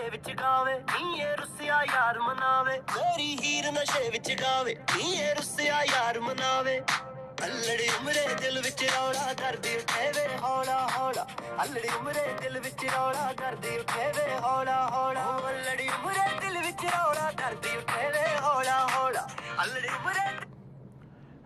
ਨਸ਼ੇ ਵਿੱਚ ਗਾਵੇ ਨੀ ਇਹ ਰੁੱਸਿਆ ਯਾਰ ਮਨਾਵੇ ਮੇਰੀ ਹੀਰ ਨਸ਼ੇ ਵਿੱਚ ਗਾਵੇ ਨੀ ਇਹ ਰੁੱਸਿਆ ਯਾਰ ਮਨਾਵੇ ਅਲੜੀ ਉਮਰੇ ਦਿਲ ਵਿੱਚ ਰੌਲਾ ਕਰਦੀ ਉੱਠੇ ਵੇ ਹੌਲਾ ਹੌਲਾ ਅਲੜੀ ਉਮਰੇ ਦਿਲ ਵਿੱਚ ਰੌਲਾ ਕਰਦੀ ਉੱਠੇ ਵੇ ਹੌਲਾ ਹੌਲਾ ਅਲੜੀ ਉਮਰੇ ਦਿਲ ਵਿੱਚ ਰੌਲਾ ਕਰਦੀ ਉੱਠੇ ਵੇ ਹੌਲਾ ਹੌਲਾ ਅਲੜੀ ਉਮਰੇ।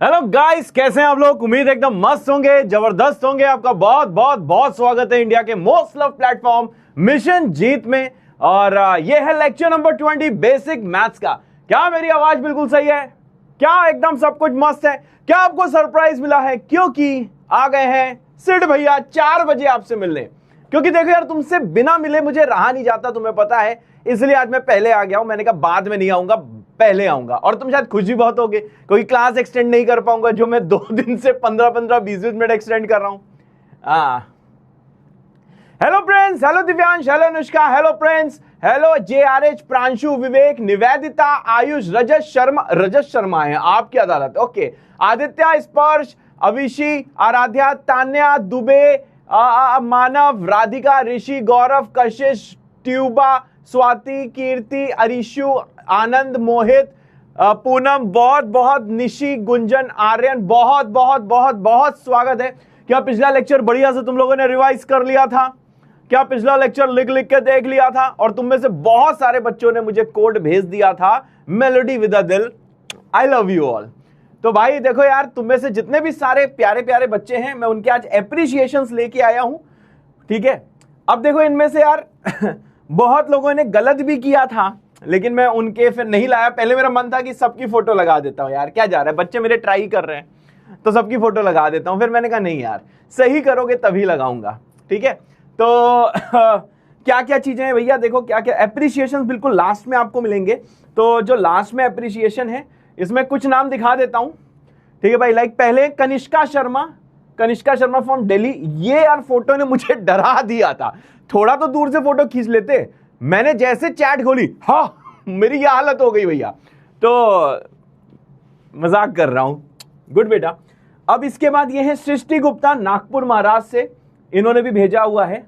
हेलो गाइस, कैसे हैं आप लोग? उम्मीद है एकदम मस्त होंगे, जबरदस्त होंगे। आपका बहुत बहुत बहुत स्वागत है इंडिया के मोस्ट लव प्लेटफॉर्म मिशन जीत में। और ये है लेक्चर नंबर 20 बेसिक मैथ्स का। क्या मेरी आवाज बिल्कुल सही है? क्या एकदम सब कुछ मस्त है? क्या आपको सरप्राइज मिला है? क्योंकि आ गए हैं सिड भैया 4 बजे आपसे मिलने। क्योंकि देखो यार, तुमसे बिना मिले मुझे रहा नहीं जाता, तुम्हें पता है, इसलिए आज मैं पहले आ गया हूं। मैंने कहा बाद में नहीं आऊंगा, पहले आऊंगा। और तुम शायद खुश भी बहुत होगे, कोई क्लास एक्सटेंड नहीं कर पाऊंगा जो मैं 2 दिन से 15-15 20 मिनट एक्सटेंड कर रहा हूं। Hello friends, hello Divyansh, hello Anushka, hello friends, hello JRH, Pranshu, Vivek, Nivedita, Ayush, Rajat Sharma है आपकी अदालत। ओके, आदित्य, स्पर्श, अविशी, आराध्या, तान्या, दुबे, मानव, राधिका, ऋषि, गौरव, कशिश, ट्यूबा, स्वाति, कीर्ति, अरिशु, आनंद, मोहित, पूनम, बहुत बहुत, निशी, गुंजन, आर्यन, बहुत बहुत बहुत बहुत स्वागत है। क्या पिछला लेक्चर बढ़िया से तुम लोगों ने रिवाइज कर लिया था? क्या पिछला लेक्चर लिख लिख के देख लिया था? और तुम में से बहुत सारे बच्चों ने मुझे कोड भेज दिया था, मेलोडी विद अ दिल। I love you all. तो भाई देखो यार, तुम में से जितने भी सारे प्यारे प्यारे बच्चे हैं, मैं उनके आज एप्रिशिएशंस लेके आया हूं, ठीक है। अब देखो, इनमें से यार बहुत लोगों ने गलत भी किया था, लेकिन मैं उनके फिर नहीं लाया। पहले मेरा मन था कि सबकी फोटो लगा देता हूं, यार क्या जा रहा है, बच्चे मेरे ट्राई कर रहे हैं तो सबकी फोटो लगा देता हूं। फिर मैंने कहा नहीं यार, सही करोगे तभी लगाऊंगा, ठीक है। तो क्या क्या चीजें हैं भैया, देखो क्या क्या एप्रिसिएशन बिल्कुल लास्ट में आपको मिलेंगे। तो जो लास्ट में एप्रिसिएशन है, इसमें कुछ नाम दिखा देता हूं, ठीक है भाई। लाइक पहले कनिष्का शर्मा फ्रॉम दिल्ली। ये यार फोटो ने मुझे डरा दिया था, थोड़ा तो दूर से फोटो खींच लेते। मैंने जैसे चैट खोली, हाँ मेरी ये हालत हो गई भैया। तो मजाक कर रहा हूं, गुड बेटा। अब इसके बाद ये है सृष्टि गुप्ता, नागपुर महाराष्ट्र से। इन्होंने भी भेजा हुआ है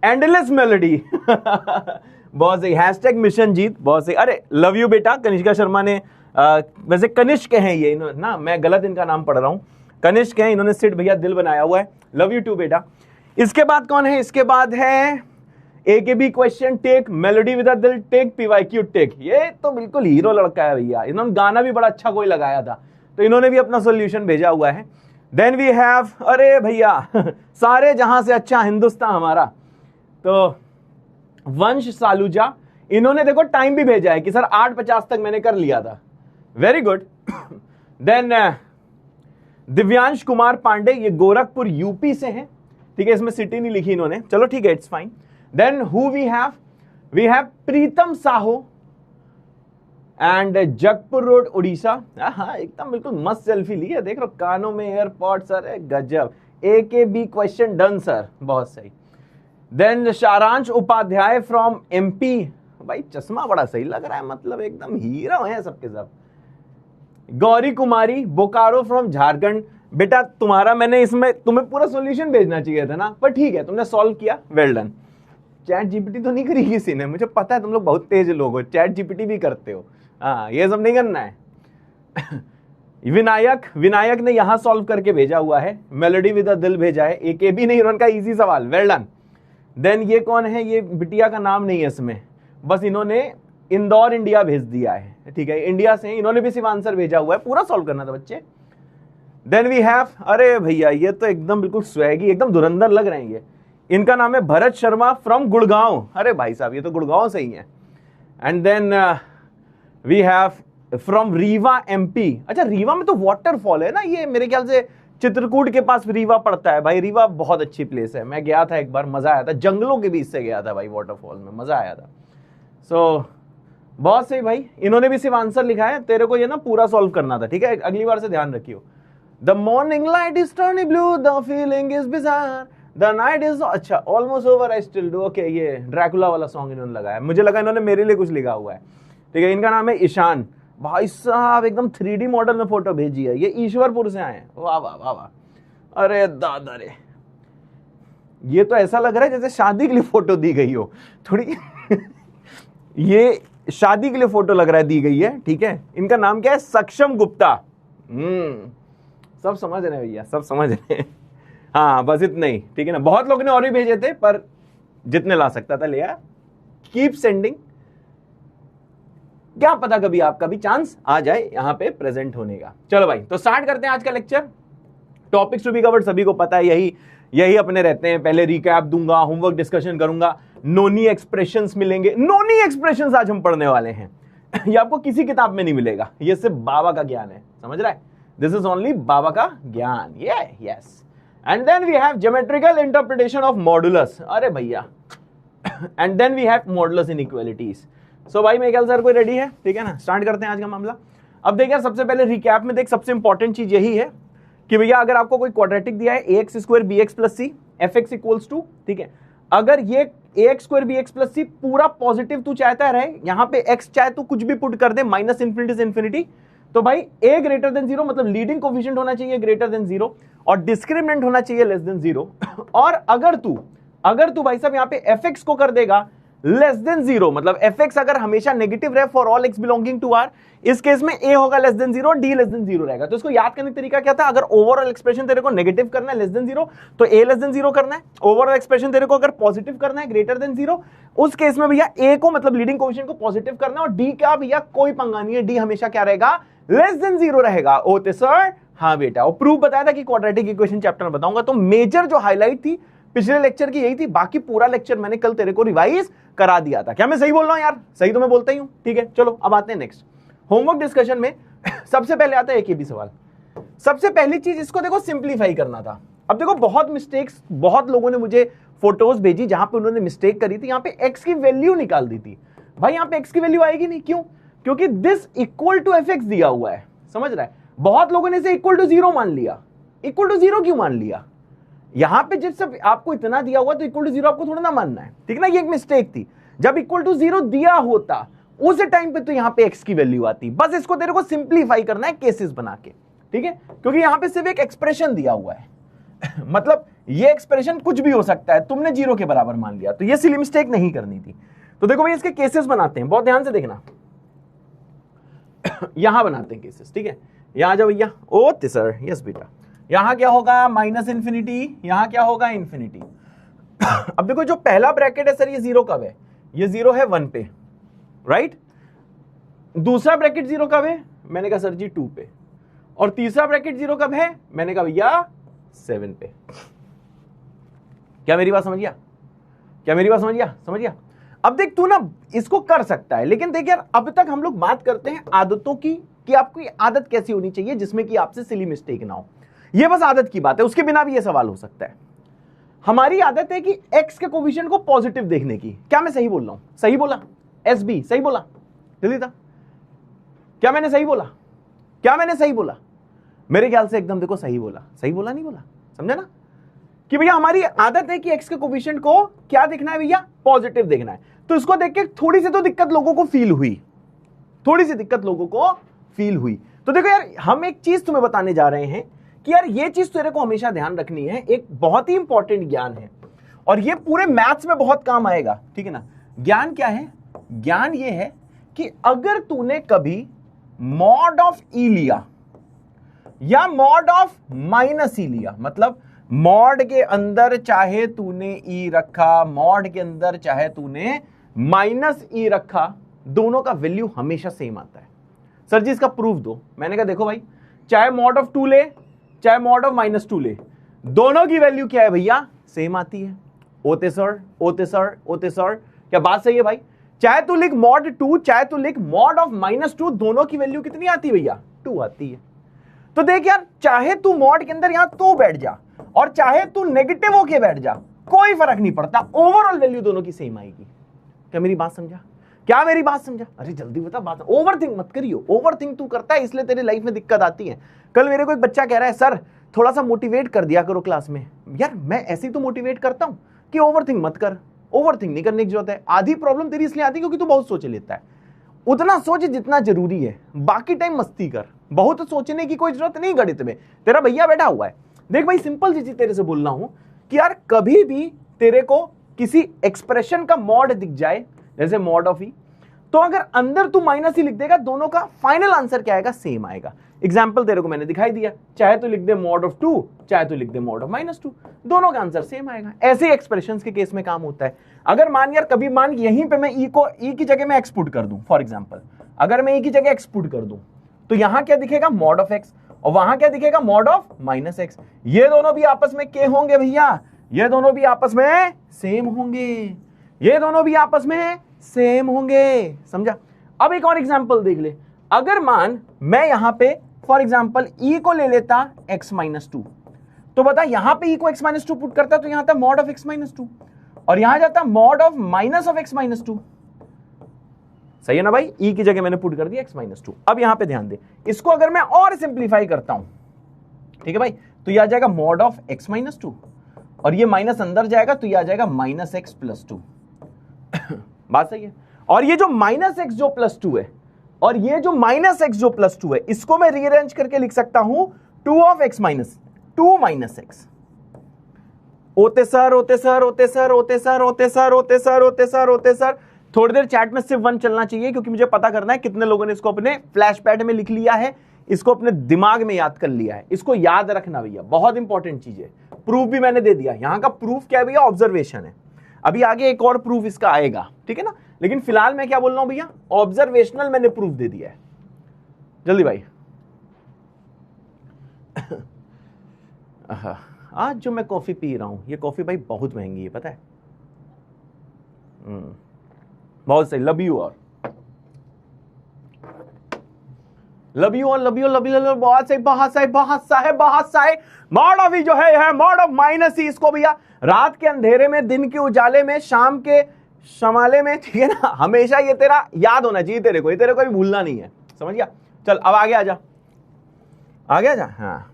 एंडलेस मेलोडी बहुत सही, हैशटैग मिशन जीत, बहुत सही। अरे लव यू बेटा। कनिष्का शर्मा ने वैसे कनिष्क हैं ये ना, मैं गलत इनका नाम पढ़ रहा हूं, कनिष्क हैं। इन्होंने सिड भैया दिल बनाया हुआ है, लव यू टू बेटा। इसके बाद कौन है? इसके बाद है AKB question take, melody with a दिल टेक, PYQ टेक। ये तो बिल्कुल हीरो लड़का है भैया, इन्होंने गाना भी बड़ा अच्छा कोई लगाया था, तो इन्होंने भी अपना सॉल्यूशन भेजा हुआ है। देन वी हैव, अरे भैया सारे जहां से अच्छा हिंदुस्तान हमारा, तो वंश सालूजा। इन्होंने देखो टाइम भी भेजा है कि सर 8:50 तक मैंने कर लिया था, very good. Then Divyansh Kumar Pandey, ये गोरखपुर यूपी से हैं, ठीक है। इसमें सिटी नहीं लिखी इन्होंने, चलो ठीक है, it's fine. Then who we have Pritam Sahu and Jagpur road Orissa. हाँ एकदम बिल्कुल मस्त सेल्फी ली है, देख लो, कानों में एयरपॉड, सर गजब। AKB क्वेश्चन डन सर, बहुत सही। देन शारांश उपाध्याय फ्रॉम MP, भाई चश्मा बड़ा सही लग रहा है, मतलब एकदम हीरो हैं सबके सब। गौरी कुमारी बोकारो फ्रॉम झारखंड। बेटा तुम्हारा मैंने इसमें तुम्हें पूरा सॉल्यूशन भेजना चाहिए था ना, पर ठीक है, तुमने सॉल्व किया, वेल डन। चैट GPT तो नहीं करी किसी ने, मुझे पता है तुम लोग बहुत तेज लोग हो, चैट GPT भी करते हो, हाँ ये सब नहीं करना है। विनायक ने यहां सॉल्व करके भेजा हुआ है, मेलोडी विद अ दिल भेजा है, AKB नहीं, उनका इजी सवाल, वेल डन। देन ये कौन है? ये बिटिया का नाम नहीं है इसमें, बस इन्होंने इंदौर इंडिया भेज दिया है, ठीक है, इंडिया से। इन्होंने भी सिर्फ आंसर भेजा हुआ है, पूरा सॉल्व करना था बच्चे। देन वी हैव, अरे भैया ये तो एकदम बिल्कुल स्वैगी, एकदम धुरंधर लग रहे हैं ये। इनका नाम है भरत शर्मा फ्रॉम गुड़गांव। अरे भाई साहब, ये तो गुड़गांव से ही है। And then we have from Rewa MP। अच्छा, रीवा में तो वाटरफॉल है ना, ये मेरे ख्याल से चित्रकूट के पास रीवा पड़ता है भाई। रीवा बहुत अच्छी प्लेस है, मैं गया था एक बार, मजा आया था, जंगलों के बीच से गया था भाई, वाटरफॉल में मजा आया था। सो बहुत सही भाई, इन्होंने भी सिर्फ आंसर लिखा है, तेरे को ये ना पूरा सॉल्व करना था, ठीक है, अगली बार से ध्यान रखियो। The morning light is turning blue, the feeling is bizarre, the night is, अच्छा almost over, I still do. Okay, ये ड्रैकुला वाला सॉन्ग इन्होंने लगाया, मुझे लगा इन्होंने मेरे लिए कुछ लिखा हुआ है, ठीक है। इनका नाम है ईशान। भाई साहब एकदम 3D मॉडल में फोटो भेजी है, ये ईश्वरपुर से आए हैं, वाह वाह वाह वाह। अरे दादा रे, ये तो ऐसा लग रहा है जैसे शादी के लिए फोटो दी गई हो थोड़ी ये शादी के लिए फोटो लग रहा है, दी गई है, ठीक है। इनका नाम क्या है? सक्षम गुप्ता। सब समझ रहे हैं भैया, सब समझ रहे हैं। हाँ बस इतना ही, ठीक है ना। बहुत लोगों ने और भी भेजे थे, पर जितने ला सकता था ले आया। कीप सेंडिंग, क्या पता कभी आपका भी चांस आ जाए यहां पे प्रेजेंट होने का। चलो भाई, तो स्टार्ट करते हैं आज का lecture. Topics to be covered सभी को पता है, यही अपने रहते हैं। पहले रिकैप दूंगा, होमवर्क डिस्कशन करूंगा, नोनी एक्सप्रेशंस मिलेंगे। नोनी एक्सप्रेशंस आज हम पढ़ने वाले हैं। ये आपको किसी किताब में नहीं मिलेगा, ये सिर्फ बाबा का ज्ञान है, समझ रहा है? दिस इज ओनली बाबा का ज्ञान। Yes. And then we have geometrical interpretation of modulus. अरे भैया, and then we have modulus inequalities. So भाई मेरे ख्याल सर कोई रेडी है, ठीक है ना। स्टार्ट करते हैं आज का मामला। अब देख यार, सबसे पहले रिकैप में देख, सबसे इंपॉर्टेंट चीज यही है कि भैया अगर आपको कोई क्वाड्रेटिक दिया है ax square bx plus c fx equals to, ठीक है, अगर ये ax square bx plus c पूरा पॉजिटिव तू चाहता रहे, यहां पे x चाहे तो कुछ भी पुट कर दे, माइनस इंफिनिटी से इंफिनिटी, तो भाई a ग्रेटर देन जीरो, मतलब लीडिंग कोफिशिएंट होना चाहिए ग्रेटर देन जीरो और डिस्क्रिमिनेंट होना चाहिए लेस देन जीरो। और अगर तू भाई साहब यहां पे fx को कर देगा लेस देन जीरो, मतलब fx अगर हमेशा नेगेटिव रहे for all x belonging to r, इस केस में a होगा लेस देन जीरो और d लेस देन जीरो रहेगा। तो इसको याद करने का तरीका क्या था? अगर ओवरऑल एक्सप्रेशन तेरे को नेगेटिव करना है लेस देन जीरो, तो a लेस देन जीरो करना है। ओवरऑल एक्सप्रेशन तेरे को अगर पॉजिटिव करना है ग्रेटर देन जीरो, उस केस में भैया a को मतलब लीडिंग कोएफिशिएंट को पॉजिटिव करना है और d का भैया कोई पंगा नहीं है, d हमेशा क्या रहेगा? लेस देन जीरो रहेगा। ओते सर? हाँ बेटा। और प्रूफ बताया था कि क्वाड्रेटिक इक्वेशन चैप्टर में बताऊंगा। तो मेजर जो हाईलाइट थी पिछले लेक्चर की यही थी, बाकी पूरा लेक्चर मैंने कल तेरे को रिवाइज करा दिया था। क्या मैं सही बोल रहा हूं यार? सही तो मैं बोलता ही हूं, ठीक है। चलो अब आते हैं नेक्स्ट होमवर्क डिस्कशन में। सबसे पहले आता है एक भी सवाल। सबसे पहली चीज, इसको देखो सिंप्लीफाई करना था। अब देखो बहुत मिस्टेक्स, बहुत लोगों ने मुझे फोटोज भेजी जहां पे उन्होंने मिस्टेक करी थी, यहां पे x की वैल्यू निकाल दी थी। भाई यहां पे x की वैल्यू आएगी नहीं, क्यों? क्योंकि दिस इक्वल टू fx दिया हुआ है, समझ रहा है? बहुत लोगों ने इसे इक्वल टू जीरो मान लिया। इक्वल टू जीरो क्यों मान लिया? यहां पे जब सब आपको इतना दिया हुआ तो इक्वल टू जीरो आपको थोड़ा ना मानना है, ठीक ना। ये एक मिस्टेक थी। जब इक्वल टू जीरो दिया होता उस टाइम पे तो यहां पे x की वैल्यू आती। बस इसको तेरे को सिंप्लीफाई करना है केसेस बना के, ठीक है, क्योंकि यहां पे सिर्फ एक एक्सप्रेशन दिया हुआ है। मतलब ये एक्सप्रेशन कुछ भी हो सकता है, तुमने जीरो के बराबर मान लिया, तो ये सिली मिस्टेक नहीं करनी थी। तो देखो भाई इसके केसेस बनाते हैं, बहुत ध्यान से देखना। यहां बनाते हैं केसेस, ठीक है। यहां जाओ भैया। ओके सर, यस बेटा। यहां क्या होगा? माइनस इंफिनिटी, यहां क्या होगा? इंफिनिटी। अब देखो जो पहला ब्रैकेट है सर, ये जीरो कब है? ये जीरो है 1 पे, राइट। दूसरा ब्रैकेट जीरो कब है? मैंने कहा सर जी 2 पे। और तीसरा ब्रैकेट जीरो कब है? मैंने कहा भैया 7 पे। क्या मेरी बात समझ गया? क्या मेरी बात समझ गया? समझ गया? अब देख तू ना इसको कर सकता है, लेकिन देख यार अब तक हम लोग बात करते हैं आदतों की, कि आपकी आदत कैसी होनी चाहिए जिसमें कि आपसे सिली मिस्टेक ना हो। ये बस आदत की बात है, उसके बिना भी ये सवाल हो सकता है। हमारी आदत है कि x के कोफिशिएंट को पॉजिटिव देखने की। क्या मैं सही बोल रहा हूं? सही बोला? SB सही बोला? जल्दी था, क्या मैंने सही बोला? क्या मैंने सही बोला? मेरे ख्याल से एकदम देखो सही बोला। सही बोला नहीं बोला? समझा ना कि भैया हमारी आदत है कि x के कोफिशिएंट को क्या देखना है भैया? पॉजिटिव देखना है। तो इसको देख के थोड़ी सी तो दिक्कत लोगों को फील हुई, थोड़ी सी दिक्कत लोगों को फील हुई। तो देखो यार हम एक चीज तुम्हें बताने जा रहे हैं कि यार ये चीज तेरे को हमेशा ध्यान रखनी है, एक बहुत ही इंपॉर्टेंट ज्ञान है और ये पूरे मैथ्स में बहुत काम आएगा, ठीक है ना। ज्ञान क्या है? ज्ञान ये है कि अगर तूने कभी मॉड ऑफ ई लिया या मॉड ऑफ माइनस ई लिया, मतलब मॉड के अंदर चाहे तूने ई रखा, मॉड के अंदर चाहे तूने माइनस ई रखा, दोनों का वैल्यू हमेशा सेम आता है। सर जी इसका प्रूफ दो। मैंने कहा देखो भाई, चाहे मॉड ऑफ 2 ले चाहे मॉड ऑफ -2 ले, दोनों की वैल्यू क्या है भैया? सेम आती है। ओते सर, ओते सर, ओते सर, क्या बात सही है भाई? चाहे तू लिख मॉड 2 चाहे तू लिख मॉड ऑफ -2, दोनों की वैल्यू कितनी आती है भैया? 2 आती है। तो देख यार, चाहे तू मॉड के अंदर यहां तो बैठ जा और चाहे तू नेगेटिव होके बैठ जा, कोई फर्क नहीं पड़ता, ओवरऑल वैल्यू दोनों की सेम आएगी। क्या मेरी बात समझा? क्या मेरी बात समझा? अरे जल्दी बता बात। ओवर थिंक मत करियो, ओवर थिंक तू करता है इसलिए तेरी लाइफ में दिक्कत आती है। कल मेरे को एक बच्चा कह रहा है सर थोड़ा सा मोटिवेट कर दिया करो क्लास में। यार मैं ऐसे ही तो मोटिवेट करता हूं कि ओवर थिंक मत कर। ओवर थिंक नहीं करने की जरूरत है। आधी प्रॉब्लम तेरी इसलिए आती है क्योंकि तू बहुत सोच लेता है। उतना सोच जितना जरूरी है, बाकी टाइम मस्ती कर। बहुत सोचने की कोई जरूरत नहीं गणित में। तेरा भैया बैठा हुआ है। देख भाई सिंपल सी चीज तेरे से बोल रहा हूं कि यार कभी भी तेरे को किसी एक्सप्रेशन का मॉड दिख जाए, जैसे मॉड ऑफ ई, तो अगर अंदर तू माइनस ही लिख देगा, दोनों का फाइनल आंसर क्या आएगा, सेम आएगा। एग्जाम्पल तेरे को मैंने दिखाई दिया, चाहे तो लिख दे मॉड ऑफ 2, चाहे तो लिख दे मॉड ऑफ -2, दोनों का आंसर सेम आएगा। ऐसे ही एक्सप्रेशंस के केस में काम होता है। अगर मान यार कभी मान यहीं पे मैं ई को ई की जगह में एक्स पुट कर दूं, फॉर एग्जांपल अगर मैं ई की जगह एक्स पुट कर दूं तो यहां क्या दिखेगा, मॉड ऑफ एक्स, और वहां क्या दिखेगा, मॉड ऑफ -x। ये दोनों भी आपस में क्या होंगे भैया, ये दोनों भी आपस में सेम होंगे, ये दोनों भी आपस में सेम होंगे, समझा। अब एक और एग्जांपल देख ले, अगर मान मैं यहां पे फॉर एग्जांपल ई को ले लेता x -2, तो बता यहां पे ई को x -2 पुट करता तो यहां था मॉड ऑफ x -2, और यहां जाता mod of minus of x -2। सही है ना भाई, ई की जगह मैंने पुट कर दिया x -2। अब यहां पे ध्यान दे, इसको अगर मैं और सिंप्लीफाई करता हूं, ठीक है भाई, तो यह आ जाएगा मॉड ऑफ x -2, और ये माइनस अंदर जाएगा तो यह आ जाएगा -x + 2। बात सही है। और ये जो -x जो +2 है, और ये जो -x जो +2 है, इसको मैं रीअरेंज करके लिख सकता हूं 2 ऑफ x -2 -x। होते सर थोड़ी देर चैट में सिर्फ 1 चलना चाहिए, क्योंकि मुझे पता करना है कितने लोगों ने इसको अपने फ्लैश पैड में लिख लिया है, इसको अपने दिमाग में याद कर लिया है। इसको याद रखना भैया, बहुत इंपॉर्टेंट चीज है। प्रूफ भी मैंने दे दिया, यहां का प्रूफ क्या है भैया, ऑब्जर्वेशन है। अभी आगे एक और प्रूफ इसका आएगा, ठीक है ना, लेकिन फिलहाल मैं क्या बोल रहा हूं भैया, ऑब्जर्वेशनल मैंने प्रूफ दे दिया है। जल्दी भाई। आज जो मैं कॉफी पी रहा हूं, ये कॉफी भाई बहुत महंगी है, पता है। बहुत सही, लव यू और लव यू और लव यू लव यू, बहुत सही, बहुत सही, बहुत सही, बहुत सही। मॉड ऑफ ई जो है मॉड ऑफ -e। इसको भैया रात के अंधेरे में, दिन के उजाले में, शाम के शमाले में, ठीक है ना, हमेशा ये तेरा याद होना चाहिए, तेरे को ये तेरे को भी भूलना नहीं है, समझ गया। चल अब आगे आ जा, आगे आ जा। हाँ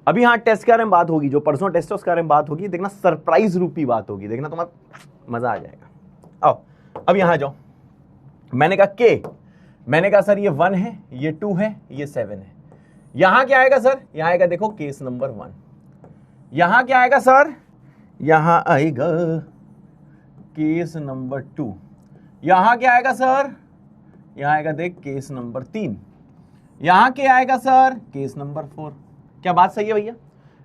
अभी हाँ टेस्ट के बारे में बात होगी, जो परसों टेस्ट है उसके बारे में बात होगी, देखना सरप्राइज रूपी बात होगी, देखना तुम्हारा मजा आ जाएगा। आओ अब यहां जाओ, मैंने कहा के, मैंने कहा सर ये 1 है, ये 2 है, ये 7 है। यहां क्या आएगा सर, यहां आएगा देखो केस नंबर 1। यहां क्या आएगा सर, यहां आएगा केस नंबर 2। यहां क्या आएगा सर, यहां आएगा देख केस नंबर 3। यहां क्या आएगा सर, केस नंबर 4। क्या बात सही है भैया।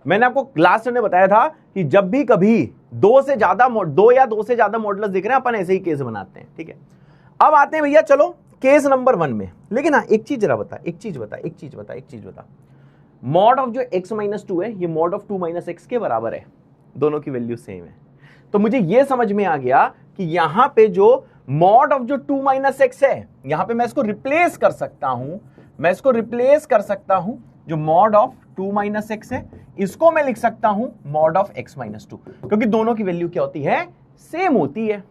मैंने आपको लास्ट में बताया था कि जब भी कभी 2 या 2 से ज्यादा मॉडल्स दिख रहे हैं, अपन ऐसे ही केस बनाते हैं, ठीक है। अब आते हैं भैया चलो केस नंबर 1 में, लेकिन हाँ एक चीज जरा बता, एक चीज बता, मॉड ऑफ जो x -2 है, ये मॉड ऑफ 2 - x के बराबर है, दोनों की वैल्यू सेम है। तो मुझे ये समझ में आ गया कि यहां पे जो मॉड ऑफ जो 2 - x है, यहां पे मैं इसको रिप्लेस कर सकता हूं, जो मॉड ऑफ 2 - x है, इसको मैं लिख सकता हूं मॉड ऑफ x -2, क्योंकि दोनों की वैल्यू क्या होती है, सेम होती है,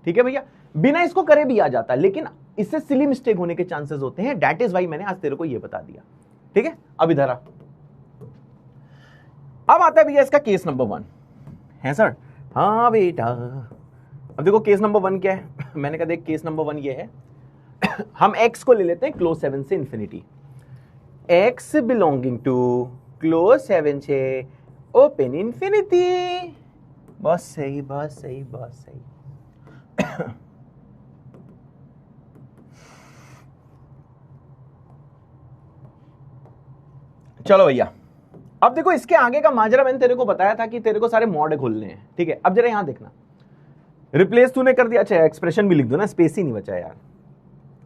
ठीक है भैया। बिना इसको करे भी आ जाता है, लेकिन इससे सिली मिस्टेक होने के चांसेस होते हैं, दैट इज वाई मैंने आज तेरे को ये बता दिया, ठीक है। अब इधर आ, अब आता है भैया इसका केस नंबर 1 है सर। हाँ बेटा, अब देखो केस नंबर 1 क्या है। मैंने कहा देख केस नंबर 1 ये है, हम x को ले लेते हैं क्लोज 7 से infinity, x belonging to close 7 से ओपन इंफिनिटी। बहुत सही, बहुत सही, बहुत सही। चलो भैया, अब देखो इसके आगे का माजरा मैंने तेरे को बताया था कि तेरे को सारे मॉड खोलने हैं, ठीक है। अब जरा यहां देखना, रिप्लेस तूने कर दिया, अच्छा एक्सप्रेशन भी लिख दो ना, स्पेस ही नहीं बचा यार।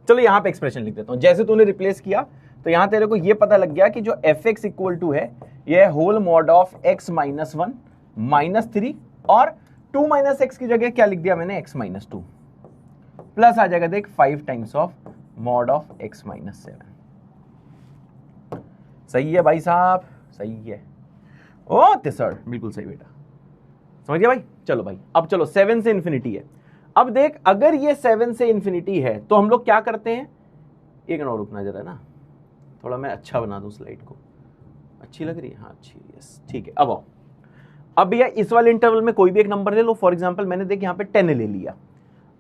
चलो यहां पे एक्सप्रेशन लिख देता हूं, जैसे तूने रिप्लेस किया तो यहां तेरे को ये पता लग गया कि जो fx इक्वल टू है, ये होल मॉड ऑफ x -1 -3, और 2 - x की जगह क्या लिख दिया मैंने, x -2, प्लस आ जाएगा देख 5 times of mod of x -7। सही है भाई साहब, सही है। ओ सर बिल्कुल सही बेटा, समझ गया भाई। चलो भाई, अब चलो 7 से इंफिनिटी है। अब देख अगर ये 7 से इंफिनिटी है तो हम लोग क्या करते हैं, एक मिनट रुकना जरा ना, थोड़ा मैं अच्छा बना दूं स्लाइड को। अच्छी लग रही है, हाँ अच्छी, यस ठीक है। अब आओ, अब भैया इस वाले इंटरवल में कोई भी एक नंबर ले लो। फॉर एग्जांपल मैंने देख यहाँ पे 10 ले लिया।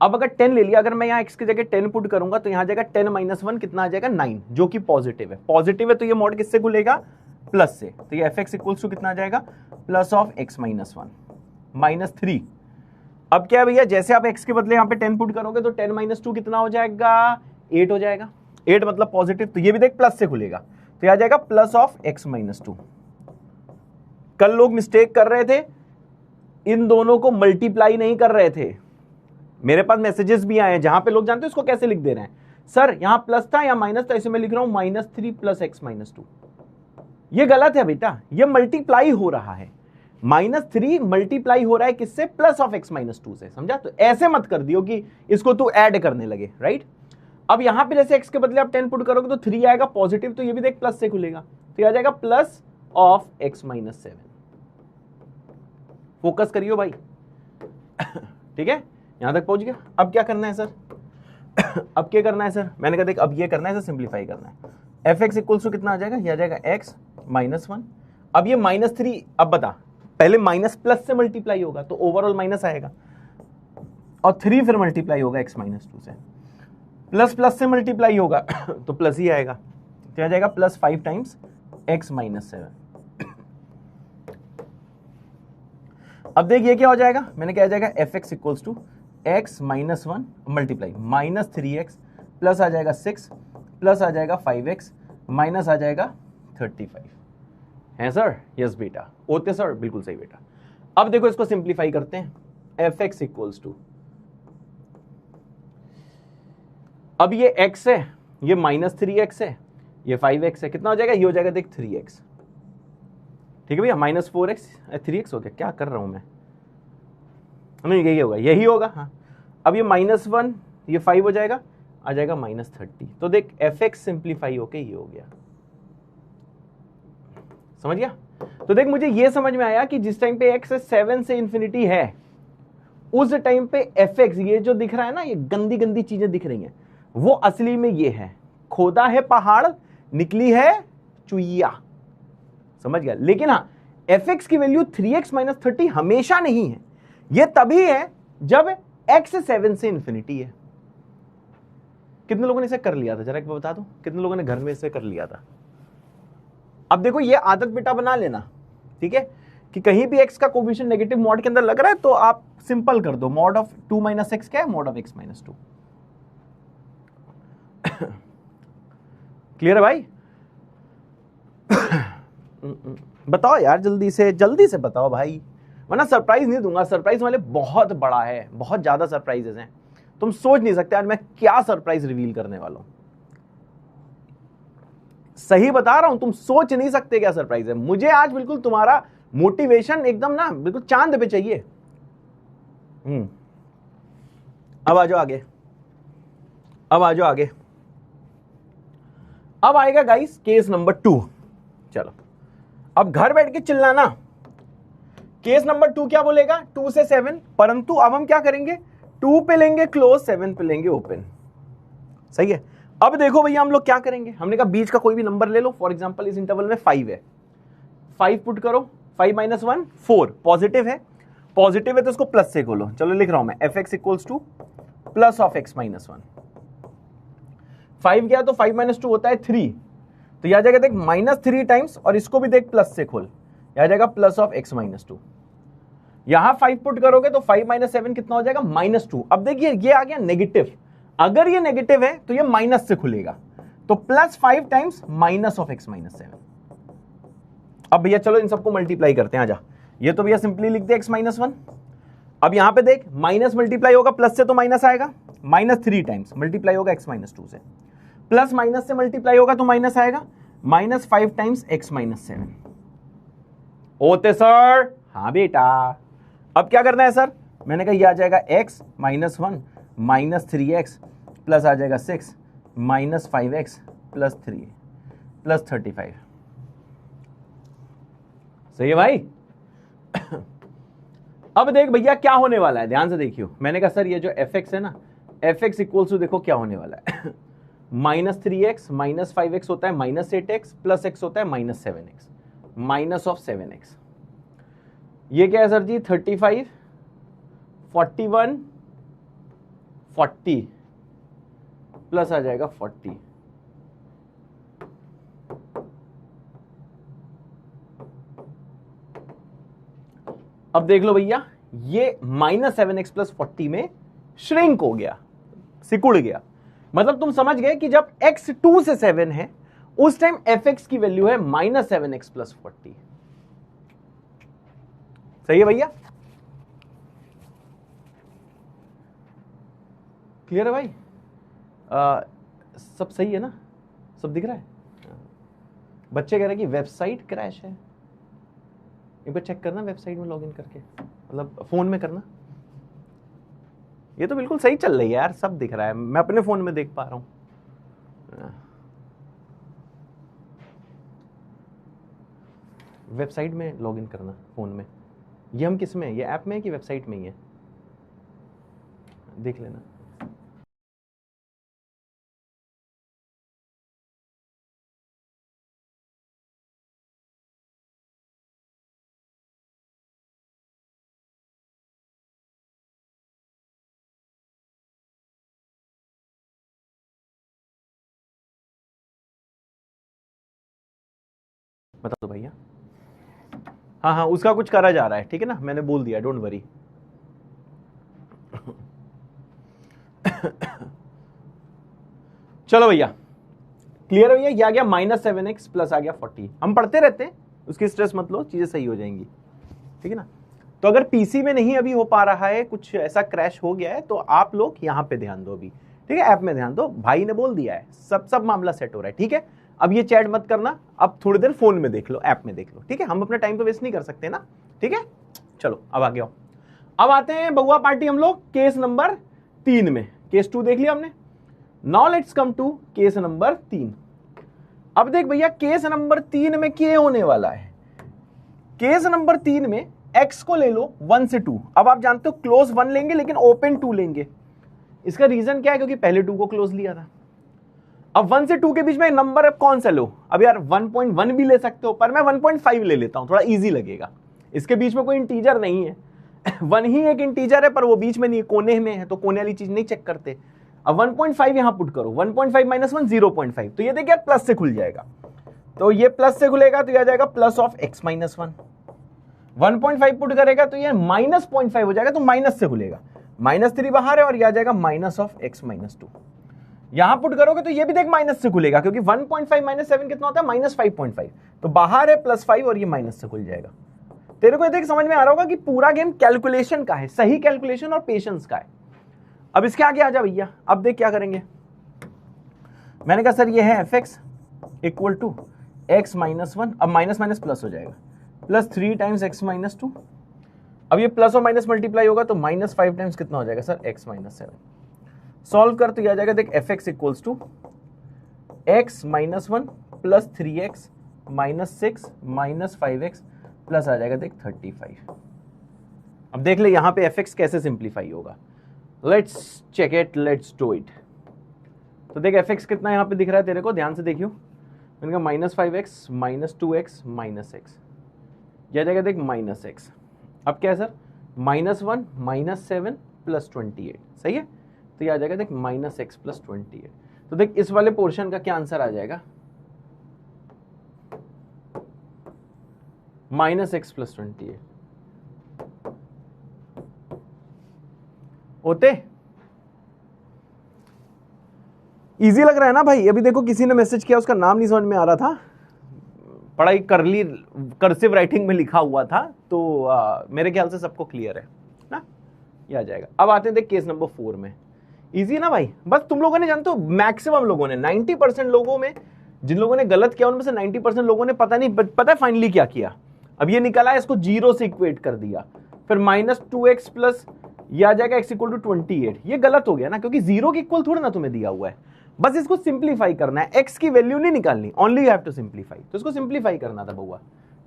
अब अगर 10 ले लिया, अगर मैं यहाँ x की जगह 10 पुट करूंगा तो यहाँ जाएगा 10 - 1 कितना आ जाएगा, 9, जो कि पॉजिटिव है। पॉजिटिव है तो ये मॉड किससे खुलेगा, प्लस से। तो ये fx इक्वल्स टू कितना आ जाएगा, प्लस ऑफ x -1 -3 अब क्या है भैया, जैसे आप x के बदले यहां पे 10 पुट करोगे तो 10 माइनस 2 कितना हो जाएगा, 8 हो जाएगा। 8 मतलब पॉजिटिव, तो ये भी देख प्लस से खुलेगा, तो यह आ जाएगा प्लस ऑफ x माइनस 2। कल लोग मिस्टेक कर रहे थे, इन दोनों को मल्टीप्लाई नहीं कर रहे थे। मेरे पास मैसेजेस भी आए हैं जहां पे लोग जानते हैं इसको कैसे लिख दे रहे हैं, सर यहां प्लस था या माइनस था, इसे मैं लिख रहा हूं -3 प्लस x माइनस 2। ये गलत है बेटा, ये मल्टीप्लाई हो रहा है, -3 मल्टीप्लाई हो रहा है किससे, प्लस ऑफ x माइनस 2 से, समझा। तो ऐसे मत कर दियो कि इसको तू ऐड करने लगे, राइट। अब यहां पे जैसे x के बदले आप 10 पुट करोगे तो 3 आएगा पॉजिटिव, तो ये भी देख प्लस से खुलेगा, तो आ जाएगा plus of x minus 7। Focus करियो भाई, ठीक है, यहां तक पहुंच गया। अब क्या करना है सर, अब क्या करना है सर, मैंने कहा देख अब ये करना है सर, सिंप्लीफाई करना है। एफ एक्स इक्वल्स टू कितना आ जाएगा, ये आ जाएगा x -1। अब ये -3, अब बता, पहले माइनस प्लस से मल्टीप्लाई होगा तो ओवरऑल माइनस आएगा, और 3 फिर मल्टीप्लाई होगा x -2 से, प्लस प्लस से मल्टीप्लाई होगा तो प्लस ही आएगा, तो आ जाएगा +5 टाइम्स x -7। अब देखिए क्या हो जाएगा, मैंने क्या आ जाएगा F X equals to x -1 multiply -3x plus आ जाएगा 6 प्लस आ जाएगा 5x माइनस आ जाएगा 35 है सर। यस बेटा, होते सर, बिल्कुल सही बेटा। अब देखो इसको सिंप्लीफाई करते हैं, एफ एक्स इक्वल्स टू, अब ये x है, ये -3x है, ये 5x है, कितना हो जाएगा, ये हो जाएगा देख 3x, ठीक है भैया, -4x 3x हो गया, क्या कर रहा हूं मैं, नहीं यही होगा, यही होगा, हाँ। अब ये -1 ये 5 हो जाएगा, आ जाएगा -30, तो देख एफ एक्स सिंप्लीफाई होके ये हो गया, समझ गया। तो देख मुझे ये समझ में आया कि जिस टाइम पे x 7 से इंफिनिटी है, उस टाइम पे एफ एक्स, ये जो दिख रहा है ना, ये गंदी गंदी चीजें दिख रही हैं, वो असली में ये है, खोदा है पहाड़ निकली है चुईया, समझ गया। लेकिन हाँ, एफ एक्स की वैल्यू 3x - 30 हमेशा नहीं है, ये तभी है जब x 7 से इंफिनिटी है। कितने लोगों ने इसे कर लिया था, जरा एक बार बता दो, कितने लोगों ने घर में इसे कर लिया था। अब देखो ये आदत बेटा बना लेना, ठीक है, कि कहीं भी x का कोफिशिएंट नेगेटिव मॉड के अंदर लग रहा है तो आप सिंपल कर दो, मॉड ऑफ 2 - x क्या है, मॉड ऑफ x - 2। क्लियर है भाई। बताओ यार, जल्दी से बताओ भाई, वरना सरप्राइज नहीं दूंगा। सरप्राइज वाले बहुत बड़ा है, बहुत ज्यादा सरप्राइजेस हैं, तुम सोच नहीं सकते आज मैं क्या सरप्राइज रिवील करने वाला हूं। सही बता रहा हूं, तुम सोच नहीं सकते क्या सरप्राइज है। मुझे आज बिल्कुल तुम्हारा मोटिवेशन एकदम ना बिल्कुल चांद पे चाहिए। अब आ जाओ आगे, अब आएगा गाइस केस नंबर 2। चलो अब घर बैठ के चिल्लाना। केस नंबर 2 क्या बोलेगा, 2 से 7, परंतु अब हम क्या करेंगे, 2 पे लेंगे क्लोज, 7 पे लेंगे ओपन, सही है। अब देखो भैया हम लोग क्या करेंगे, हमने कहा बीच का कोई भी नंबर ले लो, फॉर एग्जांपल इस इंटरवल में 5 है, 5 पुट करो, 5 - 1 4, पॉजिटिव है तो इसको प्लस से खोलो। चलो लिख रहा हूं मैं, F X equals two plus of x - 1। 5 गया तो 5 - 2 होता है 3, तो यह आ जाएगा देख -3 टाइम्स, और इसको भी देख प्लस से खोल, यह आ जाएगा प्लस ऑफ x - 2। यहां 5 पुट करोगे तो 5 - 7 कितना हो जाएगा, -2। अब देखिए ये आ गया नेगेटिव, अगर ये नेगेटिव है तो ये माइनस से खुलेगा, तो +5 टाइम्स माइनस ऑफ x - 7। अब भैया चलो इन सबको मल्टीप्लाई करते हैं, आजा, ये तो भैया सिंपली लिख दे x - 1। अब यहां पे देख माइनस मल्टीप्लाई होगा प्लस से तो माइनस आएगा, -3 टाइम्स मल्टीप्लाई होगा x - 2 से, प्लस माइनस से मल्टीप्लाई होगा तो माइनस आएगा, -5 टाइम्स x - 7 होते सर। हाँ बेटा, अब क्या करना है सर, मैंने कहा ये आ जाएगा x - 1 -3x प्लस आ जाएगा 6 -5x प्लस 3 प्लस 35, सही है भाई। अब देख भैया क्या होने वाला है, ध्यान से देखियो। मैंने कहा सर ये जो एफ एक्स है ना, एफ एक्स इक्वल्स टू देखो क्या होने वाला है, -3x -5x होता है -8x प्लस x होता है -7x, माइनस ऑफ 7x। ये क्या है सर जी, 35 41 40 प्लस आ जाएगा 40। अब देख लो भैया ये -7x+40 में श्रिंक हो गया, सिकुड़ गया। मतलब तुम समझ गए कि जब x 2 से 7 है उस टाइम fx की वैल्यू है -7x+40। सही है भैया? क्लियर है भाई? सब सही है ना? सब दिख रहा है? बच्चे कह रहे हैं कि वेबसाइट क्रैश है। एक बार चेक करना वेबसाइट में लॉगिन करके, मतलब फोन में करना। ये तो बिल्कुल सही चल रही है यार, सब दिख रहा है, मैं अपने फोन में देख पा रहा हूं। वेबसाइट में लॉगिन करना फोन में। ये हम किस में है? ये ऐप में है कि वेबसाइट में ही है? देख लेना। बता दो भैया। हाँ हाँ, उसका कुछ करा जा रहा है, ठीक है ना, मैंने बोल दिया, डोंट वरी। चलो भैया, क्लियर है भैया? ये आ गया -7x प्लस आ गया 40। हम पढ़ते रहते हैं, उसकी स्ट्रेस मत लो, चीजें सही हो जाएंगी, ठीक है ना। तो अगर पीसी में नहीं अभी हो पा रहा है, कुछ ऐसा क्रैश हो गया है, तो आप लोग यहां पे ध्यान दो अभी, ठीक है, ऐप में ध्यान दो। भाई ने बोल दिया है, सब मामला सेट हो रहा है, ठीक है। अब ये चैट मत करना, अब थोड़ी देर फोन में देख लो, ऐप में देख लो, ठीक है। हम अपना टाइम तो वेस्ट नहीं कर सकते ना, ठीक है। चलो अब आगे आओ। अब आते हैं बउआ पार्टी हम लोग केस नंबर 3 में। केस 2 देख लिया हमने, now let's come to case number 3। अब देख भैया, केस नंबर 3 में क्या होने वाला है? केस नंबर 3 में x को ले लो 1 से 2। अब आप जानते हो क्लोज 1 लेंगे लेकिन ओपन 2 लेंगे। इसका रीजन क्या है? क्योंकि पहले 2 को क्लोज लिया था। अब 1 से 2 के बीच में नंबर अब कौन सा लो? अब यार 1.1 भी ले सकते हो, पर मैं 1.5 ले लेता हूं, थोड़ा इजी लगेगा। इसके बीच में कोई इंटीजर नहीं है। 1 ही एक इंटीजर है, पर वो बीच में नहीं, कोने में है, तो कोने वाली चीज नहीं चेक करते। अब 1.5 यहां पुट करो, 1.5 - 1 0.5, तो ये देखिए प्लस से खुल जाएगा। तो ये प्लस से खुलेगा तो ये आ जाएगा प्लस ऑफ x - 1। 1.5 पुट करेगा तो ये -0.5 हो जाएगा, तो माइनस से खुलेगा। -3 बाहर है और ये आ जाएगा माइनस ऑफ x - 2। यहां पुट करोगे तो ये भी देख माइनस से खुलेगा, क्योंकि 1.5 - 7 कितना होता है? -5.5। तो बाहर है +5 और ये माइनस से खुल जाएगा। तेरे को ये देख समझ में आ रहा होगा कि पूरा गेम कैलकुलेशन का है, सही कैलकुलेशन और पेशेंस का है। अब इसके आगे आ जा भैया। अब देख क्या करेंगे। मैंने कहा सर ये है fx इक्वल टू x - 1। अब माइनस माइनस प्लस हो जाएगा, +3 टाइम्स x - 2। अब ये प्लस और माइनस मल्टीप्लाई होगा तो -5 टाइम्स कितना हो जाएगा सर? x - 7। सॉल्व कर तो ये आ जाएगा देख fx equals to x - 1 plus 3x - 6 - 5x plus आ जाएगा देख 35। अब देख ले यहां पे fx कैसे सिंप्लीफाई होगा। Let's check it, let's do it. तो देख fx कितना यहां पे दिख रहा है तेरे को, ध्यान से देखियो। मैंने कहा -5x - 2x - x, यह आ जाएगा देख -x। अब क्या है सर? -1 - 7 प्लस 28, सही है। तो ये आ जाएगा देख -x प्लस 28। तो देख इस वाले पोर्शन का क्या आंसर आ जाएगा? -x प्लस 28 होते। इजी लग रहा है ना भाई? अभी देखो किसी ने मैसेज किया, उसका नाम नहीं समझ में आ रहा था, पढ़ाई कर्सिव राइटिंग में लिखा हुआ था, तो मेरे ख्याल से सबको क्लियर है ना। ये आ जाएगा। अब आते हैं देख केस नंबर 4 में। इजी ना भाई? बस तुम लोगों ने जानते हो मैक्सिमम लोगों ने 90% लोगों में, जिन लोगों ने गलत किया उनमें से 90% लोगों ने पता है फाइनली क्या किया। अब ये निकला है, इसको 0 से इक्वेट कर दिया, फिर -2x प्लस ये आ जाएगा x इक्वल टू 28। ये गलत हो गया ना, क्योंकि 0 के इक्वल थोड़ा ना तुम्हें दिया हुआ है। बस इसको सिंप्लीफाई करना है, x की वैल्यू नहीं निकालनी, only you have to simplify. तो इसको सिंप्लीफाई करना था बउआ,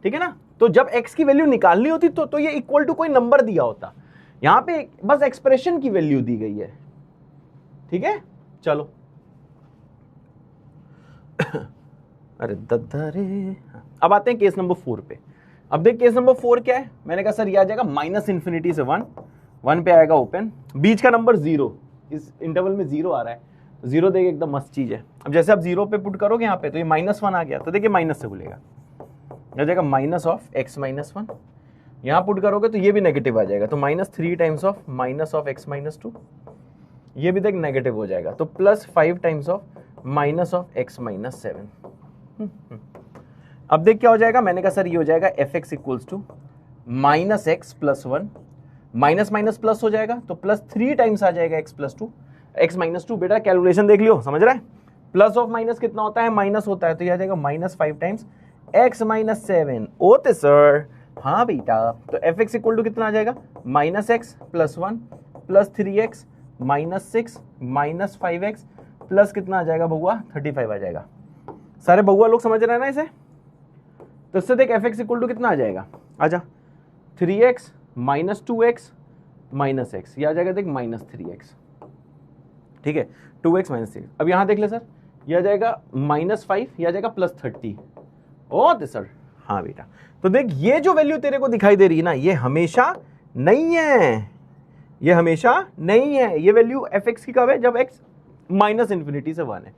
ठीक है ना। तो जब x की वैल्यू निकालनी होती तो ये इक्वल टू कोई नंबर दिया होता। यहां पे बस एक्सप्रेशन की वैल्यू दी गई है, ठीक है। चलो अरे दद्दा रे। अब आते हैं केस नंबर 4 पे। अब देख केस नंबर 4 क्या है। मैंने कहा सर ये आ जाएगा -∞ से 1 पे आएगा ओपन, बीच का नंबर 0, इस इंटरवल में 0 आ रहा है। 0 देखिए एकदम मस्त चीज है। अब जैसे आप 0 पे पुट करोगे यहाँ पे, तो ये -1 आ गया, तो देखिए माइनस से खुलेगा, आ जाएगा माइनस ऑफ x - 1 यहां पुट करोगे तो ये भी नेगेटिव आ जाएगा, तो -3 times of minus of x minus 2, ये भी देख नेगेटिव हो जाएगा, तो +5 times of minus of x minus 7। अब देख क्या हो जाएगा, मैंने कहा सर ये हो जाएगा fx equals to -x + 1, minus minus plus हो जाएगा, तो +3 टाइम्स आ जाएगा x + 2, x माइनस 2। बेटा कैलकुलेशन देख लियो, समझ रहा है, प्लस ऑफ माइनस कितना होता है, माइनस होता है, तो ये आ जाएगा -5 टाइम्स x माइनस 7। ओते सर, हाँ बेटा, तो fx इक्वल टू कितना आ जाएगा, -x + 1 + 3x -6 -5x प्लस कितना आ जाएगा बउआ, 35 आ जाएगा। सारे बउआ लोग समझ रहे हैं ना इसे, तो इससे देख fx इक्वल टू कितना आ जाएगा, आजा 3x -2x -x, ये आ जाएगा देख -3x, ठीक है, 2x -3। अब यहां देख ले सर, ये आ जाएगा -5, ये आ जाएगा +30। ओ सर, हाँ बेटा, तो देख ये जो वैल्यू तेरे को दिखाई दे रही है ना, ये हमेशा नहीं है, ये हमेशा नहीं है, ये वैल्यू fx की कब है, जब x -∞ से 1 है।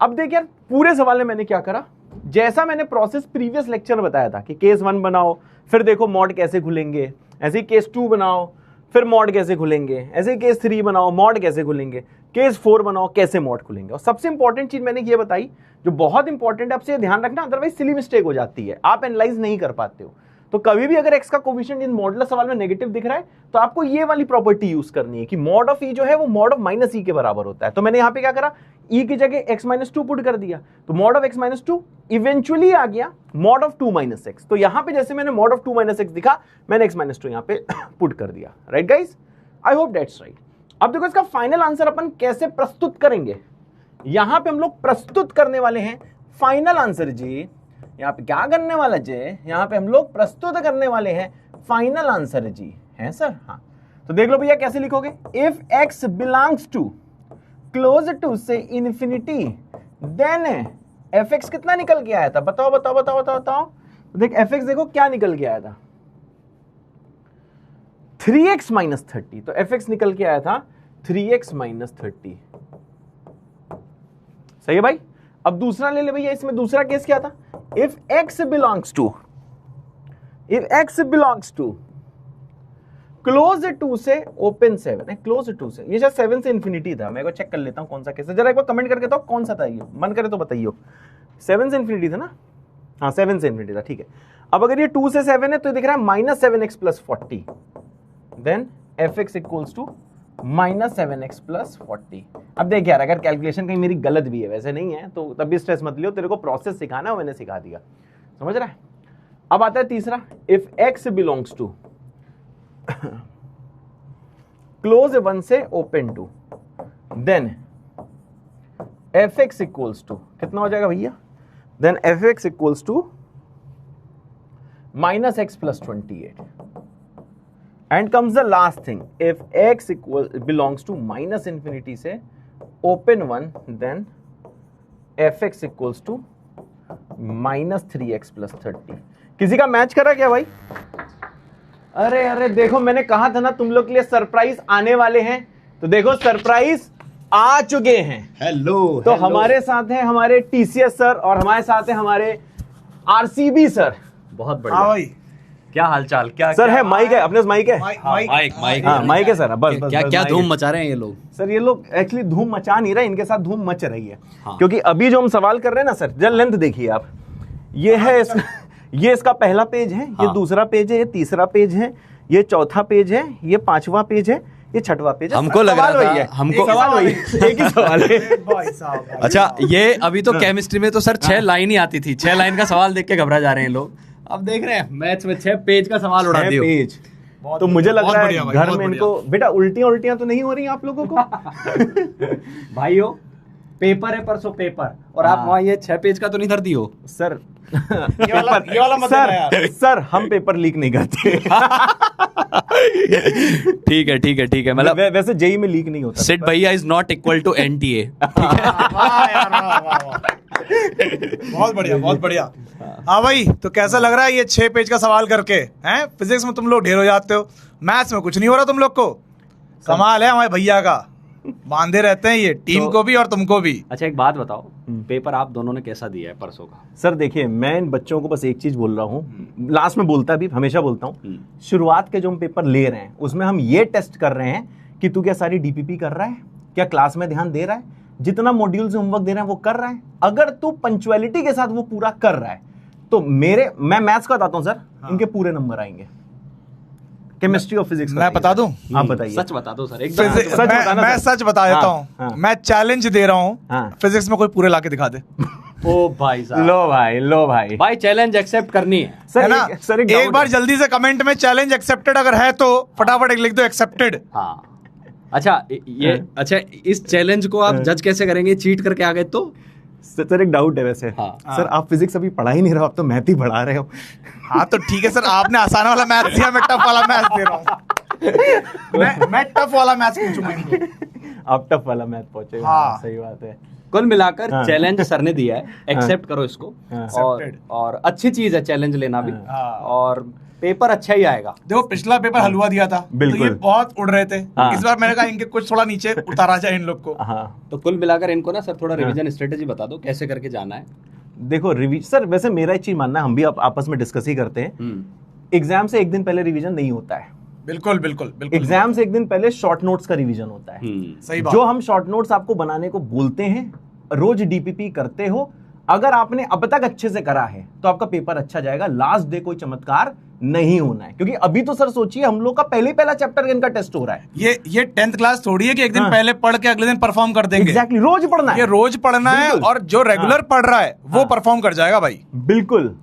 अब देख यार, पूरे सवाल में मैंने क्या करा, जैसा मैंने प्रोसेस प्रीवियस लेक्चर बताया था कि केस 1 बनाओ, फिर देखो मॉड कैसे खुलेंगे, ऐसे ही केस 2 बनाओ, फिर मॉड कैसे खुलेंगे, ऐसे ही केस 3 बनाओ, मॉड कैसे खुलेंगे, केस 4 बनाओ, कैसे मॉड खुलेंगे। और सबसे इंपॉर्टेंट चीज मैंने ये बताई, जो बहुत इंपॉर्टेंट है, आपसे ये ध्यान रखना, अदरवाइज सिली मिस्टेक हो जाती है, आप एनालाइज नहीं कर पाते हो। तो कभी भी अगर x का कोफिशिएंट इन मॉडुलस सवाल में नेगेटिव दिख रहा है, तो आपको ये वाली प्रॉपर्टी यूज करनी है कि मॉड ऑफ e जो है वो मॉड ऑफ -e के बराबर होता है। तो मैंने यहाँ पे क्या करा, e की जगह x - 2 पुट कर दिया, तो मॉड ऑफ x - 2 इवेंचुअली आ गया मॉड ऑफ 2 - x। तो यहाँ पे जैसे मैंने मॉड ऑफ 2 - x दिखा, मैंने x - 2 यहाँ पे पुट कर दिया। Right guys, I hope that's right. अब देखो इसका फाइनल आंसर अपन कैसे प्रस्तुत करेंगे, यहां पे हम लोग प्रस्तुत करने वाले हैं फाइनल आंसर जी। यहाँ पे क्या करने वाला जी, यहाँ पे हम लोग प्रस्तुत करने वाले हैं फाइनल आंसर जी, है सर, हाँ। तो देख लो भैया कैसे लिखोगे, if x belongs to close two से इन्फिनिटी, देन fx कितना निकल के आया था, बताओ बताओ बताओ बताओ बताओ। तो देख fx देखो क्या निकल के आया था, 3x - 30, तो fx निकल के आया था 3x - 30। सही है भाई। अब दूसरा ले ले भैया, इसमें दूसरा केस क्या था, if x belongs to close two से ओपन 7 है, क्लोज टू से, ये शायद 7 से इन्फिनिटी था, मैं को चेक कर लेता हूं कौन सा केस है, जरा एक बार कमेंट करके तो कौन सा था ये, मन करे तो बताइए। 7 से इन्फिनिटी था ना, हाँ 7 से इन्फिनिटी था, ठीक है। अब अगर ये 2 से 7 है, तो ये दिख रहा है -7x + 40, then fx equals to -7x + 40। अब देख यार, अगर कैलकुलेशन कहीं मेरी गलत भी है, वैसे नहीं है, तो तब भी स्ट्रेस मत लियो, तेरे को प्रोसेस सिखाना है, मैंने सिखा दिया, समझ रहा है। अब आता है तीसरा, if x belongs to close 1 से open 2, then fx equals to कितना हो जाएगा भैया, then fx equals to -x + 28। And comes the last thing, if x belongs to -∞ से open 1, then fx equals to -3x + 30। किसी का मैच करा क्या भाई? अरे अरे देखो, मैंने कहा था ना तुम लोग के लिए सरप्राइज आने वाले हैं, तो देखो सरप्राइज आ चुके हैं। हेलो, तो हमारे साथ हैं हमारे TCS सर और हमारे साथ हैं हमारे RCB सर। बहुत बढ़िया। हाँ भाई, क्या हालचाल, क्या सर है, माइक है अपने पास, माइक है, माइक है सर, बस क्या क्या धूम मचा रहे हैं ये लोग। सर ये लोग एक्चुअली धूम मचा नहीं रहे, इनके साथ धूम मच रही है। क्योंकि अभी जो हम सवाल कर रहे हैं ना सर, जरा लेंथ देखिए आप, ये है ये इसका पहला पेज है, ये दूसरा पेज है, ये तीसरा पेज है, ये चौथा पेज है, ये 5वां पेज है, ये 6वां पेज है। हमको लग रहा था, हमको सवाल वही एक ही सवाल है। अच्छा, ये अभी तो केमिस्ट्री में तो सर 6 लाइन ही आती थी, 6 लाइन का सवाल देख के घबरा जा रहे हैं लोग। अब देख रहे हैं मैथ्स में 6 पेज का सवाल उड़ा दिया पेज। तो मुझे लग रहा है घर में इनको बेटा उल्टियां तो नहीं हो रही आप लोगों को? भाइयों पेपर है परसों पेपर, और आप वहाँ ये 6 पेज का तो नहीं धर दी हो सर। ये वाला मत सर हम पेपर लीक नहीं करते। ठीक है ठीक है ठीक है, मतलब वैसे जेई में लीक नहीं होता। सिट भैया is not equal to NTA। बहुत बढ़िया बहुत बढ़िया। हाँ भाई, तो कैसा लग रहा है ये 6 पेज का सवाल करके? हैं, फिजिक्स में तुम लोग ढेर हो जाते हो, मैथ्स में कुछ नहीं हो रहा तुम लोग को। कमाल है हमारे भैया का। बांधे रहते हैं ये टीम को भी और तुमको भी। अच्छा एक बात बताओ, पेपर आप दोनों ने कैसा दिया है परसों का? सर देखिए, मैं इन बच्चों को बस एक चीज बोल रहा हूँ, लास्ट में बोलता भी, हमेशा बोलता हूँ, शुरुआत के जो हम पेपर ले रहे हैं उसमें हम ये टेस्ट कर रहे हैं कि तू क्या सारी डीपीपी कर रहा है, क्या क्लास में ध्यान दे रहा है, जितना मॉड्यूल से होमवर्क दे रहे हैं वो कर रहा है। अगर तू पंक्चुअलिटी के साथ वो पूरा कर रहा है तो मैं मैथ्स का बताता हूँ सर, इनके पूरे नंबर आएंगे। केमिस्ट्री और फिजिक्स मैं बता दूं? आप बताइए। सच बता दो सर, एकदम मैं सच बता देता हाँ, हाँ। हूँ। मैं चैलेंज दे रहा हूँ, हाँ। फिजिक्स में कोई पूरे लाके दिखा दे। ओ भाई साहब, लो भाई भाई चैलेंज एक्सेप्ट करनी है। है ना? सर एक बार जल्दी से कमेंट में चैलेंज एक्सेप्टेड अगर है तो फटाफट एक लिख दो एक्सेप्टेड। हाँ अच्छा अच्छा इस चैलेंज को आप जज कैसे करेंगे? चीट करके आ गए तो? सर एक डाउट है वैसे। हाँ। सर आप फिजिक्स अभी पढ़ा ही नहीं रहे हो, आप तो मैथ ही पढ़ा रहे हो। हाँ तो ठीक है सर, आपने आसान वाला मैथ दिया, मैं टफ वाला मैथ दे रहा हूँ। मैं टफ वाला मैथ पूछूंगा इनको। आप टफ वाला मैथ पहुंचे। हाँ। सही बात है। कुल मिलाकर हाँ। चैलेंज सर ने दिया है, एक्सेप्ट करो इसको। हाँ। और अच्छी चीज है चैलेंज लेना भी, हाँ। और पेपर अच्छा ही आएगा। देखो पिछला पेपर हलवा दिया था तो बिल्कुल। ये बहुत उड़ रहे थे। हाँ। इस बार मैंने कहा इनके कुछ थोड़ा नीचे उतारा जाए इन लोग को। हाँ तो कुल मिलाकर इनको ना सर थोड़ा रिवीजन स्ट्रेटेजी बता दो, कैसे करके जाना है। देखो सर वैसे मेरा एक चीज मानना है, हम भी आपस में डिस्कस ही करते हैं, एग्जाम से एक दिन पहले रिवीजन नहीं होता है। बिल्कुल बिल्कुल बिल्कुल। एग्जाम से एक दिन पहले शॉर्ट नोट्स का रिवीजन होता है। सही बात। जो हम शॉर्ट नोट्स आपको बनाने को बोलते हैं, रोज डीपीपी करते हो, अगर आपने अब तक अच्छे से करा है तो आपका पेपर अच्छा जाएगा। लास्ट डे कोई चमत्कार नहीं होना है, क्योंकि अभी तो सर सोचिए हम लोग का पहला चैप्टर इनका टेस्ट हो रहा है। ये 10th क्लास थोड़ी है कि एक दिन हाँ। पहले पढ़ के अगले दिन परफॉर्म कर देंगे। एग्जैक्टली, रोज पढ़ना है। ये रोज पढ़ना है, बिल्कुल। और जो रेगुलर पढ़ रहा है वो परफॉर्म कर जाएगा भाई। बिल्कुल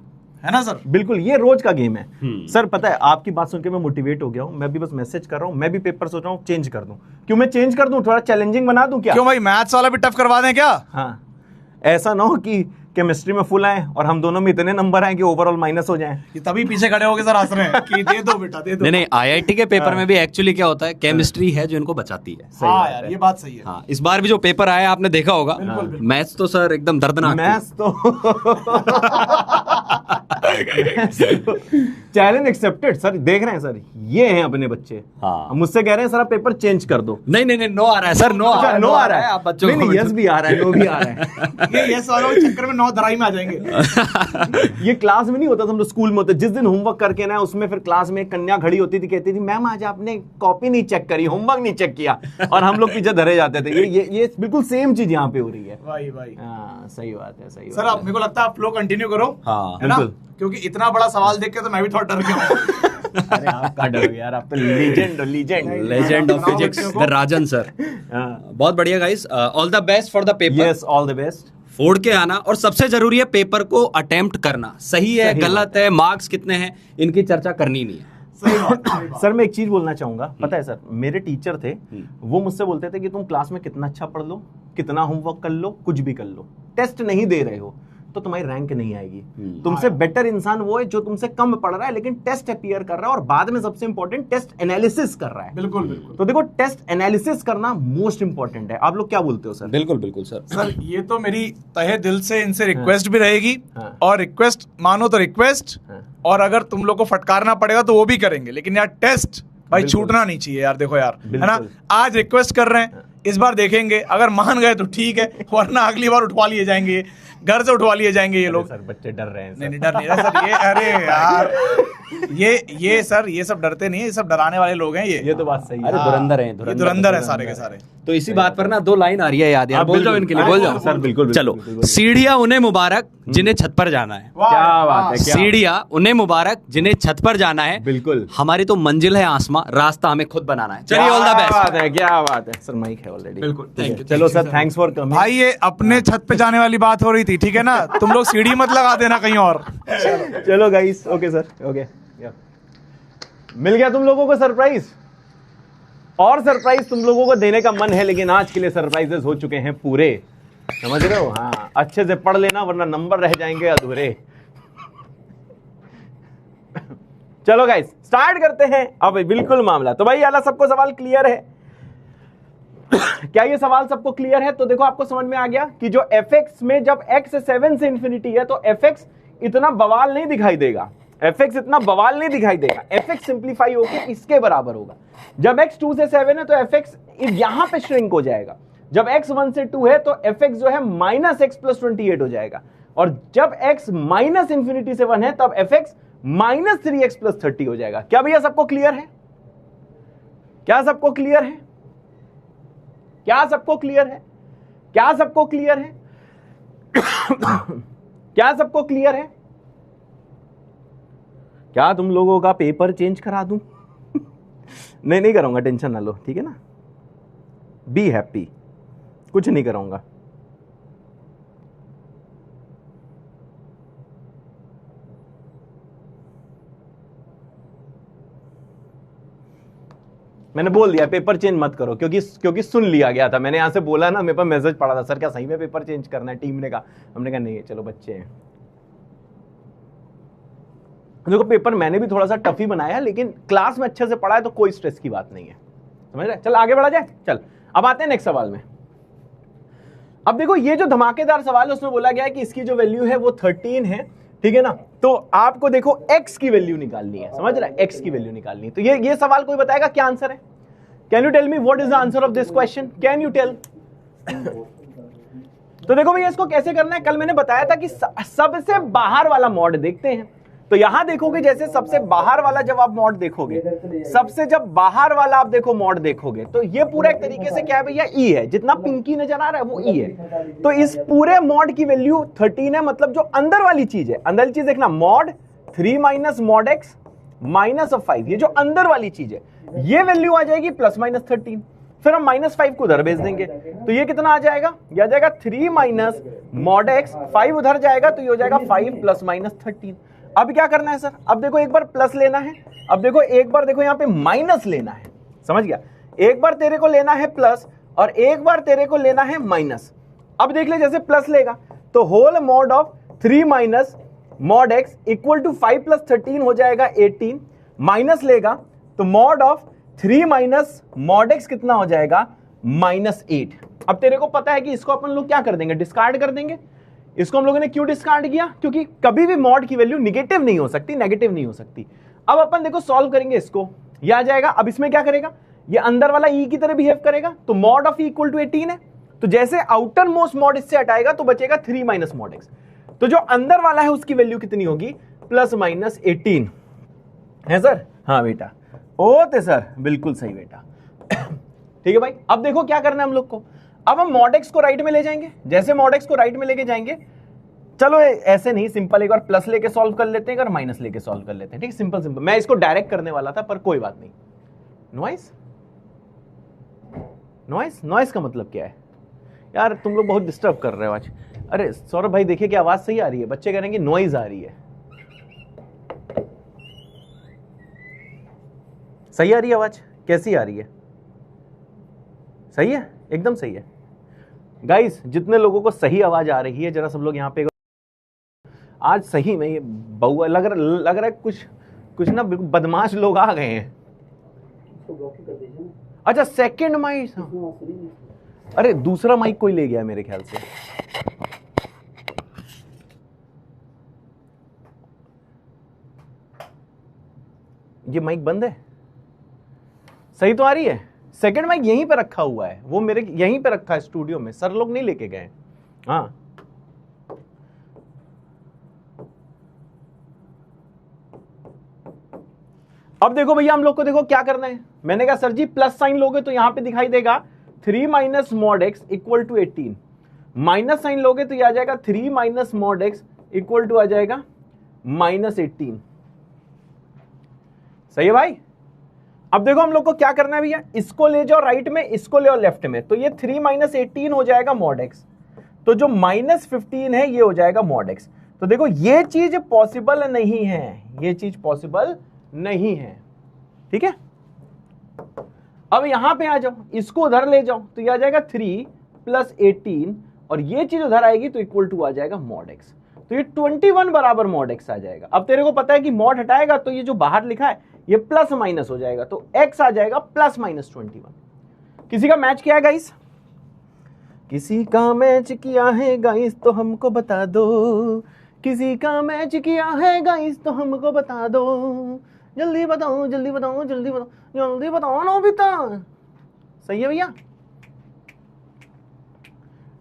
है ना सर? बिल्कुल, ये रोज का गेम है। सर पता है, आपकी बात सुन के मैं मोटिवेट हो गया हूं। मैं भी बस मैसेज कर रहा हूं, मैं भी पेपर सोच रहा हूं चेंज कर दूं। क्यों मैं चेंज कर दूं, थोड़ा चैलेंजिंग बना दूं क्या? क्यों भाई, मैथ्स वाला भी टफ करवा दें क्या? हाँ, ऐसा ना हो कि केमिस्ट्री में फुल आए और हम दोनों में इतने नंबर आए कि ओवरऑल माइनस हो जाए। ये तभी पीछे खड़े होके सर हंस रहे हैं कि दे दो बेटा दे दो। नहीं आईआईटी के पेपर में भी एक्चुअली क्या होता है, केमिस्ट्री है जो इनको बचाती है। हाँ यार, ये बात सही है। हाँ, इस बार भी जो पेपर आया आपने देखा होगा, मैथ्स तो सर एकदम दर्दनाक थी। मैथ्स तो चैलेंज एक्सेप्टेड सर। देख रहे हैं सर, ये हैं अपने बच्चे। हाँ। अब मुझसे कह रहे हैं सर आप पेपर चेंज कर दो। नहीं नो आ रहा है सर, नो आ रहा है। आप बच्चों को यस भी आ रहा है, नो भी आ रहा है। ये वालों के चक्कर में 9 दराई में आ जाएंगे। ये क्लास में नहीं होता था, हम लोग स्कूल में होते। जिस दिन होमवर्क करके ना, उसमें फिर क्लास में एक कन्या खड़ी होती थी, कहती थी मैम आज आपने कॉपी नहीं चेक करी, होमवर्क नहीं चेक किया, और हम लोग पीछे धरे जाते थे। ये बिल्कुल सेम चीज यहाँ पे हो रही है। भाई हाँ सही बात है, सही सर बात आप, मेरे को लगता है आप फ्लो कंटिन्यू करो। हाँ, है ना? बिल्कुल। क्योंकि इतना बड़ा सवाल देख के तो मैं भी थोड़ा डर गया हूँ। अरे आप का डर हो यार, आप तो legend legend of physics the Rajan sir. बहुत बढ़िया guys, all the best for the paper. Yes, all the best. फोड़ के आना, और सबसे जरूरी है पेपर को अटेम्प्ट करना। सही है, गलत है, मार्क्स कितने हैं, इनकी चर्चा करनी नहीं है। सही बात। सर मैं एक चीज बोलना चाहूंगा, पता है सर, मेरे टीचर थे, वो मुझसे बोलते थे कि तुम क्लास में कितना अच्छा पढ़ लो, कितना होमवर्क कर लो, कुछ भी कर लो, टेस्ट नहीं दे रहे हो तो तुम्हारी रैंक नहीं आएगी। तुमसे बेटर इंसान वो है जो तुमसे कम पढ़ रहा है लेकिन टेस्ट अपीयर कर रहा है, और बाद में सबसे इंपॉर्टेंट टेस्ट एनालिसिस कर रहा है। बिल्कुल बिल्कुल। तो देखो, टेस्ट एनालिसिस करना मोस्ट इंपॉर्टेंट है। आप लोग क्या बोलते हो सर? बिल्कुल सर। सर ये तो मेरी तहे दिल से इनसे रिक्वेस्ट भी रहेगी, हाँ। और रिक्वेस्ट मानो तो रिक्वेस्ट, और अगर तुम लोग को फटकारना पड़ेगा तो वो भी करेंगे, लेकिन यार टेस्ट भाई छूटना नहीं चाहिए यार। देखो यार, है ना, आज रिक्वेस्ट कर रहे हैं, इस बार देखेंगे, अगर मान गए तो ठीक है, वरना अगली बार उठवा लिए जाएंगे, घर से उठवा लिए जाएंगे ये लोग। सर बच्चे डर रहे हैं। नहीं डर नहीं रहा सर, ये अरे यार ये सर, ये सब डरते नहीं है, ये सब डराने वाले लोग हैं। ये तो बात सही है। अरे धुरंधर है, ये धुरंधर है सारे के सारे। तो इसी बात पर ना 2 लाइन आ रही है याद, यार हाँ, बोल जाओ बिल्कुल। इनके लिए, बोल जाओ सर बिल्कुल। चलो, बिल्कुल। सीढ़ियां उन्हें मुबारक जिन्हें छत पर जाना है। क्या बात है, क्या सीढ़ियां उन्हें मुबारक जिन्हें छत पर जाना है। बिल्कुल। हमारी तो मंजिल है आसमां, रास्ता हमें खुद बनाना है। चलिए, ऑल द बेस्ट। बात है, क्या बात है सर। माइक है ऑलरेडी। बिल्कुल, ठीक है। चलो सर, थैंक्स फॉर कमिंग। भाई ये अपने छत पे जाने वाली बात हो रही थी, ठीक है ना, तुम लोग सीढ़ी मत लगा देना कहीं और। चलो गाइस, ओके सर, ओके। मिल गया तुम लोगों को सरप्राइज, और सरप्राइज तुम लोगों को देने का मन है, लेकिन आज के लिए सरप्राइजेस हो चुके हैं पूरे, समझ रहे हो? हाँ, अच्छे से पढ़ लेना वरना नंबर रह जाएंगे अधूरे। चलो गाइस, स्टार्ट करते हैं अब बिल्कुल मामला। तो भाई आला, सबको सवाल क्लियर है? क्या ये सवाल सबको क्लियर है? तो देखो, आपको समझ में आ गया कि जो fx में जब x 7 से इंफिनिटी है तो fx इतना बवाल नहीं दिखाई देगा। fx इतना बवाल नहीं दिखाई देगा, fx सिंप्लीफाई होकर इसके बराबर होगा। जब x 2 से 7 है तो fx यहां पे श्रिंक हो जाएगा, जब x 1 से 2 है तो fx जो है -x + 28 हो जाएगा, और जब x -∞ से 1 है तब fx -3x + 30 हो जाएगा। क्या भैया सबको क्लियर है? क्या सबको क्लियर है? क्या सबको क्लियर है? क्या सबको क्लियर है? क्या सबको क्लियर है? क्या तुम लोगों का पेपर चेंज करा दूं? नहीं करूंगा, टेंशन ना लो, ठीक है ना, बी हैप्पी, कुछ नहीं कराऊंगा। मैंने बोल दिया पेपर चेंज मत करो, क्योंकि सुन लिया गया था, मैंने यहां से बोला ना, मेरे पास मैसेज पड़ा था, सर क्या सही में पेपर चेंज करना है? टीम ने कहा, हमने कहा नहीं है, चलो बच्चे हैं। देखो पेपर मैंने भी थोड़ा सा टफ ही बनाया, लेकिन क्लास में अच्छे से पढ़ा है तो कोई स्ट्रेस की बात नहीं है, समझ रहे? चल आगे बढ़ा जाए। चल अब आते हैं नेक्स्ट सवाल में। अब देखो ये जो धमाकेदार सवाल है उसमें बोला गया है कि इसकी जो वैल्यू है वो 13 है, ठीक है ना। तो आपको देखो x की वैल्यू निकालनी है, समझ रहा है, x की वैल्यू निकालनी है। तो ये सवाल कोई बताएगा क्या आंसर है? Can you tell me what is the answer of this question? Can you tell? तो देखो भैया इसको कैसे करना है, कल मैंने बताया था कि सबसे बाहर वाला मॉड देखते हैं। तो यहां देखोगे जैसे सबसे बाहर वाला जब आप मॉड देखोगे, सबसे जब बाहर वाला आप देखो मॉड देखोगे, तो ये पूरा एक तरीके से क्या है भैया, ई है, जितना पिंकी नजर आ रहा है वो ई है। तो इस पूरे मॉड की वैल्यू 13 है, मतलब जो अंदर वाली चीज है, अंदर वाली चीज देखना, मॉड 3 - mod x -5, ये जो अंदर वाली चीज है, ये वैल्यू आ जाएगी +-13। फिर हम -5 को उधर भेज देंगे, तो ये कितना आ जाएगा, ये आ जाएगा 3 - mod x, 5 उधर जाएगा तो ये हो जाएगा 5 +-13। अब क्या करना है सर? अब देखो एक बार प्लस लेना है, अब देखो एक बार देखो यहाँ पे माइनस लेना है, समझ गया? एक बार तेरे को लेना है प्लस और एक बार तेरे को लेना है माइनस। अब देख ले जैसे प्लस लेगा तो whole mod of 3 - mod x = 5 + 13 हो जाएगा 18, माइनस लेगा तो मॉड ऑफ 3 - mod x कितना हो जाएगा, -8। अब तेरे को पता है कि इसको अपन लोग क्या कर देंगे, डिस्कार्ड कर देंगे। इसको हम लोगों ने क्यों डिस्कार्ड किया? क्योंकि कभी भी मॉड की वैल्यू निगेटिव नहीं हो सकती, नेगेटिव नहीं हो सकती। अब अपन देखो सॉल्व करेंगे इसको, ये आ जाएगा। अब इसमें क्या करेगा, ये अंदर वाला ई की तरह बिहेव करेगा, तो मॉड ऑफ ई = 18 है, तो जैसे आउटर मोस्ट मॉड इससे हटाएगा तो बचेगा 3 - mod x। तो जो अंदर वाला है उसकी वैल्यू कितनी होगी, +-18 है सर? हाँ बेटा, ओते सर, बिल्कुल सही बेटा। ठीक है भाई। अब देखो क्या करना है हम लोग को, अब हम mod x को राइट में ले जाएंगे। जैसे mod x को राइट में लेके जाएंगे, चलो ऐसे नहीं, सिंपल एक बार प्लस लेके सॉल्व कर लेते हैं, एक बार माइनस लेके सॉल्व कर लेते हैं, ठीक, सिंपल। मैं इसको डायरेक्ट करने वाला था पर कोई बात नहीं। नॉइस का मतलब क्या है यार? तुम लोग बहुत डिस्टर्ब कर रहे हो आज। अरे सौरभ भाई देखिए कि आवाज सही आ रही है, बच्चे कह रहे हैं कि नॉइज आ रही है। सही आ रही है आवाज? कैसी आ रही है? सही है, एकदम सही है। गाइस जितने लोगों को सही आवाज आ रही है जरा सब लोग यहाँ पे, आज सही में ये बउआ लग रहा है कुछ ना बदमाश लोग आ गए हैं। अच्छा सेकंड माइक, अरे दूसरा माइक कोई ले गया मेरे ख्याल से। ये माइक बंद है, सही तो आ रही है? सेकंड माइक यहीं पे रखा हुआ है, वो मेरे यहीं पे रखा है स्टूडियो में, सर लोग नहीं लेके गए। हाँ अब देखो भैया हम लोग को देखो क्या करना है। मैंने कहा सर जी प्लस साइन लोगे तो यहां पे दिखाई देगा 3 - mod x = 18, माइनस साइन लोगे तो ये आ जाएगा 3 - mod x = आ जाएगा -18। सही है भाई? अब देखो हम लोग को क्या करना है भैया, इसको ले जाओ राइट में, इसको ले आओ लेफ्ट में, तो ये 3 - 18 हो जाएगा mod x, तो जो -15 है ये हो जाएगा mod x। तो देखो ये चीज पॉसिबल नहीं है, ये चीज पॉसिबल नहीं है, ठीक है। अब यहां पे आ जाओ, इसको उधर ले जाओ तो ये आ जाएगा 3 + 18 और ये चीज उधर आएगी तो = आ जाएगा mod x, तो ये 21 बराबर mod x आ जाएगा। अब तेरे को पता है कि mod हटाएगा तो ये जो बाहर लिखा है ये प्लस माइनस हो जाएगा, तो x आ जाएगा +-21। किसी का मैच किया है गाइस? किसी का मैच किया है गाइस तो हमको बता दो, किसी का मैच किया है गाइस तो हमको बता दो, जल्दी बताओ जल्दी बताओ जल्दी बताओ जल्दी बताओ नोबिता। सही है भैया।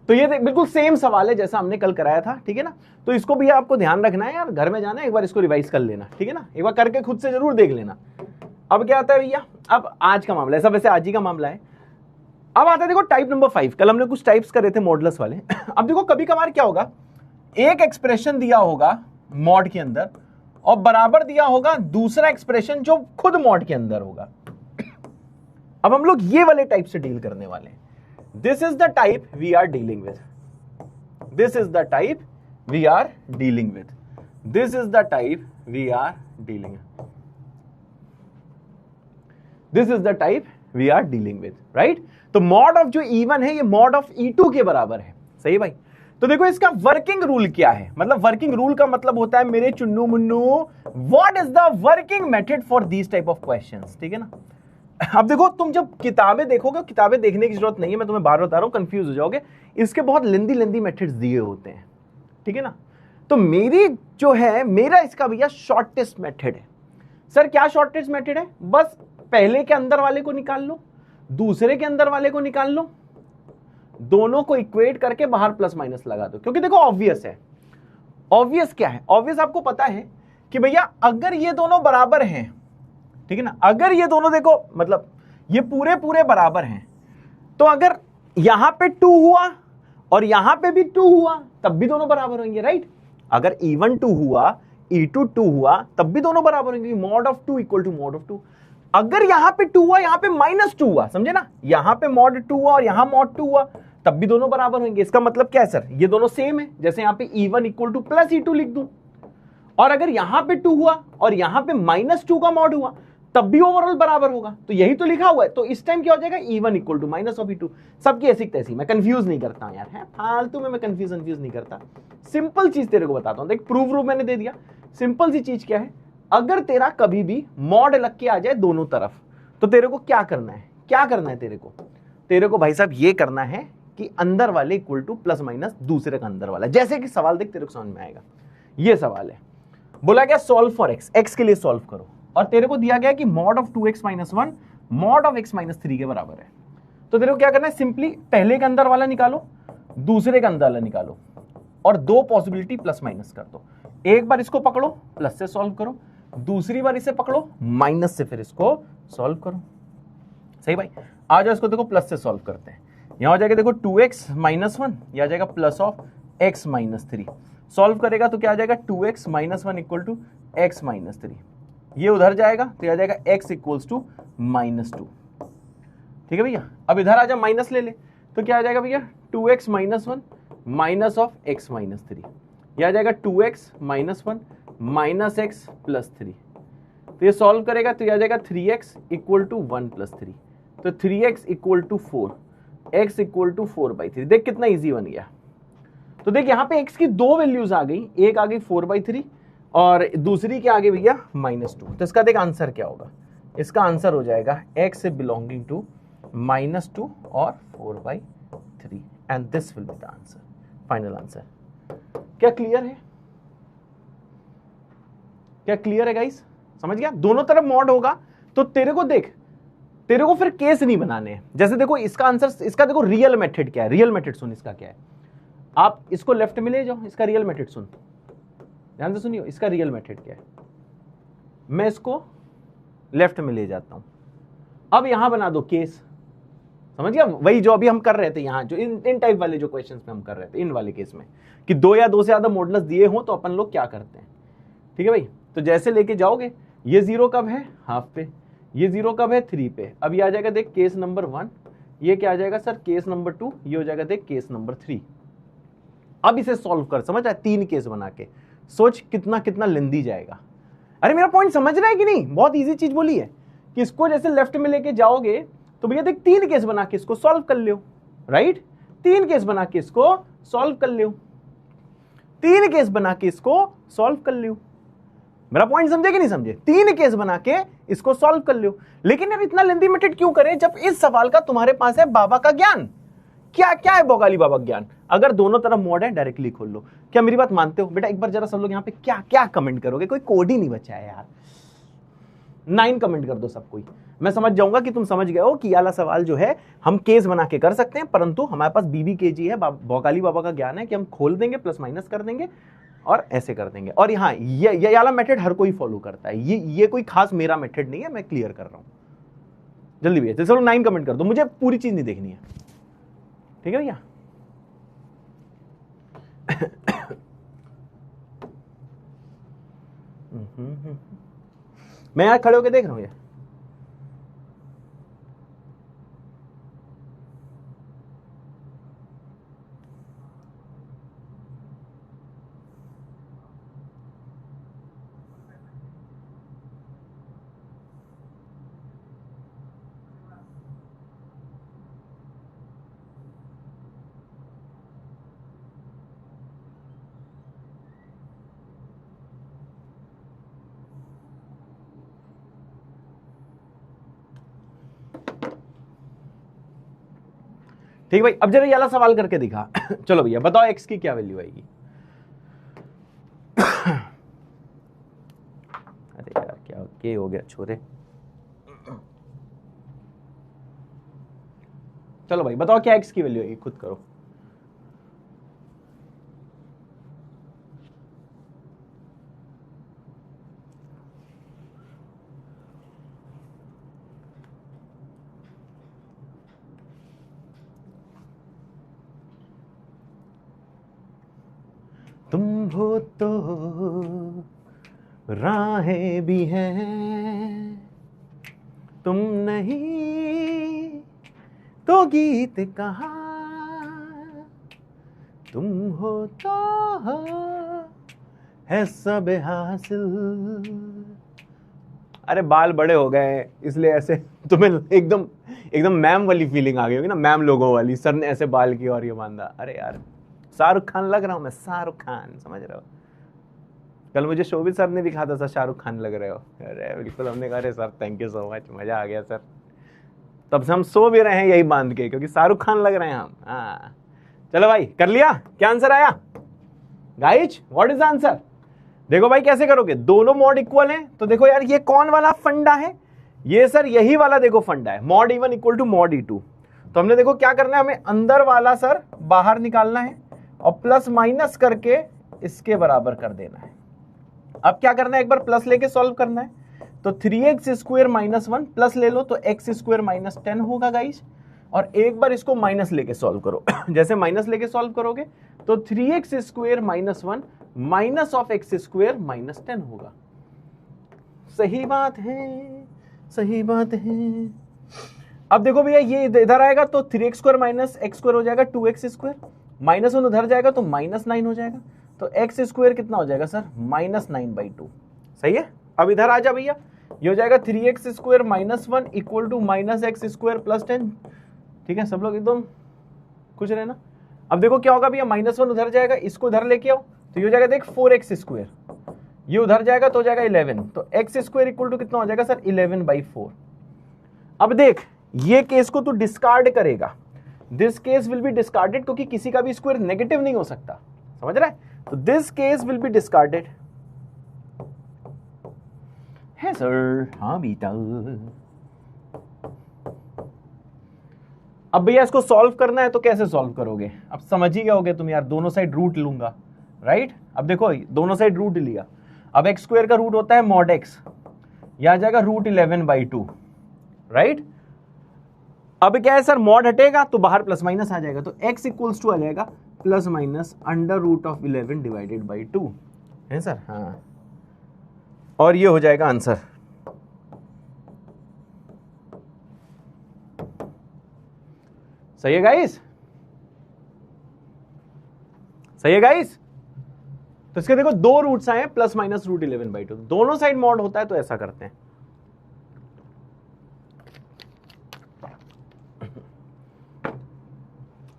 तो ये बिल्कुल सेम सवाल है जैसा हमने कल कराया था, ठीक है ना। तो इसको भी आपको ध्यान रखना है यार, घर में जाना एक बार इसको रिवाइज कर लेना, ठीक है ना, एक बार करके खुद से जरूर देख लेना। अब क्या आता है भैया, अब आज का मामला, ऐसा वैसे आज ही का मामला है। अब आता है देखो टाइप नंबर 5। कल हमने कुछ टाइप्स करे थे मॉडुलस वाले। अब देखो कभी कभार क्या होगा, एक एक्सप्रेशन दिया होगा मॉड के अंदर और बराबर दिया होगा दूसरा एक्सप्रेशन जो खुद मॉड के अंदर होगा। अब हम लोग ये वाले टाइप से डील करने वाले हैं। This is the type we are dealing with, this is the type we are dealing with, this is the type we are dealing, this is the type we are dealing with, right. तो mod of जो E1 है ये mod of E2 के बराबर है, सही भाई। तो देखो इसका वर्किंग रूल क्या है, मतलब वर्किंग रूल का मतलब होता है मेरे चुन्नू मुन्नू, what is the working method for these type of questions, ठीक है ना। अब देखो तुम जब किताबें देखोगे, किताबें देखने की जरूरत नहीं है, मैं तुम्हें बार बता रहा हूं, कंफ्यूज हो जाओगे। इसके बहुत लेंदी मेथड्स दिए होते हैं, ठीक है ना। तो मेरी जो है, मेरा इसका भैया शॉर्टेस्ट मेथड है। सर क्या शॉर्टेस्ट मेथड है, बस पहले के अंदर वाले को निकाल लो, दूसरे के अंदर वाले को निकाल लो, दोनों को इक्वेट करके बाहर प्लस माइनस लगा दो। क्योंकि देखो ऑब्वियस है, ऑब्वियस क्या है, ऑब्वियस आपको पता है कि भैया अगर ये दोनों बराबर हैं, ठीक है ना, अगर ये दोनों देखो मतलब ये पूरे पूरे बराबर हैं, तो अगर यहां पे 2 हुआ और यहां पे भी 2 हुआ तब भी दोनों बराबर होंगे, राइट। अगर E1 2 हुआ, E2 2 हुआ तब भी दोनों बराबर होंगे, mod of 2 equal to mod of 2। अगर यहां पे 2 हुआ, यहां पे -2 हुआ, समझे ना, यहां पे मॉड 2 हुआ और यहां मॉड 2 हुआ तब भी दोनों बराबर होंगे। इसका मतलब क्या है सर, ये दोनों सेम है, जैसे यहां पे E1 equal two plus E2 लिख दूं। और अगर यहां पे 2 हुआ और यहां पे -2 का मॉड हुआ तब भी ओवरऑल बराबर होगा, तो यही तो लिखा हुआ है। तो इस टाइम क्या हो जाएगा, E1 equal to minus of E2। सबकी ऐसी तैसी, मैं कंफ्यूज नहीं करता हूं यार, है फालतू में मैं कंफ्यूज नहीं करता। सिंपल चीज तेरे को बताता हूं, देख प्रूफ मैंने दे दिया। सिंपल सी चीज क्या है, अगर तेरा कभी भी मॉड लग के आ जाए दोनों तरफ, तो तेरे को क्या करना है, क्या करना है तेरे को भाई साहब ये करना है कि अंदर वाले इक्वल टू प्लस माइनस दूसरे का अंदर वाला। जैसे कि सवाल देख तेरे को समझ में आएगा, ये सवाल है, बोला गया सॉल्व फॉर एक्स के लिए सॉल्व करो, और तेरे को दिया गया कि mod of 2x - 1 mod of x - 3 के बराबर है। तो तेरे को क्या करना है, सिंपली पहले के अंदर वाला निकालो, दूसरे का अंदर वाला निकालो और दो पॉसिबिलिटी प्लस माइनस कर दो। एक बार इसको पकड़ो प्लस से सॉल्व करो, दूसरी बार इसे पकड़ो माइनस से फिर इसको सॉल्व करो। सही भाई, आ जाओ इसको देखो प्लस से सॉल्व करते हैं। यहां हो जाएगा देखो 2x - 1, यह आ जाएगा प्लस ऑफ x - 3। सॉल्व करेगा तो क्या आ जाएगा 2x - 1 इक्वल टू x - 3। ये उधर जाएगा तो आ जाएगा x इक्वल्स टू -2। ठीक है भैया, अब इधर आ जा माइनस ले ले तो क्या आ जाएगा भैया 2x - 1 माइनस ऑफ x - 3। यह आ जाएगा 2x - 1 माइनस x प्लस 3। तो ये सॉल्व करेगा तो यह आ जाएगा 3x इक्वल टू 1 प्लस 3। तो 3x equal to 4, x equal to 4/3। देख कितना इजी बन गया। तो देख यहाँ पे x की दो वैल्यूज आ गई, एक आ गई 4/3 और दूसरी क्या आ गई भैया -2। तो इसका देख आंसर क्या होगा, इसका आंसर हो जाएगा x से बिलोंगिंग टू -2 और 4/3 and this will be the answer, final answer. क्या क्लियर है, क्या क्लियर है गाइस, समझ गया। दोनों तरफ मॉड होगा तो तेरे को देख, तेरे को फिर केस नहीं बनाने हैं। जैसे देखो इसका आंसर, इसका देखो रियल मेथड क्या है, रियल मेथड सुन इसका क्या है। आप इसको लेफ्ट में ले जाओ, इसका रियल मेथड सुन, ध्यान से सुनियो, इसका रियल मेथड क्या है। मैं इसको लेफ्ट में ले जाता हूं, अब यहां बना दो केस, समझ गया। वही जो अभी हम कर रहे थे यहां, जो इन टाइप वाले जो क्वेश्चंस में हम कर रहे थे, इन वाले केस में कि दो या दो से ज्यादा मॉडुलस दिए हो तो अपन लोग क्या करते हैं। ठीक है भाई, तो जैसे लेके जाओगे, ये 0 कब है हाफ पे, ये 0 कब है 3 पे। अब ये आ जाएगा देख केस नंबर 1, ये क्या आ जाएगा सर केस नंबर 2, ये हो जाएगा देख केस नंबर 3। अब इसे सॉल्व कर, समझ आया, 3 केस बना के सोच कितना कितना लेंदी जाएगा। अरे मेरा पॉइंट समझ रहा है कि नहीं, बहुत इजी चीज बोली है कि इसको जैसे लेफ्ट में लेके जाओगे तो भैया देख 3 केस बना के इसको सॉल्व कर लियो, राइट। 3 केस बना के इसको सॉल्व कर लियो, 3 केस बना के इसको सॉल्व कर लियो। मेरा पॉइंट समझे कि नहीं समझे, 3 केस बना के इसको सॉल्व कर लियो। लेकिन यार इतना लेंदी मेथड क्यों करें जब इस सवाल का तुम्हारे पास है बाबा का ज्ञान। क्या क्या है बोगाली बाबा ज्ञान। अगर दोनों तरफ मॉड है डायरेक्टली खोल लो, क्या मेरी बात मानते हो बेटा? एक बार जरा सब लोग यहाँ पे क्या क्या कमेंट करोगे? कोई कोड ही नहीं बचा है यार। 9 कमेंट कर दो सब कोई। मैं समझ जाऊंगा कि तुम समझ गए हो कि ये वाला सवाल जो है हम केस बना के कर सकते हैं, परंतु हमारे पास बीबी केजी है, भौकाली बाबा का ज्ञान है कि हम खोल देंगे, प्लस माइनस कर देंगे और ऐसे कर देंगे। और यहाँ ये वाला मेथड हर कोई फॉलो करता है, ये कोई खास मेरा मेथड नहीं है, मैं क्लियर कर रहा हूं। जल्दी भैया चलो 9 कमेंट कर दो, मुझे पूरी चीज नहीं देखनी है, ठीक है भैया? मैं यहाँ खड़े होकर देख रहा हूँ ये। ठीक भाई, अब जरा ये वाला सवाल करके दिखा। चलो भैया बताओ x की क्या वैल्यू आएगी? अरे यार क्या हो गया छोरे? चलो भाई बताओ क्या x की वैल्यू आएगी, खुद करो। तुम हो तो राहें भी हैं, तुम नहीं तो गीत कहाँ, तुम हो तो है सब हासिल। अरे बाल बड़े हो गए इसलिए ऐसे तुम्हें एकदम मैम वाली फीलिंग आ गई होगी ना, मैम लोगों वाली। सर ने ऐसे बाल किया और ये बांधा। अरे यार शाहरुख खान लग रहा हूं मैं, शाहरुख खान, समझ रहे हो? कल मुझे शोभित सर ने भी कहा था शाहरुख खान लग रहे हो। अरे बिल्कुल, हमने कहा अरे sir thank you so much, मजा आ गया सर। तब से हम सो भी रहे हैं यही बांध के, क्योंकि शाहरुख खान लग रहे हैं हम। हाँ चलो भाई कर लिया, क्या आंसर आया गाइज? What is answer? देखो भाई कैसे करोगे, दोनों मॉड इक्वल हैं तो देखो यार ये कौन वाला फंडा है? ये सर यही वाला देखो फंडा है, mod E1 equal to mod E2। तो हमने देखो क्या करना है, हमें अंदर वाला सर बाहर निकालना है और प्लस माइनस करके इसके बराबर कर देना है। अब क्या करना है, एक बार प्लस लेके सॉल्व करना है। तो 3x स्क्वायर माइनस 1 प्लस ले लो तो x स्क्वायर माइनस 10 होगा गाइस। और एक बार इसको माइनस लेके सॉल्व करो। जैसे माइनस लेके सॉल्व करोगे तो 3x square minus 1 minus of x square minus 10 होगा। सही बात है, सही बात है। अब देखो भैया ये इधर आएगा तो 3x square minus x square हो जाएगा 2x स्क्वायर, माइनस 1 उधर जाएगा तो माइनस 9 हो जाएगा। तो x स्क्वायर कितना हो जाएगा सर? माइनस 9/2। सही है। अब इधर आ जा भैया, ये हो जाएगा 3x square minus 1 equal to minus x square plus 10। ठीक है, सब लोग एकदम खुश रहे ना? अब देखो क्या होगा भैया, माइनस 1 उधर जाएगा, इसको उधर लेके आओ तो ये हो जाएगा देख 4x स्क्वायर, ये उधर जाएगा तो हो जाएगा 11। तो x स्क्वायर इक्वल टू कितना हो जाएगा सर? 11/4। अब देख ये केस को तू डिस्कार्ड करेगा, this case will be discarded, क्योंकि किसी का भी स्क्वायर नेगेटिव नहीं हो सकता, समझ रहा है? तो this case will be discarded है सर। हाँ बेटा। अब भैया इसको सॉल्व करना है तो कैसे सॉल्व करोगे? अब समझ ही गए होगे तुम यार, दोनों साइड रूट लूंगा, राइट? अब देखो दोनों साइड रूट लिया, अब x स्क्वायर का रूट होता है मॉड x, यह आ जाएगा √11/2, राइट? अब क्या है सर, मॉड हटेगा तो बाहर प्लस माइनस आ जाएगा, तो x इक्वल्स टू आ जाएगा प्लस माइनस √11/2 है सर। हाँ, और ये हो जाएगा आंसर। सही है गाइस? सही है गाइस? तो इसके देखो दो रूट्स आए हैं, प्लस माइनस √11/2, दोनों साइड मॉड होता है तो ऐसा करते हैं।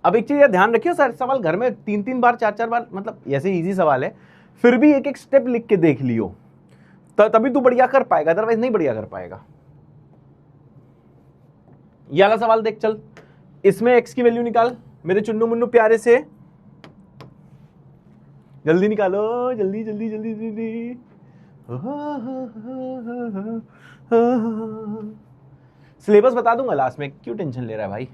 अब एक चीज ध्यान रखियो सर, सवाल घर में 3-3 बार 4-4 बार, मतलब ऐसे इजी सवाल है, फिर भी एक एक स्टेप लिख के देख लियो तभी तू बढ़िया कर पाएगा, अदरवाइज नहीं बढ़िया कर पाएगा। ये वाला सवाल देख, चल इसमें x की वैल्यू निकाल मेरे चुन्नू मुन्नू प्यारे से। जल्दी निकालो, जल्दी जल्दी जल्दी जल्दी। सिलेबस बता दूंगा लास्ट में, क्यों टेंशन ले रहा है भाई।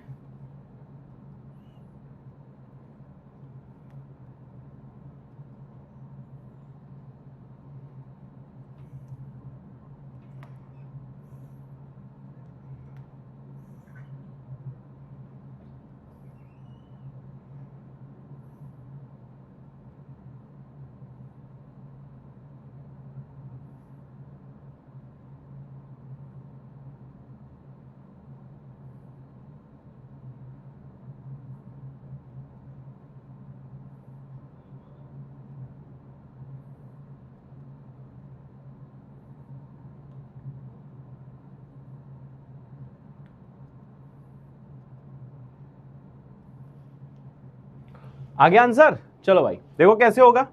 आगे आंसर, चलो भाई देखो कैसे होगा।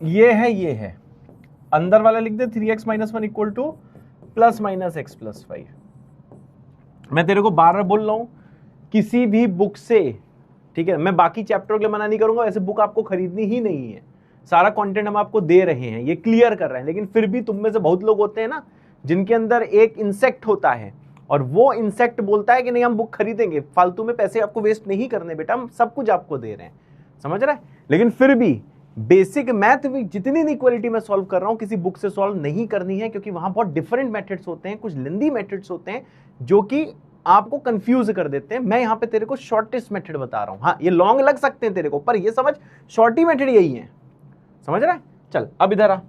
ये है अंदर वाला लिख दे 3x minus one equal two plus minus x plus 5। मैं तेरे को बार बार बोल रहा हूं, किसी भी बुक से, ठीक है, मैं बाकी चैप्टर के लिए मना नहीं करूंगा, ऐसे बुक आपको खरीदनी ही नहीं है, सारा कंटेंट हम आपको दे रहे हैं, ये क्लियर कर रहे हैं। लेकिन फिर भी तुम में से बहुत लोग होते हैं ना जिनके अंदर एक इंसेक्ट होता है और वो इंसेक्ट बोलता है कि नहीं हम बुक खरीदेंगे, फालतू में पैसे आपको वेस्ट नहीं करने बेटा, हम सब कुछ आपको दे रहे हैं, समझ रहा है। लेकिन फिर भी बेसिक मैथ भी जितनी इनइक्वालिटी मैं सॉल्व कर रहा हूं किसी बुक से सॉल्व नहीं करनी है, क्योंकि वहां बहुत डिफरेंट मेथड्स होते हैं, कुछ लेंदी मेथड्स होते हैं जो कि आपको कंफ्यूज कर देते हैं। मैं यहां पे तेरे को शॉर्टेस्ट मेथड बता रहा हूं। हाँ ये लॉन्ग लग सकते हैं तेरे को, पर ये समझ शॉर्टी मेथड यही है, समझ रहा है। चल अब इधर आ,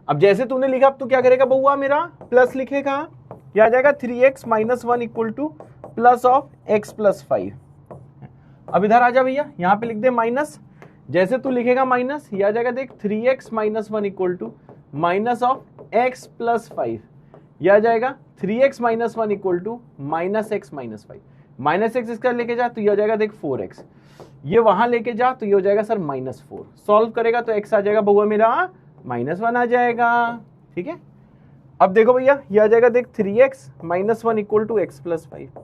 अब जैसे तूने लिखा अब तू क्या करेगा बउआ, मेरा प्लस लिखेगा, क्या आ जाएगा 3x minus one equal two plus of x plus 5। अब इधर आ जा भैया, यहां पे लिख दे माइनस, जैसे तू लिखेगा माइनस, ये आ जाएगा देख 3x minus one equal to minus of x plus 5। यह आ जाएगा 3x minus one equal to minus x minus 5। Minus x इसका लेके जा तो ये आ जाएगा देख 4x, ये वहां लेके जा तो ये हो जाएगा सर माइनस 4। सॉल्व करेगा तो x आ जाएगा बउआ मेरा -1 आ जाएगा, ठीक है। अब देखो भैया ये आ जाएगा देख 3x minus one equal to x plus 5।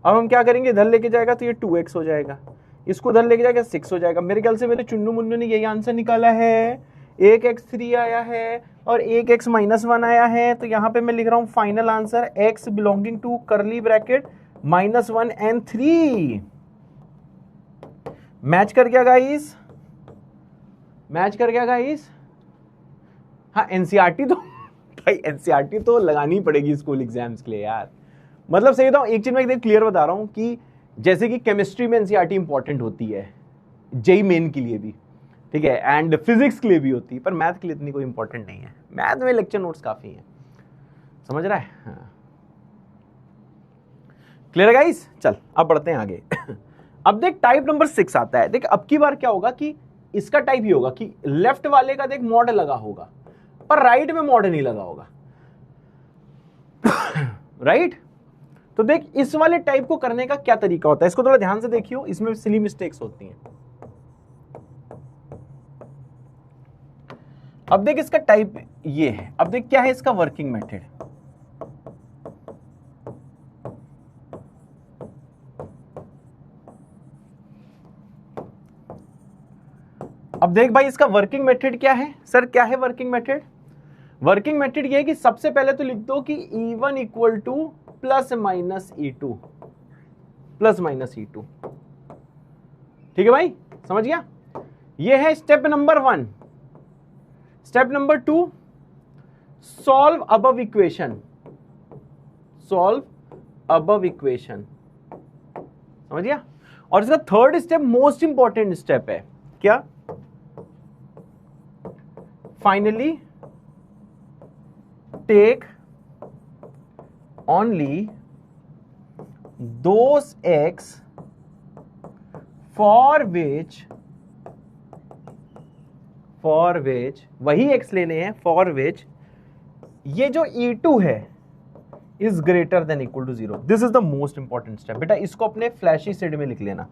अब हम क्या करेंगे, इधर लेके जाएगा तो ये 2x हो जाएगा, इसको इधर लेके जाएगा 6 हो जाएगा। मेरे ख्याल से मेरे चुन्नू मुन्नू ने यही आंसर निकाला है, एक x3 आया है और एक x -1 आया है। तो यहाँ पे मैं लिख रहा हूँ final answer x belonging to curly bracket -1 and 3। Match कर गया गाइस, मैच कर गया गाइस। हाँ एनसीईआरटी तो भाई एनसीईआरटी तो लगानी पड़ेगी स्कूल एग्जाम्स के लिए यार। मतलब सही बताऊं, एक चीज मैं एकदम क्लियर बता रहा हूं कि जैसे कि केमिस्ट्री में एनसीईआरटी इंपॉर्टेंट होती है, जेई मेन के लिए भी, ठीक है, एंड फिजिक्स के लिए भी होती है, पर मैथ के लिए इतनी कोई इंपॉर्टेंट नहीं है। मैथ में लेक्चर नोट्स काफी हैं, समझ रहा है। हाँ। क्लियर गाइस, चल अब बढ़ते हैं आगे। अब देख टाइप नंबर 6 आता है। देख अब की बार क्या होगा कि इसका टाइप ये होगा कि लेफ्ट वाले का देख मॉड लगा होगा पर राइट में मॉड नहीं लगा होगा, राइट। तो देख इस वाले टाइप को करने का क्या तरीका होता है, इसको थोड़ा ध्यान से देखियो, इसमें सिली मिस्टेक्स होती हैं। अब देख इसका टाइप ये है, अब देख क्या है इसका वर्किंग मेथड। अब देख भाई इसका वर्किंग मेथड क्या है सर, क्या है वर्किंग मेथड। वर्किंग मेथड ये है कि सबसे पहले तो लिख दो कि E1 equal two plus minus E2, plus minus E2, ठीक है भाई, समझ गया। ये है step number 1। Step number 2, solve above equation, solve above equation, समझ गया। और इसका third step most important step है, क्या, finally take only those x for which वही x लेने हैं for which ये जो E2 है is greater than equal to 0। This is the most important step। बेटा इसको अपने फ्लैशी सेड में लिख लेना,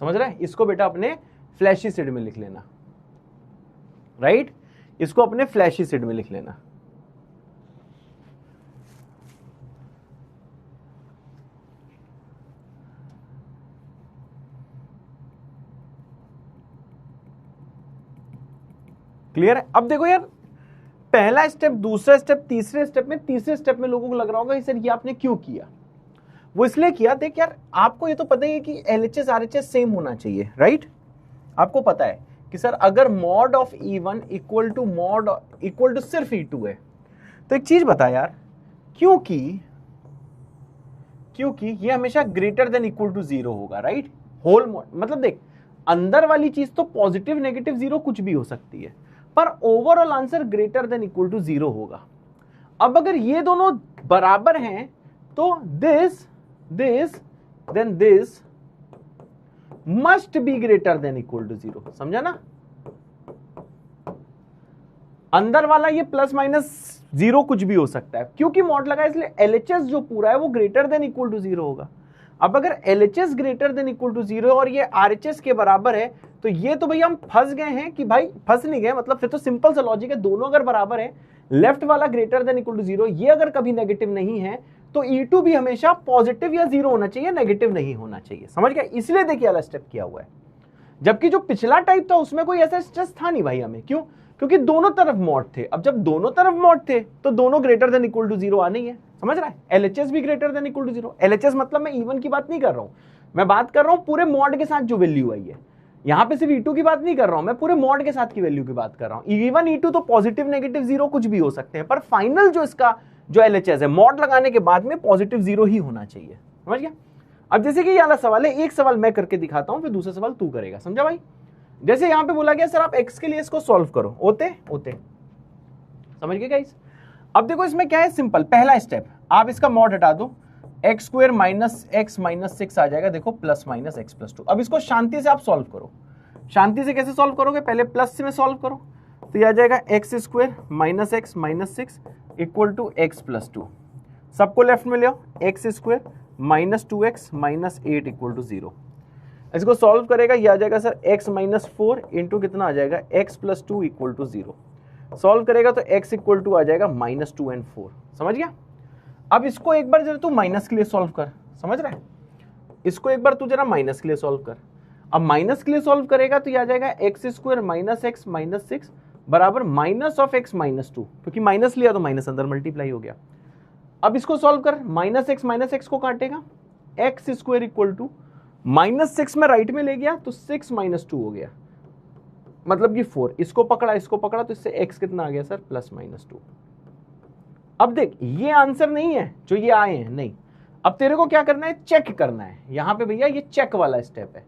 समझ रहे हैं, इसको बेटा अपने फ्लैशी सेड में लिख लेना, राइट, इसको अपने फ्लैशी सीड में लिख लेना। क्लियर है? अब देखो यार, पहला स्टेप, दूसरा स्टेप, तीसरे स्टेप में लोगों को लग रहा होगा सर ये आपने क्यों किया? वो इसलिए किया, देख यार आपको ये तो पता ही है कि LHS RHS सेम होना चाहिए, राइट? आपको पता है कि सर अगर mod of E1 equal to सिर्फ E2 है, तो एक चीज बता यार, क्योंकि ये हमेशा ग्रेटर देन इक्वल टू 0 होगा, राइट? होल मॉड मतलब देख, अंदर वाली चीज तो पॉजिटिव नेगेटिव 0 कुछ भी हो सकती है, पर overall answer greater than equal to 0 होगा। अब अगर ये दोनों बराबर हैं तो this must be greater than equal to 0, समझा ना? अंदर वाला ये प्लस माइनस 0 कुछ भी हो सकता है, क्योंकि मॉड लगा इसलिए LHS जो पूरा है वो ग्रेटर देन इक्वल टू 0 होगा। अब अगर LHS greater than equal to 0 और ये RHS के बराबर है, तो ये तो भैया हम फंस गए हैं कि भाई फंस नहीं गए, मतलब फिर तो सिंपल सा लॉजिक है, दोनों अगर बराबर है, लेफ्ट वाला ग्रेटर देन इक्वल टू 0, ये अगर कभी नेगेटिव नहीं है तो E2 भी हमेशा पॉजिटिव या 0 होना चाहिए, नेगेटिव नहीं होना चाहिए, समझ गया? इसलिए देखिए वाला स्टेप किया हुआ है। जबकि जो पिछला टाइप था उसमें कोई ऐसा स्ट्रेस था नहीं भाई हमें, क्यों? क्योंकि दोनों तरफ मॉड थे। अब जब दोनों तरफ मॉड थे तो दोनों ग्रेटर देन इक्वल टू 0 आने ही है, समझ रहा है? LHS भी greater than equal to 0। LHS मतलब मैं E1 की बात नहीं कर रहा हूं, मैं बात कर रहा हूं पूरे मॉड के साथ जो वैल्यू आई है। यहां पे सिर्फ E2 की बात नहीं कर रहा हूं, मैं पूरे मॉड के साथ की वैल्यू की बात कर रहा हूं। E1 E2 तो पॉजिटिव नेगेटिव 0 कुछ भी हो सकते हैं, पर फाइनल जो इसका जो LHS है मॉड लगाने के बाद में पॉजिटिव 0 ही होना चाहिए, समझ गया? अब जैसे कि ये वाला सवाल है, एक सवाल मैं करके दिखाता हूं, फिर दूसरा सवाल तू करेगा, समझा भाई? जैसे यहां पे बोला गया सर आप x के लिए इसको सॉल्व करो, ओते समझ गए गाइस? अब देखो इसमें क्या है, सिंपल पहला स्टेप, आप इसका मॉड हटा दो, x² माइनस x माइनस 6 आ जाएगा, देखो प्लस माइनस x प्लस 2। अब इसको शांति से आप सॉल्व करो। शांति से कैसे सॉल्व करोगे? पहले प्लस से में सॉल्व करो, तो ये आ जाएगा x² minus x minus 6 equal to x plus 2। सबको लेफ्ट में ले आओ, x² minus 2x minus 8 equal to 0। इसको सॉल्व करेगा, ये आ जाएगा सर x माइनस 4 इंटू कितना आ जाएगा, x plus 2 equal to 0। Solve करेगा तो x इक्वल टू आ जाएगा माइनस 2 and 4, समझ गया? अब इसको एक बार जरा तू माइनस के लिए सॉल्व कर, समझ रहा है? इसको एक बार तू जरा माइनस के लिए सॉल्व कर। अब माइनस के लिए सॉल्व करेगा तो ये आ जाएगा x² माइनस x माइनस 6 बराबर माइनस ऑफ x माइनस 2, क्योंकि माइनस लिया तो माइनस अंदर मल्टीप्लाई हो गया। अब इसको सॉल्व कर, माइनस x को काटेगा, x² इक्वल टू माइनस 6 में राइट में ले गया तो 6 माइनस 2 हो गया, मतलब कि 4। इसको पकड़ा तो इससे x कितना आ गया सर, प्लस माइनस 2। अब देख ये आंसर नहीं है जो ये आए हैं, नहीं। अब तेरे को क्या करना है, चेक करना है। यहां पे भैया ये चेक वाला स्टेप है।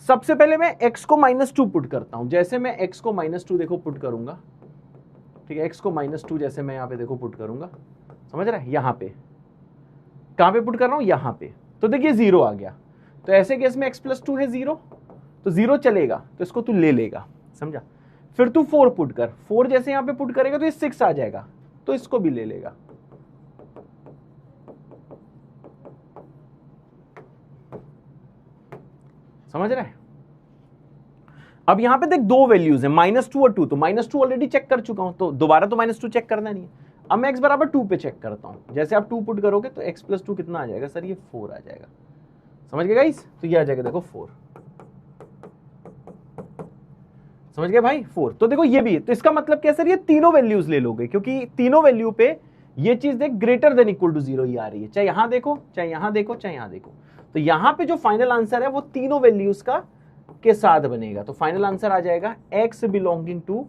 सबसे पहले मैं x को माइनस 2 पुट करता हूं। जैसे मैं x को माइनस 2 देखो पुट करूंगा, ठीक है, x को माइनस 2 जैसे मैं यहां पे देखो पुट करूंगा, समझ रहा है? यहां पे कहां पे पुट कर रहा हूं, यहां पे, तो देखिए 0 आ गया। तो ऐसे केस में x प्लस 2 है 0, तो 0 चलेगा, तो इसको तू ले लेगा, समझा? फिर तू 4 पुट कर, 4 जैसे यहां पे पुट करेगा तो ये 6 आ जाएगा, तो इसको भी ले लेगा। समझ रहा है? अब यहां पे देख दो वैल्यूज है, -2 और 2, तो -2 ऑलरेडी चेक कर चुका हूं, तो दोबारा तो -2 चेक करना नहीं है। अब मैं x बराबर 2 पे चेक करता हूं। जैसे आप 2 पुट करोगे तो x प्लस 2 कितना आ जाएगा सर, ये 4 आ जाएगा। समझ गए गाइस? तो ये आ जाएगा देखो 4, समझ गए भाई? 4। तो देखो ये भी है, तो इसका मतलब क्या सर, ये तीनों वैल्यूज ले लोगे, क्योंकि तीनों वैल्यू पे ये चीज देख ग्रेटर देन इक्वल टू 0 ही आ रही है, चाहे यहां देखो, चाहे यहां देखो, चाहे यहां देखो। तो यहां पे जो फाइनल आंसर है वो तीनों वैल्यूज का के साथ बनेगा। तो फाइनल आंसर आ जाएगा x बिलोंगिंग टू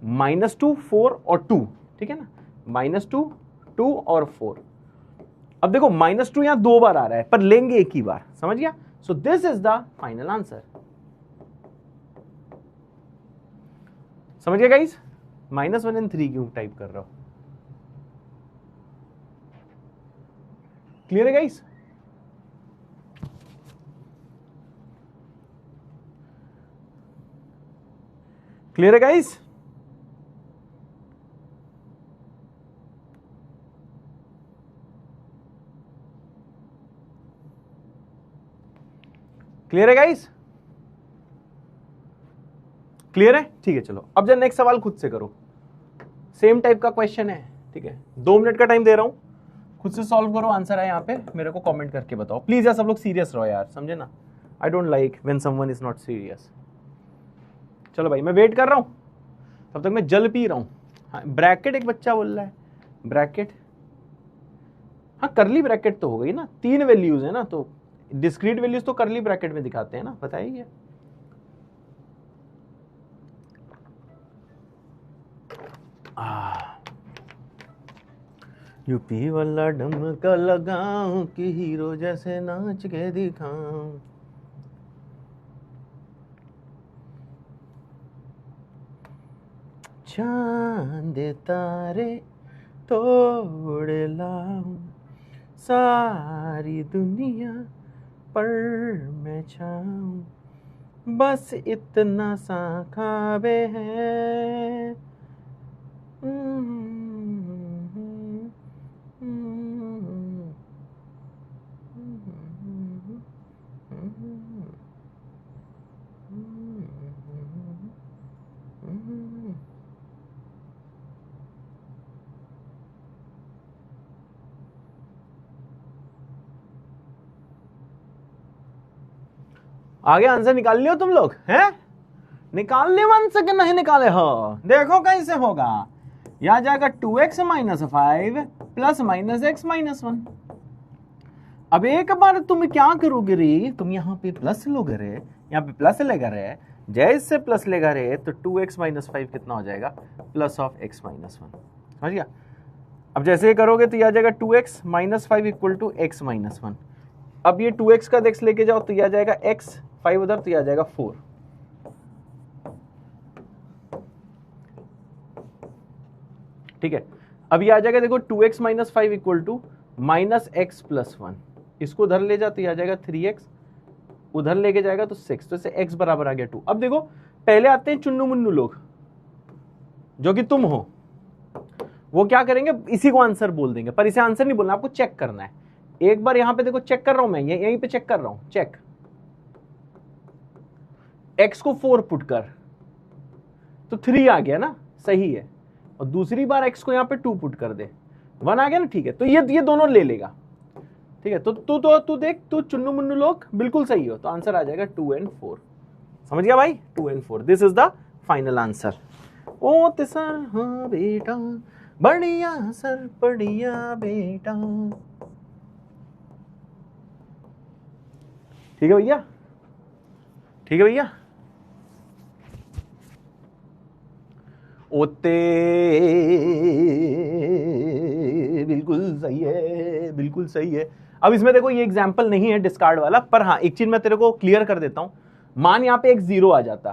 -2, 4 और 2, ठीक है ना? -2, 2 और 4। अब देखो -2 यहां 2 बार आ रहा है, पर लेंगे एक ही बार, समझ गया? So this is the final answer. समझ गए गाइस? -1 and 3 क्यों टाइप कर रहा हूं? क्लियर है गाइस? क्लियर है गाइस? क्लियर है गाइस? क्लियर है? ठीक है, चलो अब जब नेक्स्ट सवाल खुद से करो। सेम टाइप का क्वेश्चन है, ठीक है? 2 मिनट का टाइम दे रहा हूं, खुद से सॉल्व करो। आंसर है यहाँ पे, मेरे को कमेंट करके बताओ प्लीज यार। सब लोग सीरियस रहो यार, समझे ना? I don't like when someone is not serious. चलो भाई मैं वेट कर रहा हूं, तब तक मैं जल पी रहा हूं। हाँ, ब्रैकेट एक बच्चा बोल रहा है, ब्रैकेट, हाँ करली ब्रैकेट तो हो गई ना, 3 वैल्यूज है ना, तो डिस्क्रीट वैल्यूज तो करली ब्रैकेट में दिखाते हैं ना, बताइए। यूपी वाला डमका लगाऊं कि हीरो जैसे नाच के दिखाऊं। चांद तारे तोड़ लाऊं, सारी दुनिया पर मैं छाऊं, बस इतना सा ख्वाबे हैं। आगे आंसर निकाल लियो तुम लोग हैं? निकाल ले 1 सेकंड नहीं निकाले हो, देखो कैसे होगा। यहां जाएगा 2x minus 5 plus minus x minus 1। अब एक बार तुम क्या करोगे रे, तुम यहाँ पे प्लस लोगे रे, यहाँ पे प्लस लेगा रे, जैसे प्लस लेगा रे तो 2x माइनस 5 कितना हो जाएगा, प्लस ऑफ x माइनस 1। समझ गया? अब जैसे ये करोगे तो यह आ जाएगा 2x minus 5 equal to x minus 1। अब ये 2x का x लेके जाओ तो यह आ जाएगा x, 5 उधर तो यह आ जाएगा 4। ठीक है, अब ये आ जाएगा देखो 2x minus 5 equal to minus x plus 1। इसको उधर ले जाओ तो यह आ जाएगा 3x, उधर लेके जाएगा तो 6, तो इसे x बराबर आ गया 2। अब देखो पहले आते हैं चुन्नू मुन्नू लोग, जो कि तुम हो, वो क्या करेंगे, इसी को आंसर बोल देंगे, पर इसे आंसर नहीं बोलना, आपको चेक करना है। एक बार यहां पे देखो चेक कर रहा हूं मैं, यहीं पे चेक कर रहा हूं, चेक, x को 4 पुट कर तो 3 आ गया ना, सही है। और दूसरी बार x को यहां पे 2 पुट कर दे, 1 आ गया ना, ठीक है। तो ये दोनों ले लेगा, ठीक है। तो तू देख, तू चुन्नू मुन्नू लोग बिल्कुल सही हो, तो आंसर आ जाएगा 2 and 4। समझ गया भाई, 2 and 4, this is the final answer. ओ सर हाँ बेटा, बढ़िया सर बढ़िया बेटा। ठीक है भैया, ठीक है भैया। ओते बिल्कुल सही है, बिल्कुल सही है। अब इसमें देखो ये एग्जाम्पल नहीं है डिस्कार्ड वाला, पर हाँ एक चीज मैं तेरे को क्लियर कर देता हूं। मान यहां पे एक 0 आ जाता,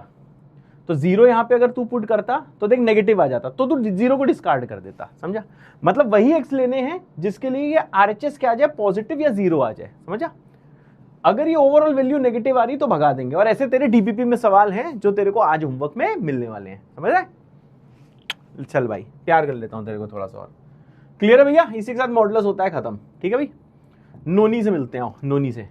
तो 0 यहां पे अगर तू पुट करता तो देख नेगेटिव आ जाता, तो तू 0 को डिस्कार्ड कर देता, समझा? मतलब वही x लेने हैं जिसके लिए ये RHS क्या आ जाए, पॉजिटिव या 0 आ जाए, समझा? अगर ये ओवरऑल वैल्यू नेगेटिव आ रही तो भगा देंगे। और ऐसे तेरे डीपीपी में सवाल हैं जो तेरे को आज होमवर्क में मिलने वाले हैं, समझ रहा है? चल भाई प्यार कर लेता हूं तेरे को थोड़ा सा और। क्लियर है भैया? इसी के साथ मॉडुलस होता है खत्म। ठीक है भाई, नोनी से मिलते हैं, नोनी से।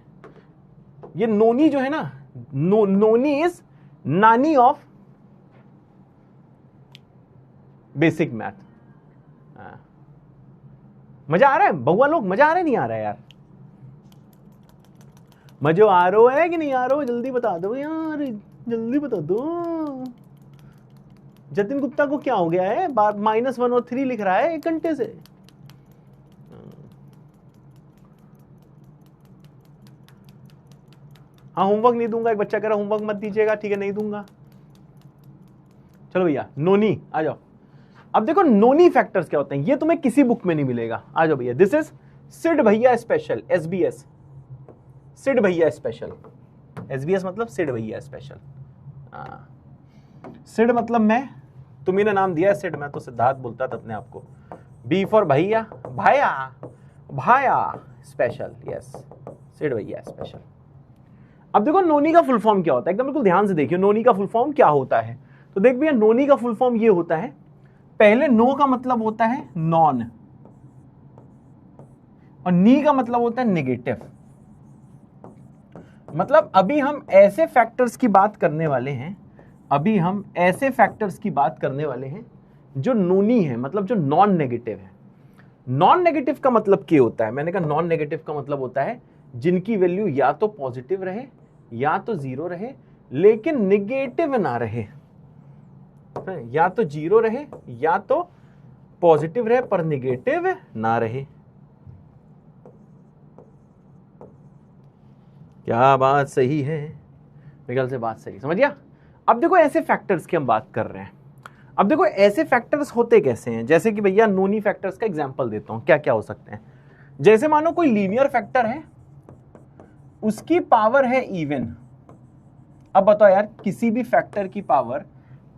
ये नोनी जो है ना, नोनी इज नानी ऑफ बेसिक मैथ। मजा आ रहा है बउआ लोग? मजा आ रहा है नहीं आ रहा है यार? मजा आ रहा है कि नहीं आ रहा है? जल्दी बता दो यार, जल्दी बता दो। जतिन गुप्ता को क्या हो गया है, -1 और 3 लिख रहा है 1 घंटे से। हाँ होमवर्क नहीं दूंगा, एक बच्चा कह रहा होमवर्क मत दीजिएगा। ठीक है नहीं दूंगा। चलो भैया नोनी आ जाओ। अब देखो नोनी फैक्टर्स क्या होते हैं, ये तुम्हें किसी बुक में नहीं मिलेगा। आ जाओ भैया, दिस इज सिड भैया स्पेशल, SBS सिड भैया स्पेशल। SBS मतलब सिड भैया स्पेशल। सिड मतलब मैं, तुम्ही ने नाम दिया है सिड, मैं तो सिद्धार्थ बोलता था अपने आप को। B फॉर भैया, भाया भाया स्पेशल, यस सिड भैया स्पेशल। अब देखो नोनी का फुल फॉर्म क्या होता है, एकदम बिल्कुल ध्यान से देखियो नोनी का फुल फॉर्म क्या होता है। तो देख भैया नोनी का फुल फॉर्म ये होता है, पहले नो का मतलब होता है नॉन, और नी का मतलब होता है नेगेटिव। मतलब अभी हम ऐसे फैक्टर्स की बात करने वाले हैं, अभी हम ऐसे फैक्टर्स की बात करने वाले हैं जो नोनी है, मतलब जो नॉन नेगेटिव है। नॉन नेगेटिव का मतलब क्या होता है? मैंने कहा नॉन नेगेटिव का मतलब होता है जिनकी वैल्यू या तो पॉजिटिव रहे या तो 0 रहे, लेकिन नेगेटिव ना रहे। या तो जीरो रहे या तो पॉजिटिव रहे पर निगेटिव ना रहे। क्या बात सही है? मेरे ख्याल से बात सही, समझ गया। अब देखो ऐसे फैक्टर्स की हम बात कर रहे हैं। अब देखो ऐसे फैक्टर्स होते कैसे हैं, जैसे कि भैया नोनी फैक्टर्स का एग्जांपल देता हूं, क्या क्या हो सकते हैं। जैसे मानो कोई लीनियर फैक्टर है, उसकी पावर है इवन। अब बताओ यार, किसी भी फैक्टर की पावर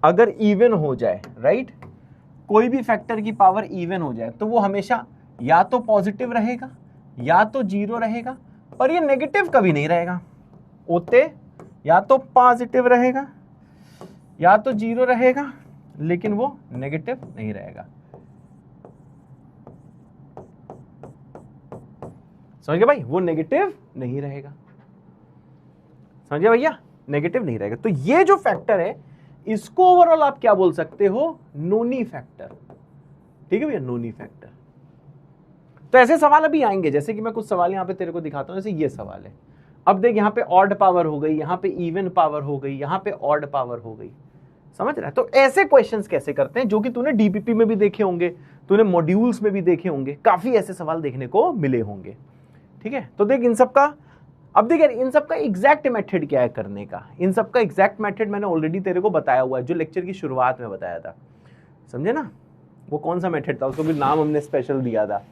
अगर इवन हो जाए, राइट, कोई भी फैक्टर की पावर इवन हो जाए तो वो हमेशा या तो पॉजिटिव रहेगा या तो जीरो रहेगा, पर ये नेगेटिव कभी नहीं रहेगा। होते या तो पॉजिटिव रहेगा या तो जीरो रहेगा, लेकिन वो नेगेटिव नहीं रहेगा। समझ गए भाई, वो नेगेटिव नहीं रहेगा। समझ गए भैया, नेगेटिव नहीं रहेगा। तो ये जो फैक्टर है इसको ओवरऑल आप क्या बोल सकते हो? नोनी फैक्टर। ठीक है भैया, नोनी फैक्टर। तो ऐसे सवाल अभी आएंगे, जैसे कि मैं कुछ सवाल यहां पे तेरे को दिखाता हूं। जैसे ये सवाल है, अब देख यहां पे ऑड पावर हो गई, यहां पे इवन पावर हो गई, यहां पे ऑड पावर हो गई। समझ रहा है? तो ऐसे क्वेश्चंस कैसे करते हैं, जो कि तूने डीपीपी में भी देखे होंगे, तूने मॉड्यूल्स में भी देखे होंगे, काफी ऐसे सवाल देखने को मिले होंगे। ठीक है, तो देख इन सब का, अब देख यार इन सब का एग्जैक्ट मेथड क्या है करने का। इन सब का एग्जैक्ट मेथड मैंने ऑलरेडी तेरे को बताया हुआ है, जो लेक्चर की शुरुआत में बताया था, समझे ना। वो कौन सा मेथड था, उसको भी नाम हमने स्पेशल दिया था,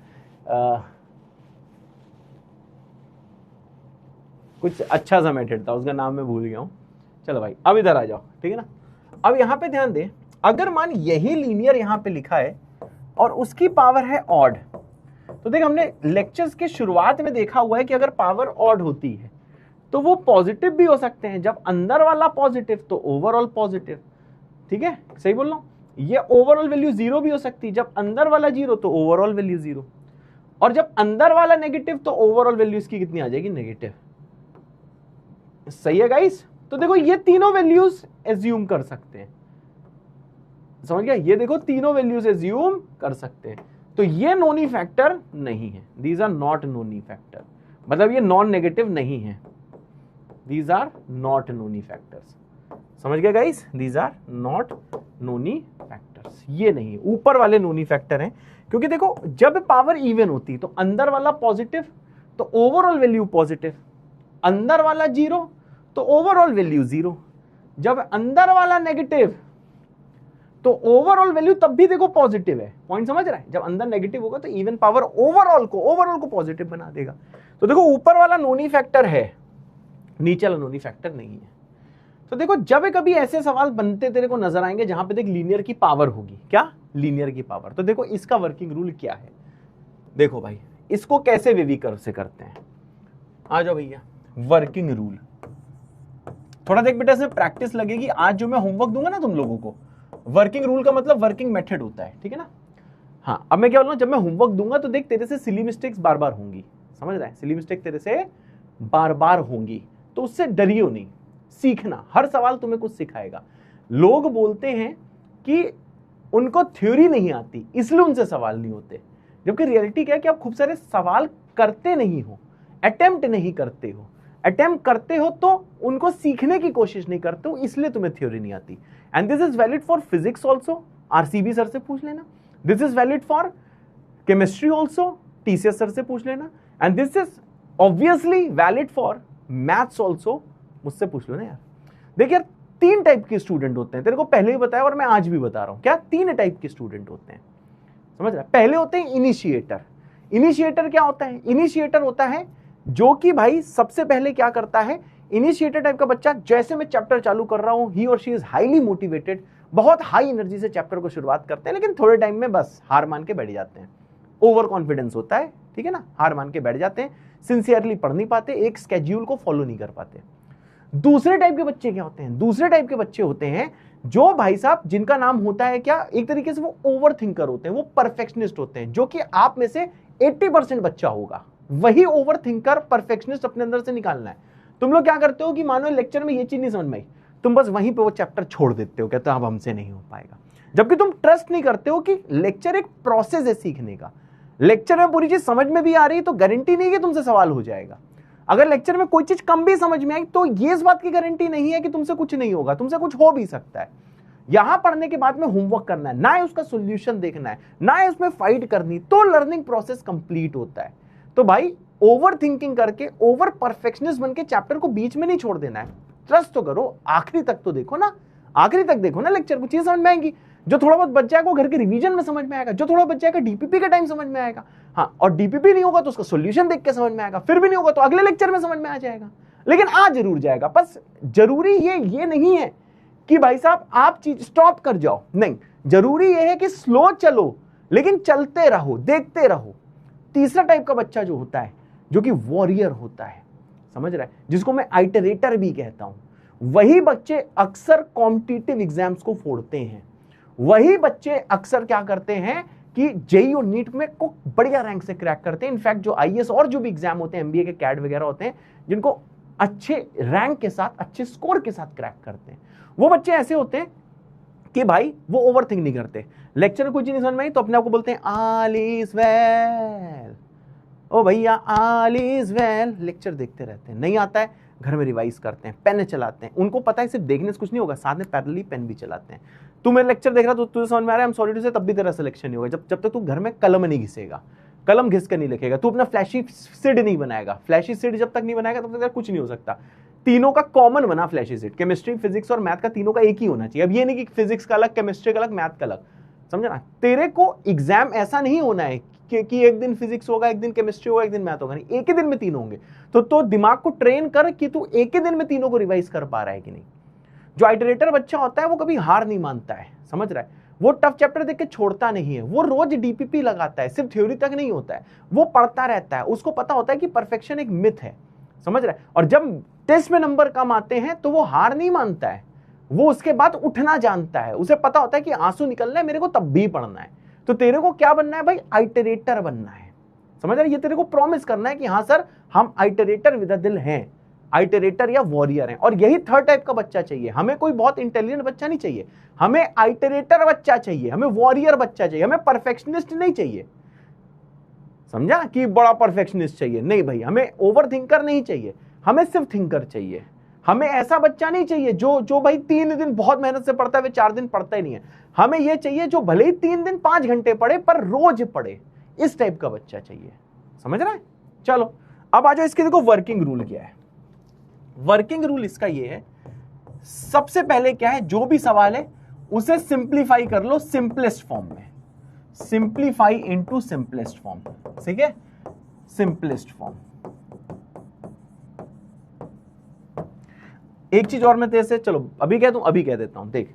कुछ अच्छा सा मेथड था, उसका नाम मैं भूल गया हूं। चलो भाई अब इधर आ जाओ, ठीक है ना। अब यहां पे ध्यान दे, अगर मान यही लीनियर यहां पे लिखा है और उसकी पावर है ऑड, तो देख हमने लेक्चर्स के शुरुआत में देखा हुआ है कि अगर पावर ऑड होती है तो वो पॉजिटिव भी हो सकते हैं। जब अंदर वाला पॉजिटिव तो ओवरऑल पॉजिटिव। ठीक है, सही बोल रहा हूं। ये ओवरऑल वैल्यू जीरो भी हो सकती है, जब अंदर वाला जीरो तो ओवरऑल वैल्यू जीरो, और जब अंदर वाला नेगेटिव तो ओवरऑल वैल्यू इसकी कितनी आ जाएगी? नेगेटिव। सही है गाइस। तो देखो ये तीनों वैल्यूज एज्यूम कर सकते हैं, समझ गया। ये देखो तीनों वैल्यूज एज्यूम कर सकते हैं, तो ये नोनी फैक्टर नहीं है। दीज आर नॉट नोनी फैक्टर, मतलब ये नॉन नेगेटिव नहीं है। दीज आर नॉट नोनी फैक्टर्स। समझ गए गाइस, दीज आर नॉट नोनी फैक्टर्स। ये नहीं, ऊपर वाले नोनी फैक्टर हैं। क्योंकि देखो जब पावर इवन होती तो अंदर वाला पॉजिटिव तो ओवरऑल वैल्यू पॉजिटिव, अंदर वाला जीरो तो ओवरऑल वैल्यू जीरो, जब अंदर वाला नेगेटिव तो ओवरऑल वैल्यू तब भी देखो पॉजिटिव है। पॉइंट समझ रहा है? जब अंदर नेगेटिव होगा तो इवन पावर ओवरऑल को पॉजिटिव बना देगा। तो देखो ऊपर वाला नोनी फैक्टर है, नीचे वाला नोनी फैक्टर नहीं है। तो देखो जब कभी ऐसे सवाल बनते तेरे को नजर आएंगे जहां पे देख लीनियर की पावर होगी, क्या लीनियर की पावर, तो देखो इसका वर्किंग रूल क्या है। देखो भाई इसको कैसे वेवी कर्व से करते हैं, आ जाओ भैया। वर्किंग रूल थोड़ा देख बेटा, इसमें प्रैक्टिस लगेगी। आज जो मैं होमवर्क दूंगा ना तुम लोगों को, वर्किंग रूल का मतलब वर्किंग मेथड होता है, ठीक है ना। हाँ, अब मैं क्या बोल रहा हूं, जब मैं होमवर्क दूंगा तो देख तेरे से सिली मिस्टेक्स बार बार होंगी, समझ रहा है। सिली मिस्टेक तेरे से बार बार होंगी, तो उससे डरियो नहीं, सीखना। हर सवाल तुम्हें कुछ सिखाएगा। लोग बोलते हैं कि उनको थ्योरी नहीं आती इसलिए उनसे सवाल नहीं होते, जबकि रियलिटी क्या है कि आप खूब सारे सवाल करते नहीं हो, अटेम्प्ट नहीं करते हो। अटेम्प्ट करते हो तो उनको सीखने की कोशिश नहीं करते हो, इसलिए तुम्हें थ्योरी नहीं आती। And this is valid for physics also, RCB sir से पूछ लेना। This is valid for chemistry also, TCS sir से पूछ लेना। And this is obviously valid for maths also, मुझसे पूछ लो ना यार। देख यार, 3 टाइप के स्टूडेंट होते हैं, तेरे को पहले ही बताया और मैं आज भी बता रहा हूं। क्या 3 टाइप के स्टूडेंट होते हैं, समझ रहा है। पहले होते हैं इनिशिएटर। इनिशिएटर क्या होता है? इनिशिएटर होता है जो कि भाई सबसे पहले क्या करता है, इनिशिएटर टाइप का बच्चा, जैसे मैं चैप्टर चालू कर रहा हूं, ही और शी इज हाईली मोटिवेटेड, बहुत हाई एनर्जी से चैप्टर को शुरुआत करते हैं, लेकिन थोड़े टाइम में बस हार मान के बैठ जाते हैं। ओवर कॉन्फिडेंस होता है, ठीक है ना, हार मान के बैठ जाते हैं, सिंसियरली पढ़ नहीं पाते, एक स्केड्यूल को फॉलो नहीं कर पाते। दूसरे टाइप के बच्चे क्या होते हैं? दूसरे टाइप के बच्चे होते हैं जो भाई साहब, जिनका नाम होता है क्या, एक तरीके से वो ओवर थिंकर होते हैं, वो परफेक्शनिस्ट होते हैं, जो कि आप में से 80% बच्चा होगा, वही ओवर थिंकर परफेक्शनिस्ट अपने अंदर से निकालना है। तुम लोग क्या करते हो कि मानो लेक्चर में ये चीज नहीं समझ में आई, तुम बस वहीं पे वो चैप्टर छोड़ देते हो, कहते हो अब हमसे नहीं हो पाएगा, जबकि तुम ट्रस्ट नहीं करते हो कि लेक्चर एक प्रोसेस है सीखने का। लेक्चर में पूरी चीज समझ में भी आ रही है तो गारंटी नहीं कि तुमसे सवाल हो जाएगा। अगर लेक्चर में कोई चीज कम भी समझ में आई तो ये इस बात की गारंटी नहीं है कि तुमसे कुछ नहीं होगा, तुमसे कुछ हो भी सकता है। यहां पढ़ने के बाद में होमवर्क करना है, ना है उसका सॉल्यूशन देखना है, ना है उसमें फाइट करनी, तो लर्निंग प्रोसेस कंप्लीट होता है। तो भाई ओवर थिंकिंग करके ओवर परफेक्शनिस्ट बन के चैप्टर को बीच में नहीं छोड़ देना है। ट्रस्ट तो करो, आखिरी तक तो देखो ना, आखिरी तक देखो ना लेक्चर को, चीज समझ में आएंगी। जो थोड़ा बहुत बच जाएगा वो घर के रिवीजन में समझ में आएगा, जो थोड़ा बच जाएगा डीपीपी के टाइम समझ में आएगा। हाँ, और डीपीपी नहीं होगा तो उसका सॉल्यूशन देख के समझ में आएगा, फिर भी नहीं होगा तो अगले लेक्चर में समझ में आ जाएगा, लेकिन आ जरूर जाएगा। बस जरूरी ये नहीं है कि भाई साहब आप चीज स्टॉप कर जाओ, नहीं, जरूरी ये है कि स्लो चलो लेकिन चलते रहो, देखते रहो। तीसरा टाइप का बच्चा जो होता है, जो कि वॉरियर होता है, समझ रहा है, जिसको मैं आइटरेटर भी कहता हूं, वही बच्चे अक्सर कॉम्पिटिटिव एग्जाम्स को फोड़ते हैं। वही बच्चे अक्सर क्या करते हैं कि जेईई और नीट में को बढ़िया रैंक से क्रैक करते हैं। इनफैक्ट जो आईएएस और जो भी एग्जाम होते हैं, एमबीए के कैट वगैरह होते हैं, जिनको अच्छे रैंक के साथ, अच्छे स्कोर के साथ क्रैक करते हैं, वो बच्चे ऐसे होते हैं कि भाई वो ओवर थिंक नहीं करते। लेक्चर में कुछ नहीं समझ में आई तो अपने आप को बोलते हैं ऑल इज वेल, ओ भैया ऑल इज वेल, लेक्चर देखते रहते हैं। नहीं आता है घर में रिवाइज करते हैं, पेन चलाते हैं, उनको पता है सिर्फ देखने से कुछ नहीं होगा, साथ में पैरेलली पेन भी चलाते हैं। तू मेरे लेक्चर देख रहा तो तुझे समझ में आ रहा है, सॉरी टू से, तब भी तेरा सिलेक्शन नहीं होगा जब तक तू घर में कलम नहीं घिसेगा, कलम घिस कर नहीं लिखेगा, तू अपना फ्लैशी सिड नहीं बनाएगा। फ्लैशी सिड जब तक नहीं बनाएगा तब तक कुछ नहीं हो सकता। तीनों का कॉमन बना फ्लैशी सिड, केमिस्ट्री, फिजिक्स और मैथ का तीनों का एक ही होना चाहिए। अब ये नहीं कि फिजिक्स का अलग, केमिस्ट्री का अलग, मैथ का अलग, समझा ना। तेरे को एग्जाम ऐसा नहीं होना है कि एक दिन फिजिक्स होगा, एक दिन केमिस्ट्री होगा, एक दिन मैथ होगा, नहीं, एक ही दिन में तीनों होंगे। तो दिमाग को ट्रेन कर कि तू एक ही दिन में तीनों को रिवाइज कर पा रहा है कि नहीं। जो आइटरेटर बच्चा होता है वो कभी हार नहीं मानता है, समझ रहा है, वो टफ चैप्टर देख के छोड़ता नहीं है, वो रोज डीपीपी लगाता है, सिर्फ थ्योरी तक नहीं होता है, वो पढ़ता रहता है। उसको पता होता है कि परफेक्शन एक मिथ है, समझ रहा है। और जब टेस्ट में नंबर कम आते हैं तो वो हार नहीं मानता है, वो उसके बाद उठना जानता है। उसे पता होता है कि आंसू निकलना है, मेरे को तब भी पढ़ना है। तो तेरे को क्या बनना है भाई, आइटरेटर बनना है, समझ रहा है। ये तेरे को प्रॉमिस करना है कि हाँ सर हम आइटरेटर विद दिल हैं, आइटरेटर या वॉरियर हैं। और यही थर्ड टाइप का बच्चा चाहिए हमें। कोई बहुत इंटेलिजेंट बच्चा नहीं चाहिए हमें, आइटरेटर बच्चा चाहिए हमें, वॉरियर बच्चा चाहिए हमें, परफेक्शनिस्ट नहीं चाहिए। समझा कि बड़ा परफेक्शनिस्ट चाहिए, नहीं भाई, हमें ओवर थिंकर नहीं चाहिए, हमें सिर्फ थिंकर चाहिए। हमें ऐसा बच्चा नहीं चाहिए जो भाई 3 दिन बहुत मेहनत से पढ़ता है, वे 4 दिन पढ़ता ही नहीं है। हमें यह चाहिए जो भले ही 3 दिन 5 घंटे पढ़े पर रोज पढ़े, इस टाइप का बच्चा चाहिए, समझ रहा है। चलो अब आ जाओ, इसके देखो वर्किंग रूल क्या है। वर्किंग रूल इसका ये है, सबसे पहले क्या है, जो भी सवाल है उसे सिंप्लीफाई कर लो सिंपलेस्ट फॉर्म में, सिंप्लीफाई इनटू सिंपलेस्ट फॉर्म, ठीक है, सिंपलेस्ट फॉर्म। एक चीज और मैं तेरे से, चलो अभी कह दूं, अभी कह देता हूं, देख,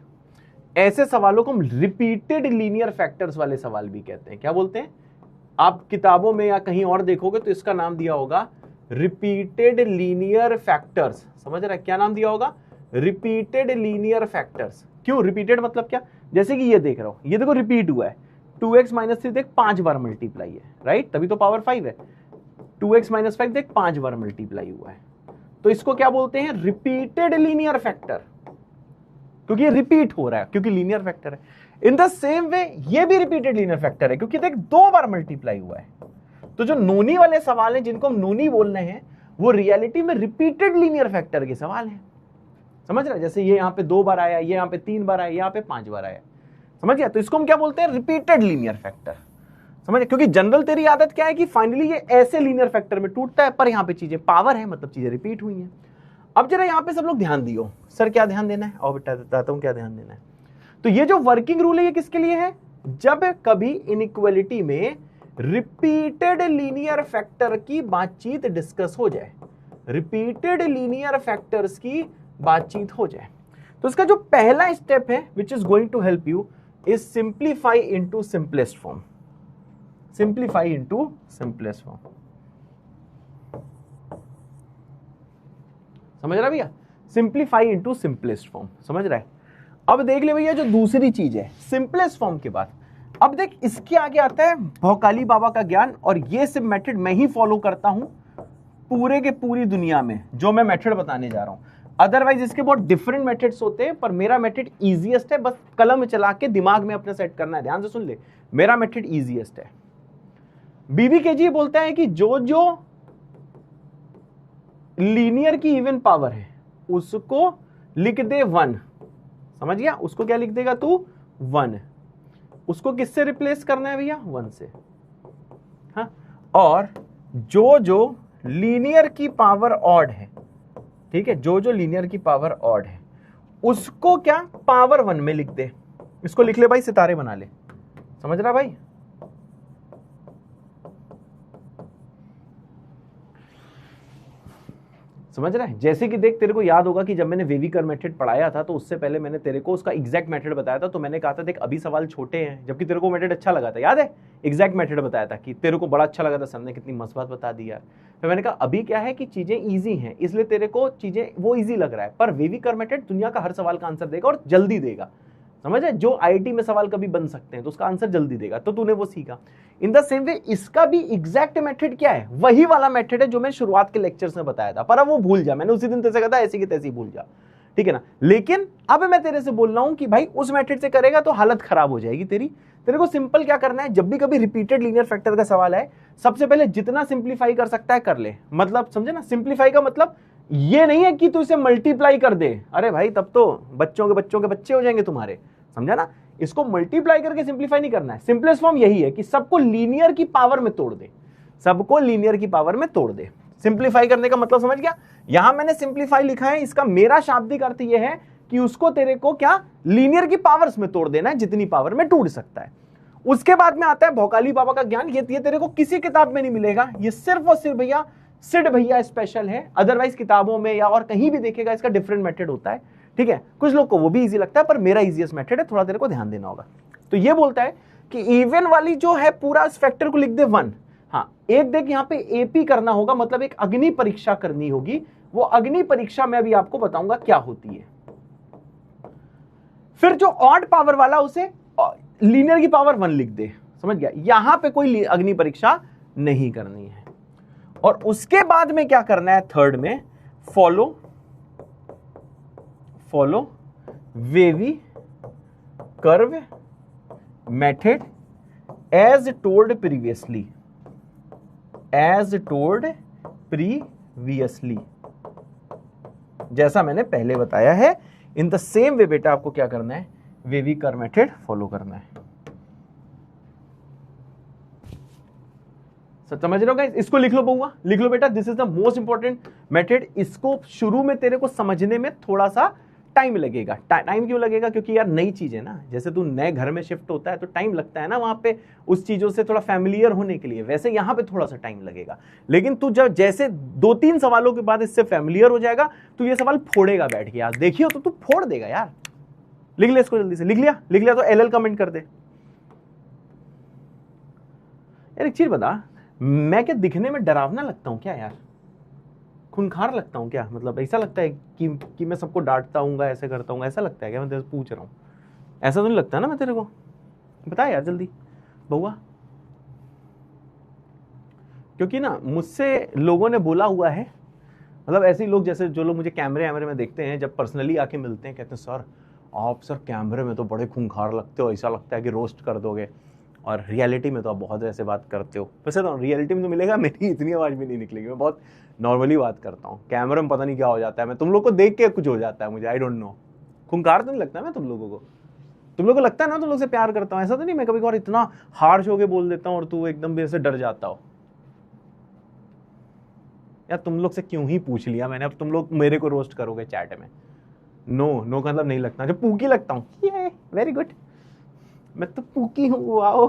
ऐसे सवालों को हम रिपीटेड लीनियर फैक्टर्स वाले सवाल भी कहते हैं। क्या बोलते हैं, आप किताबों में या कहीं और देखोगे तो इसका नाम दिया होगा रिपीटेड लीनियर फैक्टर्स, समझ रहा है, क्या नाम दिया होगा, रिपीटेड लीनियर फैक्टर्स। क्यों रिपीटेड, मतलब क्या, जैसे कि ये देख रहा हूं, ये देखो रिपीट हुआ है, 2x - 3 देख 5 बार मल्टीप्लाई है, राइट, तभी तो पावर 5 है। 2x - 5 देख 5 बार मल्टीप्लाई हुआ है, तो इसको क्या बोलते हैं, रिपीटेड लीनियर फैक्टर, क्योंकि ये रिपीट हो रहा है, क्योंकि लीनियर फैक्टर है। इन द सेम वे ये भी रिपीटेड लीनियर फैक्टर है, क्योंकि देख 2 बार मल्टीप्लाई हुआ है। तो जो नोनी वाले सवाल हैं, जिनको हम नोनी बोल रहे हैं, वो रियलिटी में रिपीटेड लीनियर फैक्टर के सवाल हैं, समझ रहे हैं। जैसे ये यहाँ पे 2 बार आया, ये यहाँ पे 3 बार आया, यहाँ पे 5 बार आया, समझ गया। तो इसको हम क्या बोलते हैं, रिपीटेड लीनियर फैक्टर, समझ, क्योंकि जनरल तेरी आदत क्या है कि फाइनली ये ऐसे लीनियर फैक्टर में टूटता है, पर यहाँ पे चीजें पावर है, मतलब चीजें रिपीट हुई हैं। अब जरा यहाँ पे सब लोग ध्यान दियो, सर क्या ध्यान देना है, और बताता हूँ क्या ध्यान देना है। तो ये जो वर्किंग रूल है ये किसके लिए है, जब कभी इनइक्वालिटी में रिपीटेड लीनियर फैक्टर की बातचीत डिस्कस हो जाए, रिपीटेड लीनियर फैक्टर्स की बातचीत हो जाए, तो इसका जो पहला स्टेप है which is going to help you is simplify into simplest form, simplify into simplest form. समझ रहा भैया, सिंप्लीफाई इनटू सिंपलेस्ट फॉर्म, समझ रहा है। अब देख ले भैया, जो दूसरी चीज है सिंपलेस्ट फॉर्म के बाद, अब देख इसके आगे आता है भौकाली बाबा का ज्ञान, और ये सिर्फ मेथड मैं ही फॉलो करता हूं पूरे के पूरी दुनिया में, जो मैं मेथड बताने जा रहा हूं। अदरवाइज इसके बहुत डिफरेंट मेथड्स होते हैं, पर मेरा मेथड इजीएस्ट है, बस कलम चला के दिमाग में अपने सेट करना है। ध्यान से सुन ले, मेरा मेथड इजीएस्ट है। बीबीकेजी बोलता है कि जो जो लीनियर की इवन पावर है उसको लिख दे 1, समझ गया? उसको क्या लिख देगा तू? 1। उसको किससे रिप्लेस करना है भैया? 1 से। हाँ, और जो जो लीनियर की पावर ऑड है, ठीक है, जो जो लीनियर की पावर ऑड है उसको क्या पावर 1 में लिख दे। इसको लिख ले भाई, सितारे बना ले। समझ रहा भाई? समझ रहा है? जैसे कि देख, तेरे को याद होगा कि जब मैंने वेविकर मेथड पढ़ाया था तो उससे पहले मैंने तेरे को उसका एग्जैक्ट मेथड बताया था। तो मैंने कहा था देख अभी सवाल छोटे हैं, जबकि तेरे को मेथड अच्छा लगा था, याद है? एग्जैक्ट मेथड बताया था कि तेरे को बड़ा अच्छा लगा था, सर ने कितनी मस्त बात बता दी यार। फिर मैंने कहा अभी क्या है कि चीजें ईजी हैं, इसलिए तेरे को चीजें वो ईजी लग रहा है, पर वेविकर मेथड दुनिया का हर सवाल का आंसर देगा और जल्दी देगा। समझ है? जो आईआईटी में सवाल कभी बन सकते हैं तो उसका आंसर जल्दी देगा, तो तूने वो सीखा। इन द सेम वे इसका भी एग्जैक्ट मेथड क्या है? वही वाला मेथड है जो मैं शुरुआत के लेक्चर्स में बताया था, पर अब वो भूल जा, मैंने उसी दिन तेरे कहा था ऐसी की तैसी भूल जा, ठीक है ना? लेकिन अब मैं तेरे से बोल रहा हूं कि भाई उस मेथड से करेगा तो हालत खराब हो जाएगी तेरी। तेरे को सिंपल क्या करना है, जब भी कभी रिपीटेड लीनियर फैक्टर का सवाल है, सबसे पहले जितना सिंप्लीफाई कर सकता है कर ले। मतलब समझे ना? सिंप्लीफाई का मतलब ये नहीं है कि तू इसे मल्टीप्लाई कर दे, अरे भाई तब तो बच्चों के बच्चे हो जाएंगे तुम्हारे, समझा ना? इसको मल्टीप्लाई करके सिंप्लीफाई नहीं करना है। सिंपलेस्ट फॉर्म यही है कि सबको लीनियर की पावर में तोड़ दे, सबको लीनियर की पावर में तोड़ दे। सिंप्लीफाई करने का मतलब समझ गया? यहां मैंने सिंप्लीफाई लिखा है, इसका मेरा शाब्दिक अर्थ यह है कि उसको तेरे को क्या लीनियर की पावर्स में तोड़ देना है, जितनी पावर में टूट सकता है। उसके बाद में आता है भौकाली बाबा का ज्ञान। ये तेरे को किसी किताब में नहीं मिलेगा, ये सिर्फ और सिर्फ भैया सिड भैया स्पेशल है, अदरवाइज किताबों में या और कहीं भी देखेगा इसका डिफरेंट मेथड होता है, ठीक है? कुछ लोग को वो भी इजी लगता है, पर मेरा इजीएस्ट मेथड है, थोड़ा तेरे को ध्यान देना होगा। तो ये बोलता है कि इवन वाली जो है पूरा इस फैक्टर को लिख दे 1। हाँ, एक देख यहाँ पे एपी करना होगा, मतलब एक अग्नि परीक्षा करनी होगी। वो अग्नि परीक्षा मैं अभी आपको बताऊंगा क्या होती है। फिर जो ऑड पावर वाला उसे लीनियर की पावर 1 लिख दे। समझ गया? यहां पे कोई अग्नि परीक्षा नहीं करनी है। और उसके बाद में क्या करना है? थर्ड में follow wavy curve method as told previously, जैसा मैंने पहले बताया है। इन द सेम वे बेटा आपको क्या करना है? वेवी कर्व मेथड फॉलो करना है। समझ रहे हो गाइस? इसको लिख लो बउआ, लिख लो बेटा, this is the most important method. इसको शुरू में तेरे को समझने में थोड़ा सा टाइम लगेगा। टाइम क्यों लगेगा? क्योंकि यार नई चीज है ना, जैसे तू नए घर में शिफ्ट होता है तो टाइम लगता है ना वहां पे उस चीजों से थोड़ा फैमिलियर होने के लिए, वैसे यहां पे थोड़ा सा टाइम लगेगा। लेकिन तू जब जैसे 2-3 सवालों के बाद इससे फैमिलियर हो जाएगा तो ये सवाल फोड़ेगा बैठ के यार, देखियो तो तू फोड़ देगा यार। लिख ले इसको जल्दी से, लिख लिया तो LL कमेंट कर दे। यार एक चीज बता, मैं क्या दिखने में डरावना लगता हूं क्या यार? खूंखार लगता हूं क्या? मतलब ऐसा लगता है कि मैं सबको डांटता हूँ, ऐसे करता हूँ, ऐसा लगता है क्या? मैं तेरे से पूछ रहा हूँ, ऐसा तो नहीं लगता ना मैं तेरे को? बता यार जल्दी बउआ। क्योंकि ना मुझसे लोगों ने बोला हुआ है, मतलब ऐसे ही लोग जैसे जो लोग मुझे कैमरे में देखते हैं, जब पर्सनली आके मिलते हैं कहते हैं सर आप सर कैमरे में तो बड़े खूंखार लगते हो, ऐसा लगता है कि रोस्ट कर दोगे, और रियलिटी में तो आप बहुत ऐसे बात करते हो। वैसे तो रियलिटी में तो मिलेगा मेरी इतनी आवाज़ भी नहीं निकलेगी, मैं बहुत नॉर्मली बात करता हूँ। कैमरे में पता नहीं क्या हो जाता है, मैं तुम लोग को देख के कुछ हो जाता है मुझे, आई डोंट नो। खूंखार तो नहीं लगता मैं तुम लोगों को? तुम लोग को लगता है ना तुम लोग से प्यार करता हूँ, ऐसा तो नहीं मैं कभी कभार इतना हार्श होके बोल देता हूँ और तू एकदम भी ऐसे डर जाता हो? यार तुम लोग से क्यों ही पूछ लिया मैंने, अब तुम लोग मेरे को रोस्ट करोगे चैट में। नो का मतलब नहीं लगता, जो पूकी लगता हूँ, ये वेरी गुड, मैं तो पूकी हूँ, वाओ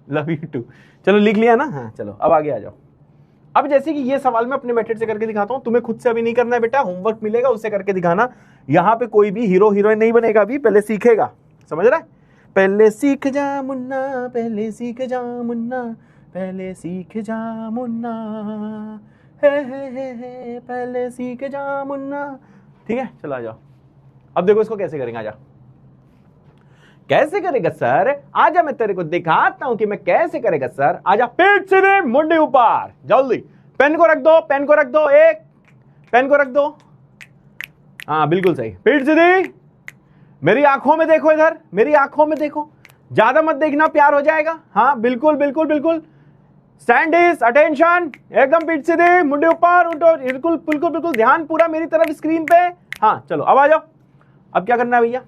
लव यू टू। चलो लिख लिया ना? हाँ चलो अब आगे आ जाओ। अब जैसे कि ये सवाल मैं अपने मेथड से करके दिखाता हूं, तुम्हें खुद से अभी नहीं करना है बेटा, होमवर्क मिलेगा उससे करके दिखाना। यहां पे कोई भी हीरो हीरोइन नहीं बनेगा, अभी पहले सीखेगा, समझ रहा है? पहले सीख जा मुन्ना, पहले सीख जा मुन्ना, पहले सीख जा मुन्ना, हे पहले सीख जा मुन्ना। ठीक है चलो आ जाओ। अब देखो इसको कैसे करेंगे, आ जा। कैसे करेगा सर? आजा मैं तेरे को दिखाता हूं कि मैं कैसे करेगा सर। आजा, पीठ सीधे मुंडी ऊपर, जल्दी पेन को रख दो, पेन को रख दो, एक पेन को रख दो। हाँ बिल्कुल सही, पीठ सीधी, मेरी आंखों में देखो, इधर मेरी आंखों में देखो, ज्यादा मत देखना प्यार हो जाएगा। हाँ बिल्कुल बिल्कुल बिल्कुल, स्टैंडिस अटेंशन, एकदम पीठ सीधी, मुंडी ऊपर, उठो, बिल्कुल बिल्कुल बिल्कुल, ध्यान पूरा मेरी तरफ स्क्रीन पे। हाँ चलो अब आ जाओ, अब क्या करना है भैया,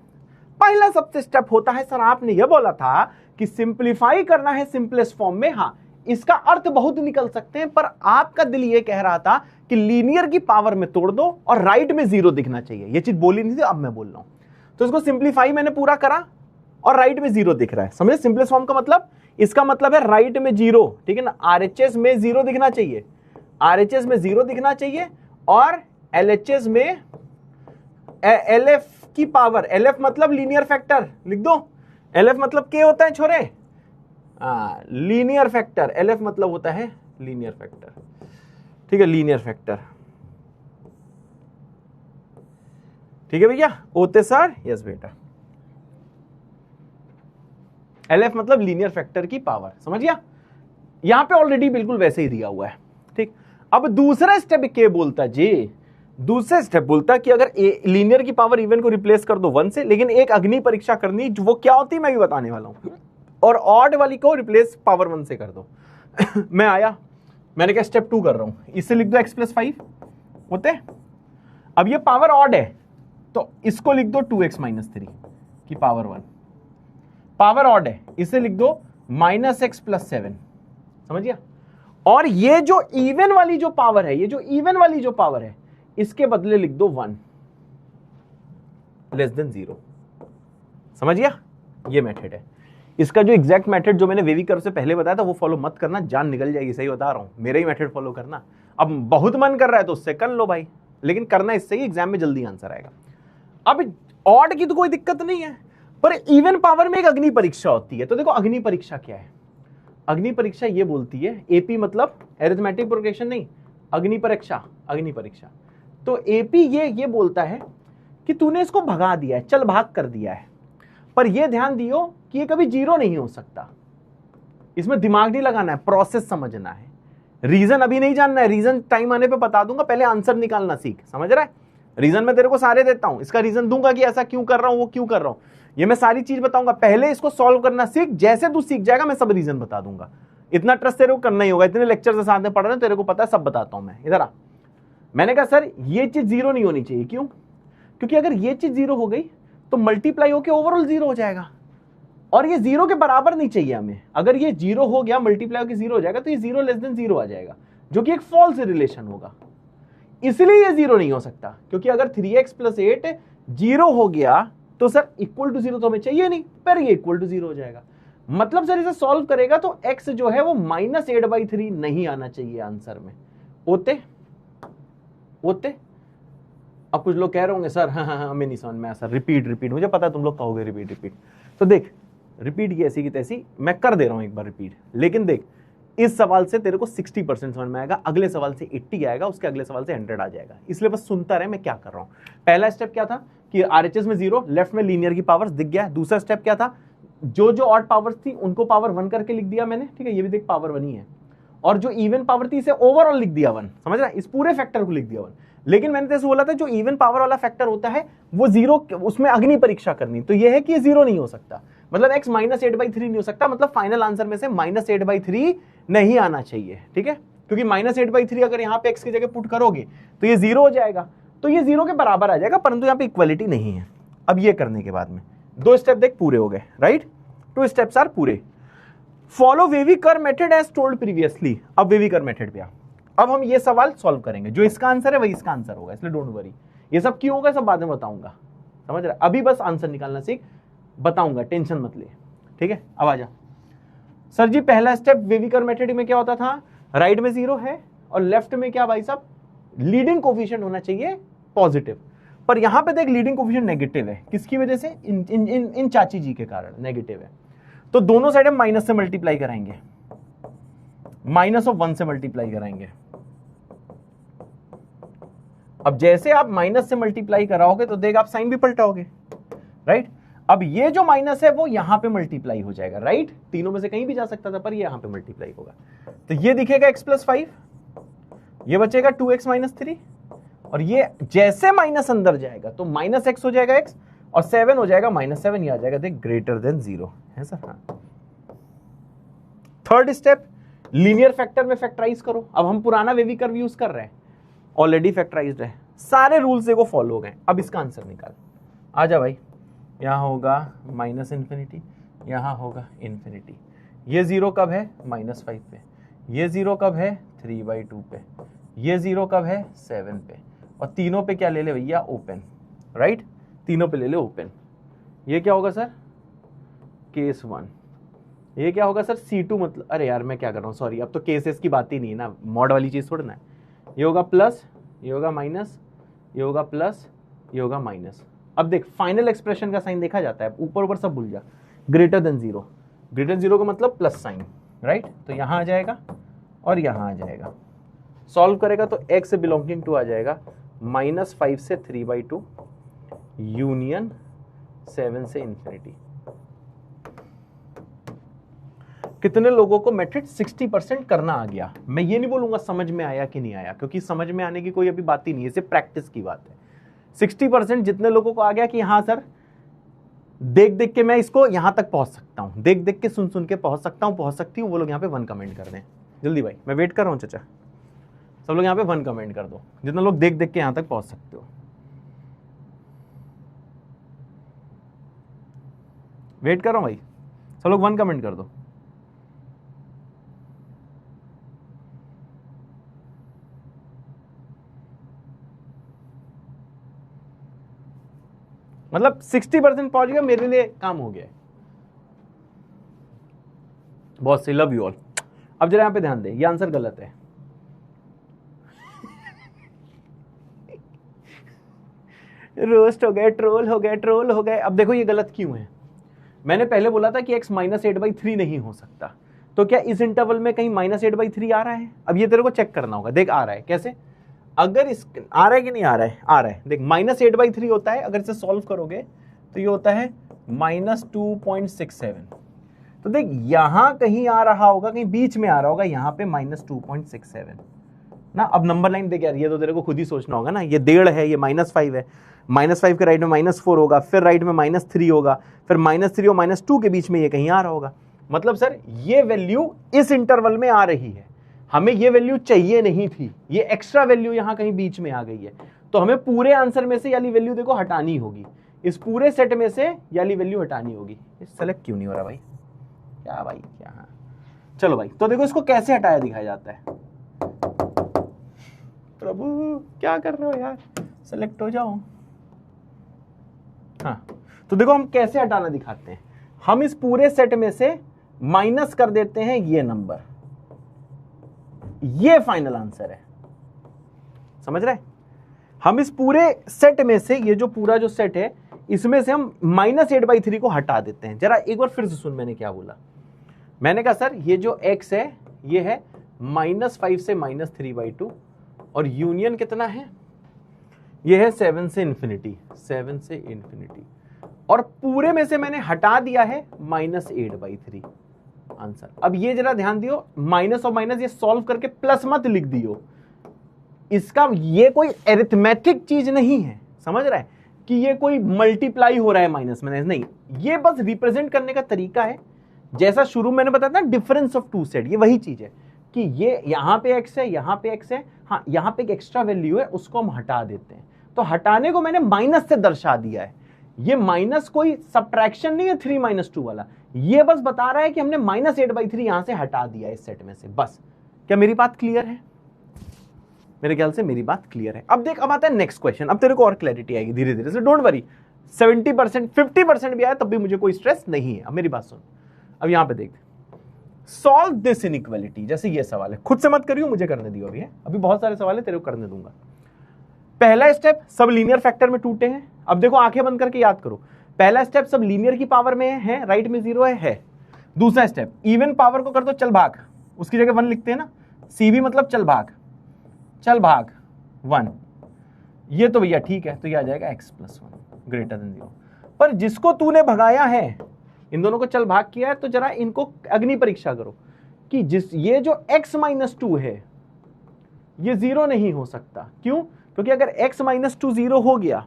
पहला सबसे स्टेप होता है सर आपने ये बोला था कि सिंप्लीफाई करना है सिंपलेस्ट फॉर्म में। हाँ, इसका अर्थ बहुत निकल सकते हैं, पर आपका दिल ये कह रहा था कि लीनियर की पावर में तोड़ दो और राइट में जीरो दिखना चाहिए। ये चीज बोली नहीं थी, अब मैं बोल रहा हूं। तो इसको सिंप्लीफाई मैंने पूरा करा और राइट में जीरो दिख रहा है, समझे सिंपलेस्ट फॉर्म का मतलब। इसका मतलब है राइट में जीरो, ठीक है ना, आरएचएस में जीरो दिखना चाहिए, आरएचएस में जीरो दिखना चाहिए, और एलएचएस में एलएफ की पावर, एलएफ मतलब लीनियर फैक्टर, लिख दो, एलएफ मतलब क्या होता है छोरे, लीनियर फैक्टर, एलएफ मतलब होता है लीनियर फैक्टर, ठीक है, लीनियर फैक्टर, ठीक है भैया, ओते सर, यस बेटा, एलएफ मतलब लीनियर फैक्टर की पावर, समझ गया। यहां पे ऑलरेडी बिल्कुल वैसे ही दिया हुआ है, ठीक। अब दूसरा स्टेप क्या बोलता जी, दूसरा स्टेप बोलता कि अगर लीनियर की पावर इवन को रिप्लेस कर दो 1 से, लेकिन एक अग्नि परीक्षा करनी, वो क्या होती है मैं भी बताने वाला हूं, और ऑड वाली को रिप्लेस पावर 1 से कर दो। मैं आया, मैंने क्या स्टेप 2 कर रहा हूं, इससे लिख दो x+5 होते। अब ये पावर ऑड है तो इसको लिख दो 2x-3 की पावर 1, पावर ऑड है, इसे लिख दो -x+7, समझ गया। और ये जो इवन वाली जो पावर है, ये जो इवन वाली जो पावर है, इसके बदले लिख दो 1 <0 समझ गया। ये मेथड है, इसका जो एग्जैक्ट मेथड जो मैंने वेवी कर्व से पहले बताया था वो फॉलो मत करना, जान निकल जाएगी, सही बता रहा हूं, मेरा ही मेथड फॉलो करना। अब बहुत मन कर रहा है तो उससे कर लो भाई, लेकिन करना इससे ही एग्जाम में जल्दी आंसर आएगा। अब ऑड की तो कोई दिक्कत नहीं है, पर इवन पावर में एक अग्नि परीक्षा होती है। तो देखो अग्नि परीक्षा क्या है, अग्नि परीक्षा ये बोलती है, एपी मतलब एरिथमेटिक प्रोग्रेशन नहीं, अग्नि परीक्षा, अग्नि परीक्षा। तो एपी ये बोलता है कि तूने इसको भगा दिया है, चल भाग कर दिया है, पर ये ध्यान दियो कि ये कभी जीरो नहीं हो सकता। इसमें दिमाग नहीं लगाना है, प्रोसेस समझना है, रीजन अभी नहीं जानना है, रीजन टाइम आने पे बता दूंगा, पहले आंसर निकालना सीख, समझ रहा है। रीजन मैं तेरे को सारे देता हूं, इसका रीजन दूंगा कि ऐसा क्यों कर रहा हूं, वो क्यों कर रहा हूं, ये मैं सारी चीज बताऊंगा। पहले इसको सॉल्व करना सीख, जैसे तू सीख जाएगा मैं सब रीजन बता दूंगा। इतना ट्रस्ट तेरे को करना ही होगा, इतने लेक्चर से साथ में पढ़ रहे हैं, तेरे को पता है, सब बताता हूं मैं। इधर आ, मैंने कहा सर ये चीज जीरो नहीं होनी चाहिए, क्यों? क्योंकि अगर ये चीज जीरो हो गई तो मल्टीप्लाई होकर ओवरऑल जीरो हो जाएगा, और ये जीरो के बराबर नहीं चाहिए हमें। अगर ये जीरो हो गया, मल्टीप्लाई होकर जीरो हो जाएगा, तो ये 0 <0 आ जाएगा, जो कि एक फॉल्स रिलेशन होगा, इसलिए ये जीरो नहीं हो सकता। क्योंकि अगर 3x+8 जीरो हो गया तो सर इक्वल टू 0 तो हमें चाहिए नहीं, पर ये इक्वल टू 0 हो जाएगा। मतलब सर इसे सॉल्व करेगा तो x जो है वो -8/3 नहीं आना चाहिए आंसर में, होते होते। अब कुछ लोग कह रहे होंगे सर हाँ हमें नहीं समझ में आया सर, रिपीट, मुझे पता है तुम लोग कहोगे रिपीट। तो देख रिपीट की ऐसी की तैसी मैं कर दे रहा हूं एक बार रिपीट, लेकिन देख इस सवाल से तेरे को 60% समझ में आएगा, अगले सवाल से 80 आएगा, उसके अगले सवाल से 100 आ जाएगा। इसलिए बस सुनता रहे मैं क्या कर रहा हूं। पहला स्टेप क्या था कि आरएचएस में 0, लेफ्ट में लीनियर की पावर्स दिख गया। दूसरा स्टेप क्या था, जो ऑड पावर्स थी उनको पावर 1 करके लिख दिया मैंने, ठीक है, ये भी देख पावर 1 ही है, और जो इवन पावर थी इसे ओवरऑल लिख दिया 1, समझ रहा है, इस पूरे फैक्टर को लिख दिया 1। लेकिन मैंने जैसे बोला था जो इवन पावर वाला फैक्टर होता है वो 0, उसमें अग्नि परीक्षा करनी, तो ये है कि ये 0 नहीं हो सकता, मतलब x -8/3 नहीं हो सकता, मतलब फाइनल आंसर में से -8/3 नहीं आना चाहिए, ठीक है, क्योंकि -8/3 अगर यहाँ पे x की जगह पुट करोगे तो ये 0 हो जाएगा, तो ये 0 के बराबर आ जाएगा, परंतु यहाँ पे इक्वलिटी नहीं है। अब ये करने के बाद में 2 स्टेप देख पूरे हो गए, राइट, 2 स्टेप्स आर पूरे। Follow wavy curve method as told previously. अब वेवी कर्व मेथड पे अब हम ये सवाल सॉल्व करेंगे, जो इसका आंसर है वही इसका आंसर होगा, इसलिए डोंट वरी। ये सब क्यों होगा सब बाद में बताऊंगा, समझ रहा है, अभी बस आंसर निकालना सीख, बताऊंगा, टेंशन मत ले, ठीक है। अब आ जा सर जी, पहला स्टेप वेवी कर्व मेथड में क्या होता था, राइट में 0 है और लेफ्ट में क्या भाई साहब, लीडिंग कोफिशिएंट होना चाहिए पॉजिटिव, पर यहां पे देख लीडिंग कोफिशिएंट नेगेटिव है, किसकी वजह से, इन चाची जी के कारण नेगेटिव है, तो दोनों साइड हम माइनस से मल्टीप्लाई कराएंगे, -1 से मल्टीप्लाई कराएंगे। अब जैसे आप माइनस से मल्टीप्लाई कराओगे तो देख आप साइन भी पलटाओगे, राइट। अब ये जो माइनस है वो यहां पे मल्टीप्लाई हो जाएगा, राइट, तीनों में से कहीं भी जा सकता था, पर ये यहां पे मल्टीप्लाई होगा, तो ये दिखेगा x+5, ये बचेगा 2x - 3, और ये जैसे माइनस अंदर जाएगा तो -x हो जाएगा x, और 7 हो जाएगा -7, ये आ जाएगा देख >0 है सर, हाँ। थर्ड स्टेप, लीनियर फैक्टर में फैक्टराइज करो। अब हम पुराना वेवी कर्व यूज कर रहे हैं, ऑलरेडी फैक्टराइज्ड है, सारे रूल्स देखो फॉलो हो गए। अब इसका आंसर निकाल, आ जा भाई। यहाँ होगा माइनस इन्फिनिटी, यहाँ होगा इन्फिनिटी। ये 0 कब है? -5 पे। ये 0 कब है? 3/2 पे। ये 0 कब है? 7 पे। और तीनों पे क्या ले ले भैया? Open, right? तीनों पे ले ले ओपन। ये क्या होगा सर? केस 1। ये क्या होगा सर? C2 मतलब, अरे यार मैं क्या कर रहा हूँ, सॉरी, अब तो केसेस की बात ही नहीं है ना, मॉड वाली चीज थोड़ी ना है। ये होगा प्लस, ये होगा माइनस, ये होगा प्लस, ये होगा माइनस। अब देख फाइनल एक्सप्रेशन का साइन देखा जाता है, ऊपर ऊपर सब भूल जा। ग्रेटर देन 0, ग्रेटर देन 0 का मतलब प्लस साइन, राइट? तो यहां आ जाएगा और यहां आ जाएगा। सॉल्व करेगा तो x से बिलोंगिंग टू आ जाएगा -5 से 3/2 यूनियन 7 से इन्फिनिटी। कितने लोगों को मैट्रिक्स 60% करना आ गया? मैं ये नहीं बोलूंगा समझ में आया कि नहीं आया, क्योंकि समझ में आने की कोई अभी बात ही नहीं है, सिर्फ प्रैक्टिस की बात है। 60% जितने लोगों को आ गया कि हाँ सर देख देख के मैं इसको यहां तक पहुंच सकता हूं, देख देख के सुन सुन के पहुंच सकता हूं, पहुंच सकती हूं, वो लोग यहाँ पे 1 कमेंट कर दें जल्दी भाई, मैं वेट कर रहा हूं चाचा। सब लोग यहाँ पे 1 कमेंट कर दो, जितने लोग देख देख के यहां तक पहुंच सकते हो। वेट कर रहा हूं भाई, सब लोग 1 कमेंट कर दो। मतलब 60% पहुंच गया, मेरे लिए काम हो गया है। बहुत सही, लव यू ऑल। अब जरा यहां पे ध्यान दे, ये आंसर गलत है। रोस्ट हो गए, ट्रोल हो गए, ट्रोल हो गए। अब देखो ये गलत क्यों है। मैंने पहले बोला था कि x -8/3 नहीं हो सकता, तो क्या इस इंटरवल में कहीं -8/3 आ रहा है? अब ये तेरे को चेक करना होगा। देख आ रहा है, कैसे? अगर इस आ रहा है कि नहीं आ रहा है? आ रहा है। देख -8/3 होता है, अगर इसे सॉल्व करोगे तो ये होता है -2.67। तो देख यहां कहीं आ रहा होगा, कहीं बीच में आ रहा होगा, यहां पे -2.67 ना। अब नंबर लाइन देख यार, ये तो तेरे को खुद ही सोचना होगा ना। ये 1.5 है, ये -5 है, -5 के राइट में -4 होगा, फिर राइट में -3 होगा, फिर -3 और -2 के बीच में ये कहीं आ रहा होगा। मतलब सर ये वैल्यू इस इंटरवल में आ रही है, हमें ये वैल्यू चाहिए नहीं थी, ये एक्स्ट्रा वैल्यू यहां कहीं बीच में आ गई है। तो हमें पूरे आंसर में से ये वाली वैल्यू देखो हटानी होगी, इस पूरे सेट में से ये वाली वैल्यू हटानी होगी। सेलेक्ट क्यों नहीं हो रहा भाई? क्या भाई क्या? चलो भाई, तो देखो इसको कैसे हटाया दिखाया जाता है। प्रभु क्या कर रहे हो यार, सेलेक्ट हो जाओ। हाँ, तो देखो हम कैसे हटाना दिखाते हैं। हम इस पूरे सेट में से माइनस कर देते हैं ये नंबर, ये फाइनल आंसर है, समझ रहे? हम इस पूरे सेट में से, ये जो पूरा जो सेट है, इसमें से हम -8/3 को हटा देते हैं। जरा एक बार फिर से सुन, मैंने क्या बोला। मैंने कहा सर ये जो x है ये है -5 से -3/2 और यूनियन कितना है? ये है 7 से इन्फिनिटी, 7 से इन्फिनिटी, और पूरे में से मैंने हटा दिया है -8/3 आंसर। अब ये जरा ध्यान दियो, माइनस और माइनस ये सॉल्व करके प्लस मत लिख दियो, इसका ये कोई एरिथमेटिक चीज नहीं है, समझ रहा है कि ये कोई मल्टीप्लाई हो रहा है माइनस में, नहीं, ये बस रिप्रेजेंट करने का तरीका है। जैसा शुरू मैंने बताया था डिफरेंस ऑफ टू सेट, ये वही चीज है कि ये यहां पे x है, यहां पे x है, हाँ यहां पे एक एक्स्ट्रा वैल्यू है, उसको हम हटा देते हैं। तो हटाने को मैंने माइनस से दर्शा दिया है। ये माइनस कोई सब्ट्रैक्शन नहीं है 3 - 2 वाला, ये बस बता रहा है कि हमने -8/3 यहां से हटा दिया इस सेट में से, बस। क्या मेरी बात क्लियर है? मेरे ख्याल से मेरी बात क्लियर है। अब देख, अब आता है नेक्स्ट क्वेश्चन। अब तेरे को और क्लैरिटी आएगी धीरे धीरे से, डोंट वरी। 70% 50% भी आया तब भी मुझे कोई स्ट्रेस नहीं है। अब मेरी बात सुन, अब यहां पे देख, सॉल्व दिस इनइक्वालिटी। जैसे ये सवाल है, खुद से मत करियो, मुझे करने दियो अभी है, अभी बहुत सारे सवाल है तेरे को करने दूंगा। पहला स्टेप, सब लीनियर फैक्टर में टूटे हैं। अब देखो आंखें बंद करके याद करो, पहला स्टेप सब लीनियर की पावर में है, राइट में 0 है। दूसरा स्टेप इवन पावर को कर दो, चल भाग, उसकी जगह 1 लिखते हैं ना, CB मतलब चल भाग, चल भाग 1, ये तो भैया ठीक है, तो ये आ जाएगा x+1 ग्रेटर देन 0। पर जिसको तूने भगाया है, इन दोनों को चल भाग किया है, तो जरा इनको अग्नि परीक्षा करो कि ये जो x-2 है ये 0 नहीं हो सकता। क्यों? क्योंकि अगर x-2 0 हो गया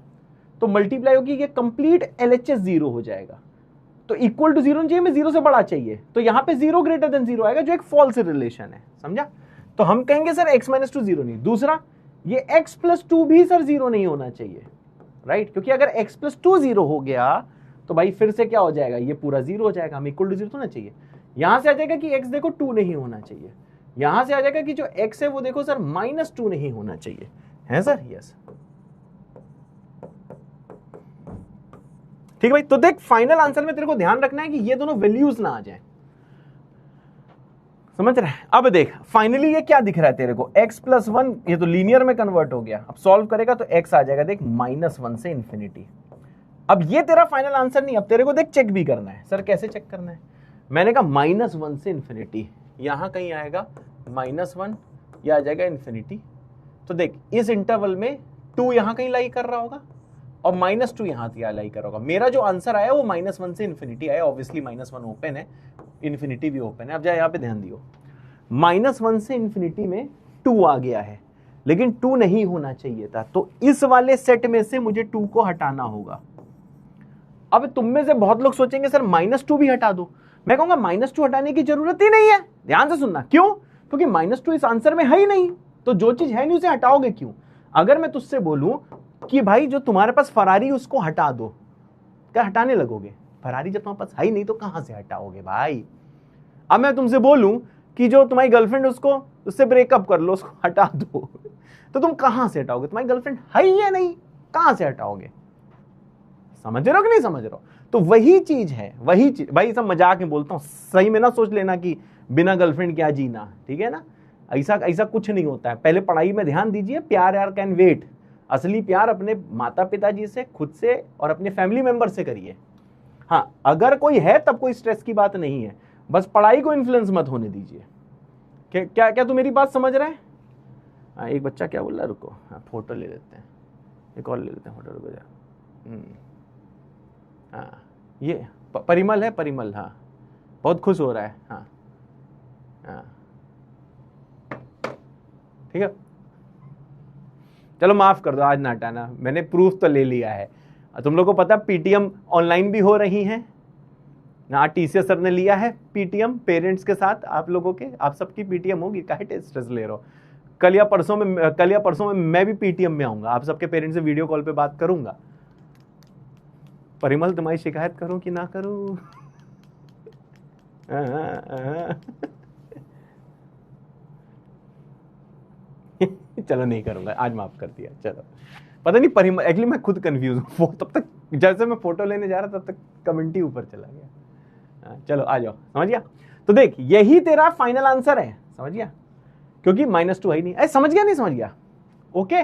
तो मल्टीप्लाई होगी, ये कंप्लीट LHS 0 हो जाएगा। तो इक्वल टू 0 चाहिए, हमें 0 से बड़ा चाहिए, तो यहां पे 0 ग्रेटर देन 0 आएगा, जो एक फॉल्स रिलेशन है, समझा? तो हम कहेंगे सर x-2 0 नहीं। दूसरा, ये x प्लस 2 भी सर 0 नहीं होना चाहिए, राइट? क्योंकि अगर x प्लस 2 0 हो गया तो भाई फिर से क्या हो जाएगा, ये पूरा 0 हो जाएगा, हम इक्वल टू 0 होना चाहिए। यहां से आ जाएगा कि x देखो 2 नहीं होना चाहिए, यहां से आ जाएगा कि जो x है वो देखो सर -2 नहीं होना चाहिए, है सर? यस, ठीक है भाई। तो देख फाइनल आंसर में तेरे को ध्यान रखना है कि ये दोनों वैल्यूज ना आ जाए, समझ रहा है? अब देख फाइनली ये क्या दिख रहा है तेरे को, x प्लस 1, ये तो लीनियर में कन्वर्ट हो गया, अब सॉल्व करेगा तो x आ जाएगा देख -1 से इन्फिनिटी। अब ये तेरा फाइनल आंसर नहीं, अब तेरे को देख चेक भी करना है। सर कैसे चेक करना है? मैंने कहा -1 से इन्फिनिटी, यहां कहीं आएगा -1, ये आ जाएगा इन्फिनिटी। तो देख इस इंटरवल में 2 यहां कहीं लाई कर रहा होगा और -2 यहां लाई कर रहा होगा। मेरा जो आंसर आया वो -1 से इन्फिनिटी आया, ऑब्वियसली -1 ओपन है, इन्फिनिटी भी ओपन है। अब जाए यहां पे ध्यान दियो, -1 से इन्फिनिटी में 2 आ गया है, लेकिन 2 नहीं होना चाहिए था, तो इस वाले सेट में से मुझे 2 को हटाना होगा। अब तुम में से बहुत लोग सोचेंगे सर -2 भी हटा दो, मैं कहूंगा -2 हटाने की जरूरत ही नहीं है। ध्यान से सुनना, क्यों? क्योंकि -2 इस आंसर में है ही नहीं, तो जो चीज है नहीं उसे हटाओगे क्यों? अगर मैं तुझसे बोलूं कि भाई जो तुम्हारे पास फरारी उसको हटा दो, क्या हटाने लगोगे? फरारी जब तुम्हारे पास है ही नहीं तो कहां से हटाओगे भाई? अब मैं तुमसे बोलूं कि जो तुम्हारी गर्लफ्रेंड उससे ब्रेकअप कर लो, उसको हटा दो, तो तुम कहां से हटाओगे? तुम्हारी गर्लफ्रेंड है ही है नहीं, कहां से हटाओगे? समझ रहे हो कि नहीं समझ रहे हो? तो वही चीज है, वही चीज भाई, सब मजाक में बोलता हूं, सही में ना सोच लेना कि बिना गर्लफ्रेंड क्या जीना, ठीक है ना? ऐसा कुछ नहीं होता है। पहले पढ़ाई में ध्यान दीजिए, प्यार यार कैन वेट। असली प्यार अपने माता पिताजी से, खुद से और अपने फैमिली मेंबर से करिए। हाँ, अगर कोई है तब कोई स्ट्रेस की बात नहीं है, बस पढ़ाई को इन्फ्लुएंस मत होने दीजिए। क्या क्या तू मेरी बात समझ रहा है? हाँ, एक बच्चा क्या बोल रहा है, रुको, हाँ फोटो ले लेते हैं, एक और ले लेते हैं फोटो, रुको जा। हाँ, ये परिमल है, परिमल, हाँ बहुत खुश हो रहा है, हाँ हाँ ठीक है, चलो माफ कर दो, आज ना हटाना, मैंने प्रूफ तो ले लिया है। तुम लोगों को पता पीटीएम ऑनलाइन भी हो रही हैं ना, टीसीएस सर ने लिया है पीटीएम पेरेंट्स के साथ, आप लोगों के, आप सबकी पीटीएम होगी, काहे स्ट्रेस ले रहे हो? कल या परसों में मैं भी पीटीएम में आऊंगा, आप सबके पेरेंट्स से वीडियो कॉल पे बात करूंगा। परिमल तुम्हारी शिकायत करूं कि ना करूं? चलो नहीं करूंगा, आज माफ कर दिया। चलो, पता नहीं परिमल, एक्चुअली मैं खुद कंफ्यूज हूं, तब तक जैसे मैं फोटो लेने जा रहा तब तक कमेंट ही ऊपर चला गया। चलो आ जाओ, समझ गया? तो देख यही तेरा फाइनल आंसर है, समझ गया? क्योंकि -2 है ही नहीं। समझ गया नहीं समझ गया? ओके,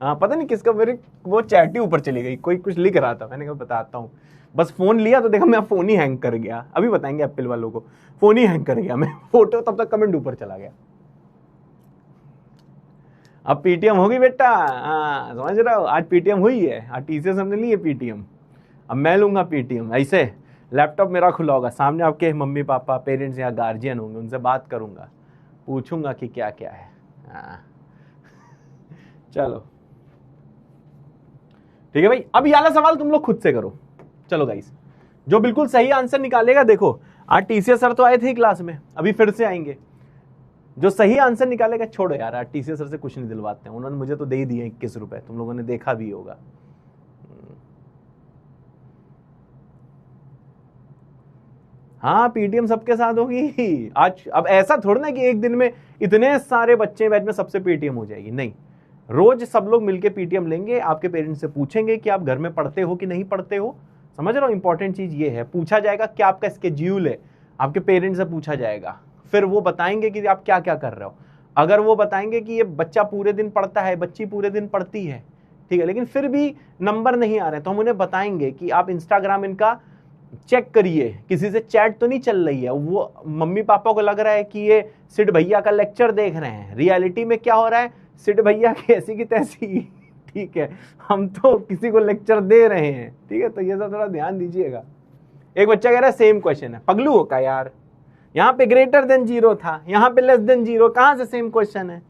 हाँ पता नहीं किसका मेरे वो चैट ही ऊपर चली गई, कोई कुछ लिख रहा था, मैंने कहा बताता हूँ, बस फोन लिया तो देखा मेरा फोन ही हैंग कर गया। अभी बताएंगे एप्पल वालों को, फोन ही हैंग कर गया, मैं फोटो तब तक कमेंट ऊपर चला गया। अब पीटीएम होगी बेटा, हाँ समझ रहा हो, आज पीटीएम हुई है, आज टीसीएस हमने ली है पीटीएम, अब मैं लूंगा पीटीएम। ऐसे लैपटॉप मेरा खुला होगा, सामने आपके मम्मी पापा पेरेंट्स या गार्जियन होंगे, उनसे बात करूंगा, पूछूंगा कि क्या क्या है। हाँ चलो ठीक है भाई, अब ये वाला सवाल तुम लोग खुद से करो। चलो गाइस, जो बिल्कुल सही आंसर निकालेगा, देखो आज टीसीएस सर तो आए थे क्लास में, अभी फिर से आएंगे, जो सही आंसर निकालेगा, छोड़ो यार आज टीसीएस सर से कुछ नहीं दिलवाते हैं, उन्होंने मुझे तो दे ही दिए 21 रुपए, तुम लोगों ने देखा भी होगा। हाँ पीटीएम सबके साथ होगी आज। अब ऐसा थोड़ा ना कि एक दिन में इतने सारे बच्चे बैच में सबसे पीटीएम हो जाएगी, नहीं, रोज सब लोग मिलके पीटीएम लेंगे, आपके पेरेंट्स से पूछेंगे कि आप घर में पढ़ते हो कि नहीं पढ़ते हो, समझ रहे हो? इंपॉर्टेंट चीज ये है, पूछा जाएगा कि आपका स्केड्यूल है, आपके पेरेंट्स से पूछा जाएगा, फिर वो बताएंगे कि आप क्या क्या कर रहे हो। अगर वो बताएंगे कि ये बच्चा पूरे दिन पढ़ता है, बच्ची पूरे दिन पढ़ती है, ठीक है, लेकिन फिर भी नंबर नहीं आ रहे, तो हम उन्हें बताएंगे कि आप इंस्टाग्राम इनका चेक करिए, किसी से चैट तो नहीं चल रही है। वो मम्मी पापा को लग रहा है कि ये सिड भैया का लेक्चर देख रहे हैं, रियलिटी में क्या हो रहा है, सिड भैया की ऐसी की तैसी, ठीक है, हम तो किसी को लेक्चर दे रहे हैं, ठीक है, तो ये सब थोड़ा ध्यान दीजिएगा। एक बच्चा कह रहा है सेम क्वेश्चन है, पगलू हो का यार, यहाँ पे ग्रेटर देन 0 था, यहाँ पे लेस देन 0, कहां से सेम क्वेश्चन है?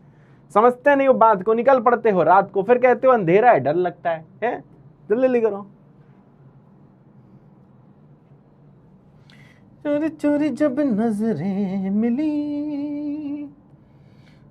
समझते नहीं हो बात को, निकल पड़ते हो रात को, फिर कहते हो अंधेरा है, डर लगता है? जल्दी करो। चोरी चोरी जब नजरें मिली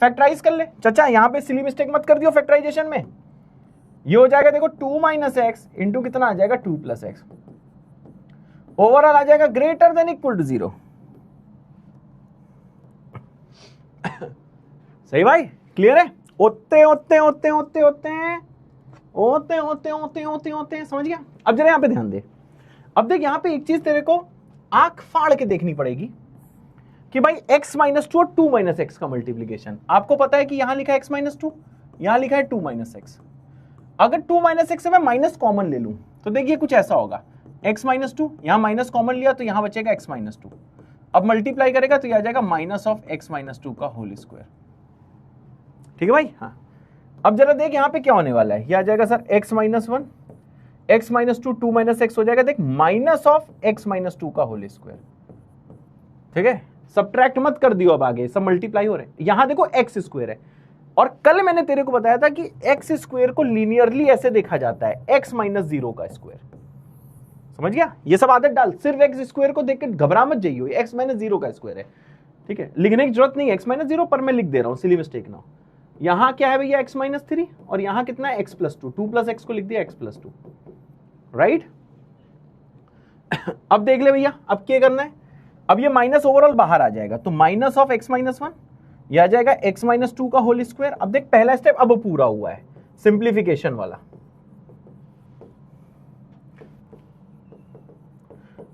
फैक्टराइज कर ले चाचा, यहां पे सिली मिस्टेक मत कर दियो फैक्टराइजेशन में। ये हो जाएगा देखो 2 माइनस एक्स इंटू कितना आ जाएगा 2 प्लस एक्स, ओवरऑल आ जाएगा ग्रेटर देन इक्वल टू 0। सही भाई, क्लियर है? ओते ओते ओते ओते ओते ओते ओते ओते ओते ओते, समझ गया? अब जरा यहां पे ध्यान दे। अब देख यहां पे एक चीज तेरे को आंख फाड़ के देखनी पड़ेगी कि भाई x माइनस 2 और 2 माइनस एक्स का मल्टीप्लीकेशन, आपको पता है कि यहां लिखा है x माइनस 2, यहां लिखा है 2 माइनस एक्स। अगर 2 माइनस एक्स से मैं माइनस कॉमन ले लूं तो देखिए कुछ ऐसा होगा, x माइनस 2, यहां माइनस कॉमन लिया तो यहां बचेगा x माइनस 2, अब मल्टीप्लाई करेगा तो यह आ जाएगा माइनस ऑफ x माइनस 2 का होल स्क्वायर। ठीक है भाई? हाँ, अब जरा देख यहां पे क्या होने वाला है, यह आ जाएगा sir x minus 1, x minus 2, 2 minus x हो जाएगा, देख माइनस ऑफ x माइनस 2 का होल स्क्वायर। ठीक है, सब्ट्रैक्ट मत कर दियो, अब आगे सब मल्टीप्लाई हो रहे हैं। यहां देखो x स्क्वायर है, और कल मैंने तेरे को बताया था कि x स्क्वायर को लीनियरली ऐसे देखा जाता है, x माइनस 0 का स्क्वायर। समझ गया? ये सब आदत डाल, सिर्फ x स्क्वायर को देख के घबरा मत जाइयो, x माइनस 0 का स्क्वायर है। ठीक है, लिखने की जरूरत नहीं है x माइनस 0, पर मैं लिख दे रहा हूं, सिली मिस्टेक ना हो। यहां क्या है भैया x माइनस 3, और यहां कितना है x प्लस 2, 2 प्लस एक्स को लिख दिया x प्लस 2, राइट? अब देख ले भैया, अब क्या करना है, अब ये माइनस ओवरऑल बाहर आ जाएगा, तो माइनस ऑफ x माइनस 1, यह आ जाएगा x माइनस 2 का होल स्क्वायर। अब देख पहला स्टेप अब पूरा हुआ है, सिंप्लीफिकेशन वाला।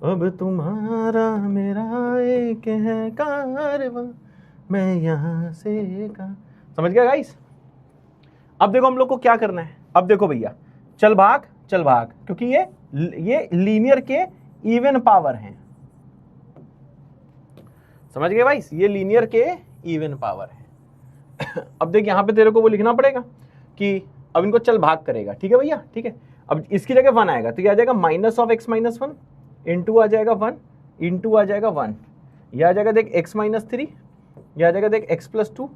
अब तुम्हारा मेरा एक है कारवां, मैं यहां से का, समझ गया गाइस? अब देखो हम लोग को क्या करना है, अब देखो भैया, चल भाग चल भाग, क्योंकि ये लीनियर के इवन पावर हैं। समझ गए भाई? ये लीनियर के इवन पावर है। अब देख यहां पे तेरे को वो लिखना पड़ेगा कि अब इनको चल भाग करेगा। ठीक है भैया? ठीक है, अब इसकी जगह 1 आएगा तो क्या आ जाएगा minus of x minus 1 into आ जाएगा 1 इंटू आ जाएगा 1, यह आ जाएगा देख x माइनस 3, यह आ जाएगा देख x प्लस 2,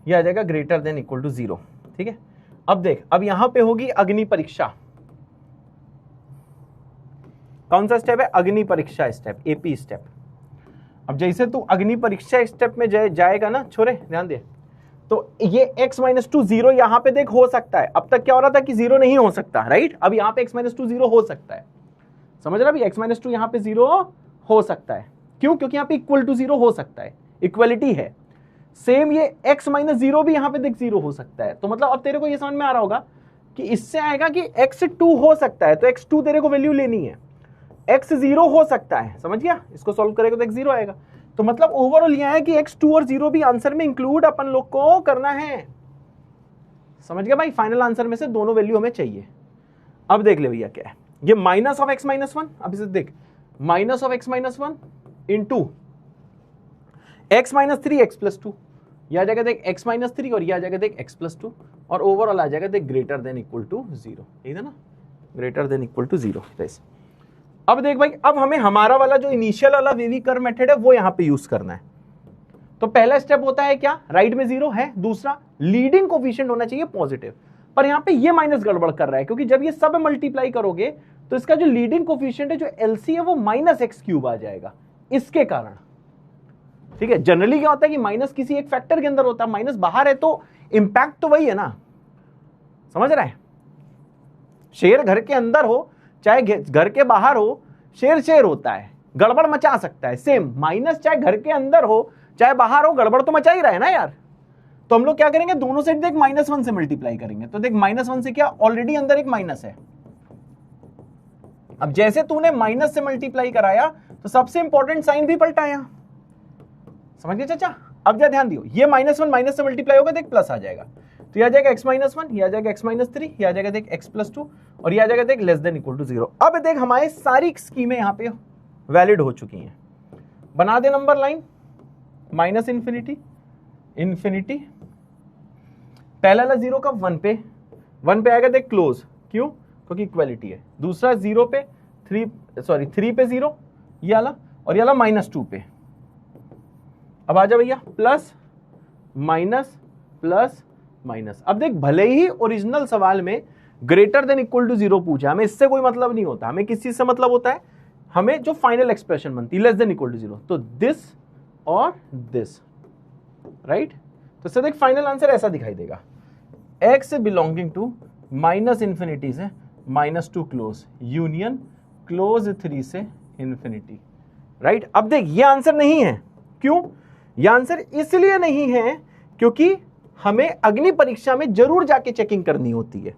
यह आ जाएगा ग्रेटर देन इक्वल टू 0। ठीक है, अब देख अब यहां पे होगी अग्नि परीक्षा। कौन सा स्टेप है? अग्नि परीक्षा स्टेप, एपी स्टेप। अब जैसे तू अग्नि परीक्षा स्टेप में जाएगा ना छोरे, ध्यान दे, तो ये x माइनस 2 0 यहां पे देख हो सकता है। अब तक क्या हो रहा था कि 0 नहीं हो सकता, राइट? अब यहां पे x माइनस 2 0 हो सकता है, समझ रहा भी? x माइनस 2 यहां पे 0 हो सकता है, क्यों? क्योंकि यहां पे इक्वल टू 0 हो सकता है, इक्वलिटी है। सेम ये x माइनस 0 भी यहां पे देख 0 हो सकता है। तो मतलब अब तेरे को ये समझ में आ रहा होगा कि इससे आएगा कि x 2 हो सकता है, तो x 2 तेरे को वैल्यू लेनी है, x 0 हो सकता है। समझ गया? इसको सॉल्व करेगा तो x 0 आएगा। तो मतलब ओवरऑल यह है कि x 2 और 0 भी आंसर में इंक्लूड अपन लोग को करना है। समझ गया भाई? फाइनल आंसर में से दोनों वैल्यू हमें चाहिए। अब देख ले भैया क्या है, ये माइनस ऑफ x माइनस 1, अब इसे देख, minus of x minus 1 into x minus 3 x plus 2, यह आ जाएगा देख x माइनस 3 और यह आ जाएगा देख x प्लस 2, और ओवरऑल आ जाएगा देख ग्रेटर देन इक्वल टू 0। यही था ना, ग्रेटर देन इक्वल टू 0। अब देख भाई, अब हमें हमारा वाला जो इनिशियल वाला वेवी कर्व मेथड है वो यहां पे यूज करना है। तो पहला स्टेप होता है क्या, राइट में 0 है, दूसरा लीडिंग कोफिशिएंट होना चाहिए पॉजिटिव, पर यहां पे ये माइनस गड़बड़ कर रहा है, क्योंकि जब ये सब मल्टीप्लाई करोगे तो इसका जो लीडिंग कोफिशिएंट है, जो एलसी है, वो माइनस एक्स क्यूब आ जाएगा इसके कारण। ठीक है, जनरली क्या होता है कि माइनस किसी एक फैक्टर के अंदर होता है, माइनस बाहर है तो इंपैक्ट तो वही है ना। समझ रहा है? शेर घर के अंदर हो चाहे घर के बाहर हो, शेर होता है, गड़बड़ मचा सकता है। सेम माइनस चाहे घर के अंदर हो चाहे बाहर हो, गड़बड़ तो मचा ही रहा है ना यार। तो हम लोग क्या करेंगे, दोनों साइड देख -1 से मल्टीप्लाई करेंगे। तो देख -1 से क्या, ऑलरेडी अंदर एक माइनस है। अब जैसे तूने माइनस से मल्टीप्लाई कराया तो सबसे इंपॉर्टेंट साइन भी पलटाया। समझ गए चाचा? अब क्या ध्यान दियो, ये -1 माइनस से मल्टीप्लाई होगा देख प्लस आ जाएगा, तो यह आ जाएगा x माइनस 1, यह आ जाएगा x माइनस 3, यह आ जाएगा देख x प्लस 2, और यह आ जाएगा देख लेस देन इक्वल टू 0। अब देख हमारी सारी स्कीमें यहाँ पे वैलिड हो चुकी हैं। बना दे number line, minus infinity, infinity, पहला वाला 0 का 1 पे आएगा देख क्लोज, क्यों? क्योंकि इक्वलिटी है। दूसरा 0 पे 3 पे 0 ये वाला, और ये वाला -2 पे। अब आ जा भैया, प्लस माइनस प्लस माइनस। अब देख, भले ही ओरिजिनल सवाल में ग्रेटर देन इक्वल टू 0 पूछा, हमें इससे कोई मतलब नहीं होता, हमें किस चीज से मतलब होता है, हमें जो फाइनल एक्सप्रेशन बनती है लेस देन इक्वल टू 0। तो दिस और दिस, राइट? तो सर एक फाइनल आंसर ऐसा दिखाई देगा, x belonging to minus infinity से -2 क्लोज, यूनियन क्लोज 3 से इंफिनिटी, राइट। अब देख ये आंसर नहीं है, क्यों? ये आंसर इसलिए नहीं है क्योंकि हमें अग्नि परीक्षा में जरूर जाके चेकिंग करनी होती है।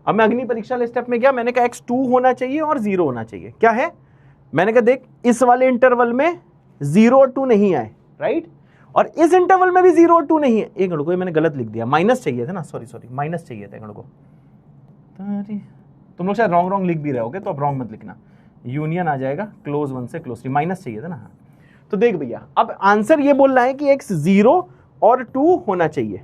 अब मैं अग्नि परीक्षा वाले स्टेप में गया, मैंने कहा x2 होना चाहिए और 0 होना चाहिए, क्या है? मैंने कहा देख इस वाले इंटरवल में 0 और 2 नहीं आए, राइट, और इस इंटरवल में भी 0 और 2 नहीं है। एक मिनट को मैंने गलत लिख दिया, माइनस चाहिए था ना, सॉरी माइनस चाहिए था। एक मिनट को तुम लोग शायद रॉन्ग लिख भी रहे होगे, तो अब रॉन्ग मत लिखना, यूनियन आ जाएगा क्लोज 1 से क्लोज 3, माइनस चाहिए था ना। तो देख भैया अब आंसर ये बोल रहा है कि x 0 और 2 होना चाहिए।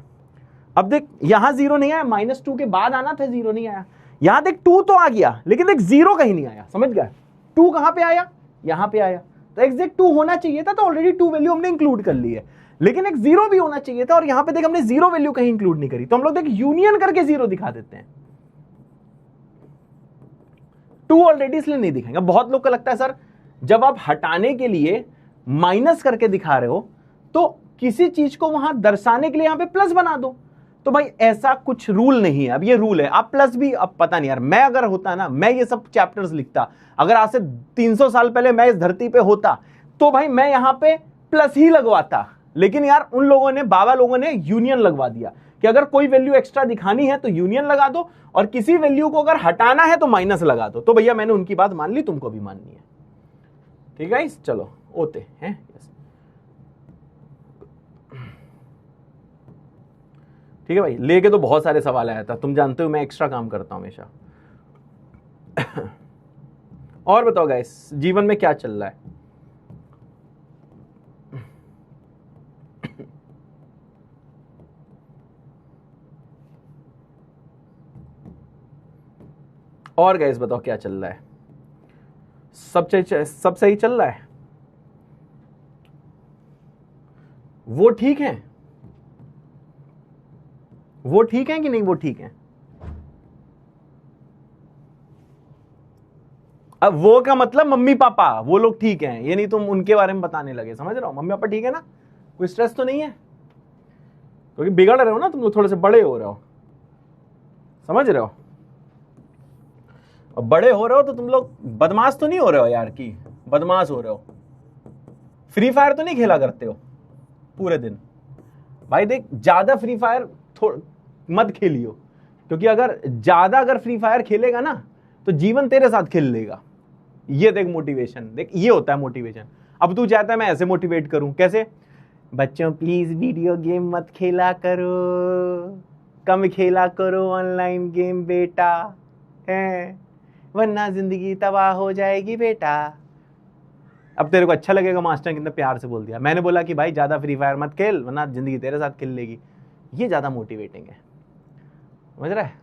अब देख यहां 0 नहीं आया, -2 के बाद आना था, 0 नहीं आया। यहां देख 2 तो आ गया, लेकिन देख 0 कहीं नहीं आया, समझ गया? 2 कहां पे आया? यहां पे आया, तो एग्जैक्ट 2 होना चाहिए था, तो ऑलरेडी 2 वैल्यू हमने इंक्लूड कर ली है, लेकिन एक 0 भी होना चाहिए था, और यहां पे देख हमने 0 वैल्यू कहीं इंक्लूड नहीं करी, तो हम लोग देख यूनियन करके 0 दिखा देते हैं। 2 ऑलरेडी इसलिए नहीं दिखाएंगे। बहुत लोग को लगता है सर जब आप हटाने के लिए माइनस करके दिखा रहे हो तो किसी चीज को वहां दर्शाने के लिए यहां पे प्लस बना दो, तो भाई ऐसा कुछ रूल नहीं है। अब ये रूल है, आप प्लस भी, अब पता नहीं यार, मैं अगर होता ना, मैं ये सब चैप्टर्स लिखता, अगर आज से 300 साल पहले मैं इस धरती पे होता, तो भाई मैं यहां पे प्लस ही लगवाता, लेकिन यार उन लोगों ने, बाबा लोगों ने यूनियन लगवा दिया कि अगर कोई वैल्यू एक्स्ट्रा दिखानी है तो यूनियन लगा दो, और किसी वैल्यू को अगर हटाना है तो माइनस लगा दो। तो भैया मैंने उनकी बात मान ली, तुमको भी माननी है, ठीक है? चलो होते हैं। ठीक है भाई, लेके तो बहुत सारे सवाल आया था, तुम जानते हो मैं एक्स्ट्रा काम करता हूं हमेशा। और बताओ गाइस, जीवन में क्या चल रहा है? और गाइस बताओ क्या चल रहा है? सब सही चल रहा है? वो ठीक है? वो ठीक है कि नहीं? वो ठीक है। अब वो का मतलब मम्मी पापा, वो लोग ठीक हैं, ये नहीं तुम उनके बारे में बताने लगे, समझ रहे हो? मम्मी पापा ठीक है ना, कोई स्ट्रेस तो नहीं है? क्योंकि बिगड़ रहे हो ना तुम लोग, थोड़े से बड़े हो रहे हो, समझ रहे हो? अब बड़े हो रहे हो तो तुम लोग बदमाश तो नहीं हो रहे हो यार, की बदमाश हो रहे हो। फ्री फायर तो नहीं खेला करते हो पूरे दिन? भाई देख ज्यादा फ्री फायर मत खेलियो, क्योंकि अगर फ्री फायर खेलेगा ना तो जीवन तेरे साथ खेल लेगा। ये देख मोटिवेशन, देख ये होता है मोटिवेशन। अब तू चाहता है मैं ऐसे मोटिवेट करूं, कैसे? बच्चों प्लीज वीडियो गेम मत खेला करो, कम खेला करो ऑनलाइन गेम बेटा, है वरना जिंदगी तबाह हो जाएगी बेटा। अब तेरे को अच्छा लगेगा मास्टर ने कितने प्यार से बोल दिया। मैंने बोला कि भाई ज्यादा फ्री फायर मत खेल वरना जिंदगी तेरे साथ खेल लेगी। ये ज्यादा मोटिवेटिंग है, समझ रहा है?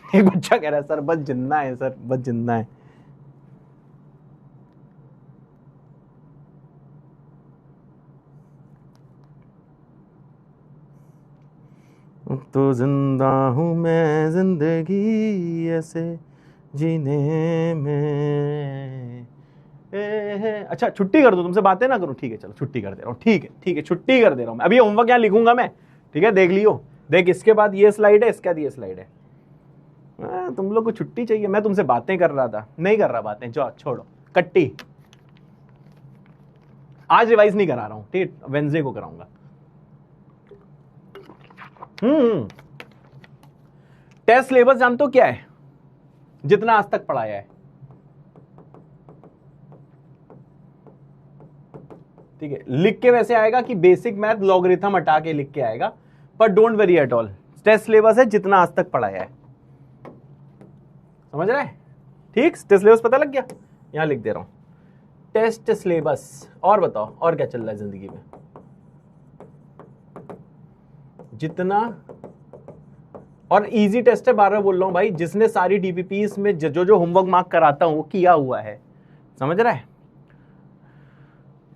एक बच्चा कह रहा है सर बस जिंदा है, सर बस जिंदा है। तो जिंदा हूं मैं जिंदगी ऐसे जीने में। अच्छा छुट्टी कर दो, तुमसे बातें ना करूं, ठीक है चलो छुट्टी कर दे रहा हूं, ठीक है छुट्टी कर दे रहा हूं मैं। अभी होमवर्क यहाँ लिखूंगा मैं, ठीक है देख लियो, देख इसके बाद ये स्लाइड है, इसके बाद ये स्लाइड है। तुम लोग को छुट्टी चाहिए, मैं तुमसे बातें कर रहा था, नहीं कर रहा बातें, जाओ छोड़ो कट्टी। आज रिवाइज नहीं करा रहा हूं, ठीक, वेडनेसडे को कराऊंगा। टेस्ट सिलेबस जानते हो क्या है? जितना आज तक पढ़ाया है, ठीक है। लिख के वैसे आएगा कि बेसिक मैथ लॉगरिथम हटा के लिख के आएगा, पर don't worry at all, test syllabus है जितना आज तक पढ़ाया है, समझ रहे हैं? ठीक, टेस्ट सिलेबस पता लग गया, यहां लिख दे रहा हूं टेस्ट सिलेबस। और बताओ और क्या चल रहा है जिंदगी में? जितना और इजी टेस्ट है, बार बार बोल रहा हूं भाई, जिसने सारी डीपीपीस में जो होमवर्क मार्क कराता हूं वो किया हुआ है, समझ रहा है?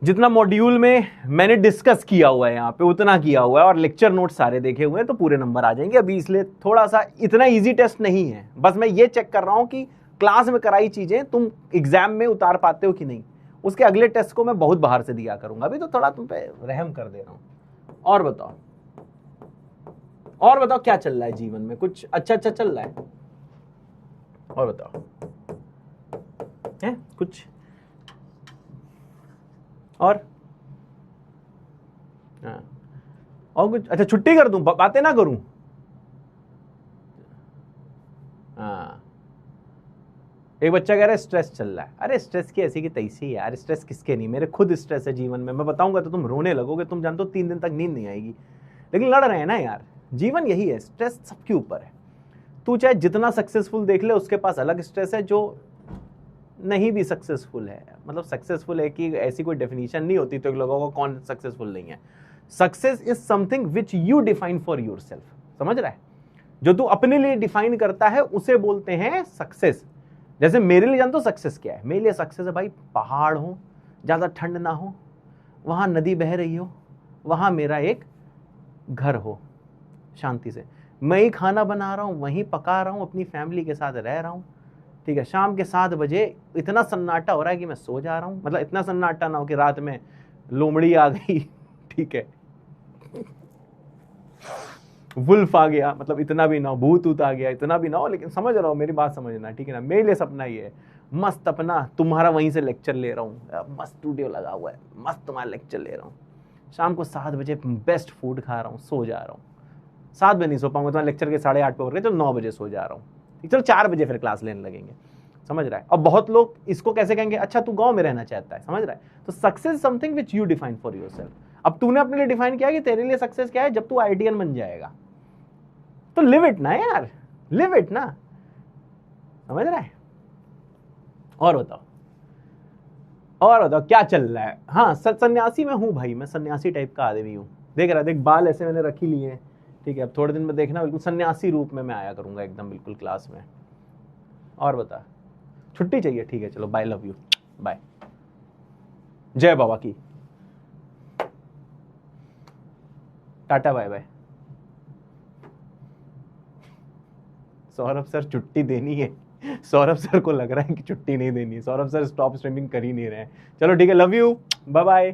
जितना मॉड्यूल में मैंने डिस्कस किया हुआ है यहाँ पे उतना किया हुआ है, और लेक्चर नोट सारे देखे हुए हैं, तो पूरे नंबर आ जाएंगे। अभी इसलिए थोड़ा सा इतना इजी टेस्ट नहीं है, बस मैं ये चेक कर रहा हूं कि क्लास में कराई चीजें तुम एग्जाम में उतार पाते हो कि नहीं। उसके अगले टेस्ट को मैं बहुत बाहर से दिया करूंगा, अभी तो थोड़ा तुम पे रहम कर दे रहा हूं। और बताओ, और बताओ क्या चल रहा है जीवन में, कुछ अच्छा अच्छा चल रहा है? और बताओ, है कुछ? और हाँ, और कुछ? अच्छा छुट्टी कर दूं, बातें ना करूं? हाँ, एक बच्चा कह रहा है स्ट्रेस चल रहा है। अरे स्ट्रेस की ऐसी की तैसी यार, स्ट्रेस किसके नहीं, मेरे खुद स्ट्रेस है जीवन में, मैं बताऊंगा तो तुम रोने लगोगे, तुम जानते हो 3 दिन तक नींद नहीं आएगी, लेकिन लड़ रहे हैं ना यार, जीवन यही है, स्ट्रेस सबके ऊपर है। तू चाहे जितना सक्सेसफुल देख ले, उसके पास अलग स्ट्रेस है जो नहीं भी सक्सेसफुल है। मतलब सक्सेसफुल है कि ऐसी कोई डेफिनेशन नहीं होती, तो लोगों को कौन सक्सेसफुल नहीं है। Success is something which you define for yourself, समझ रहा है? जो तू अपने लिए डिफाइन करता है उसे बोलते हैं सक्सेस। जैसे मेरे लिए जानते हो सक्सेस क्या है? मेरे लिए सक्सेस है भाई, पहाड़ हो, ज्यादा ठंड ना हो, वहां नदी बह रही हो, वहां मेरा एक घर हो शांति से, मैं ही खाना बना रहा हूं, वहीं पका रहा हूं, अपनी फैमिली के साथ रह रहा हूं, ठीक है। शाम के 7 बजे इतना सन्नाटा हो रहा है कि मैं सो जा रहा हूं, मतलब इतना सन्नाटा ना हो कि रात में लोमड़ी आ गई, ठीक है, वुल्फ आ गया, मतलब इतना भी ना हो, भूत ऊत आ गया, इतना भी ना हो, लेकिन समझ रहा हो, मेरी बात समझना, ठीक है ना। मेरे लिए सपना ही है मस्त अपना तुम्हारा वहीं से लेक्चर ले रहा हूँ, मस्त स्टूडियो लगा हुआ है, मस्त तुम्हारा लेक्चर ले रहा हूँ, शाम को 7 बजे बेस्ट फूड खा रहा हूँ, सो जा रहा हूँ। 7 बजे नहीं सो पाऊंगा, तुम्हारे लेक्चर के 8:30 पे हो रहे, तो 9 बजे सो जा रहा हूँ, ठीक, चलो 4 बजे फिर क्लास लेने लगेंगे, समझ रहा है। अब बहुत लोग इसको कैसे कहेंगे, अच्छा तू गांव में रहना चाहता है, समझ रहा है। तो success something which you define for yourself. अब तूने अपने लिए डिफाइन किया कि तेरे लिए सक्सेस क्या है, जब तू आईटीएन बन जाएगा, तो लिव इट ना यार, लिव इट ना, समझ रहा है। और बताओ, और बताओ क्या चल रहा है? हाँ, सन्यासी में हूं भाई, मैं सन्यासी टाइप का आदमी हूं, देख रहा, देख बाल ऐसे मैंने रख ही लिए हैं, ठीक है। अब थोड़े दिन में देखना बिल्कुल सन्यासी रूप में मैं आया करूंगा एकदम बिल्कुल क्लास में। और बता, छुट्टी चाहिए? ठीक है, चलो बाय, लव यू, बाय, जय बाबा की, टाटा बाय बाय। सौरभ सर छुट्टी देनी है, सौरभ सर को लग रहा है कि छुट्टी नहीं देनी है, सौरभ सर स्टॉप स्ट्रीमिंग कर ही नहीं रहे हैं। चलो ठीक है, लव यू, बाय बाय।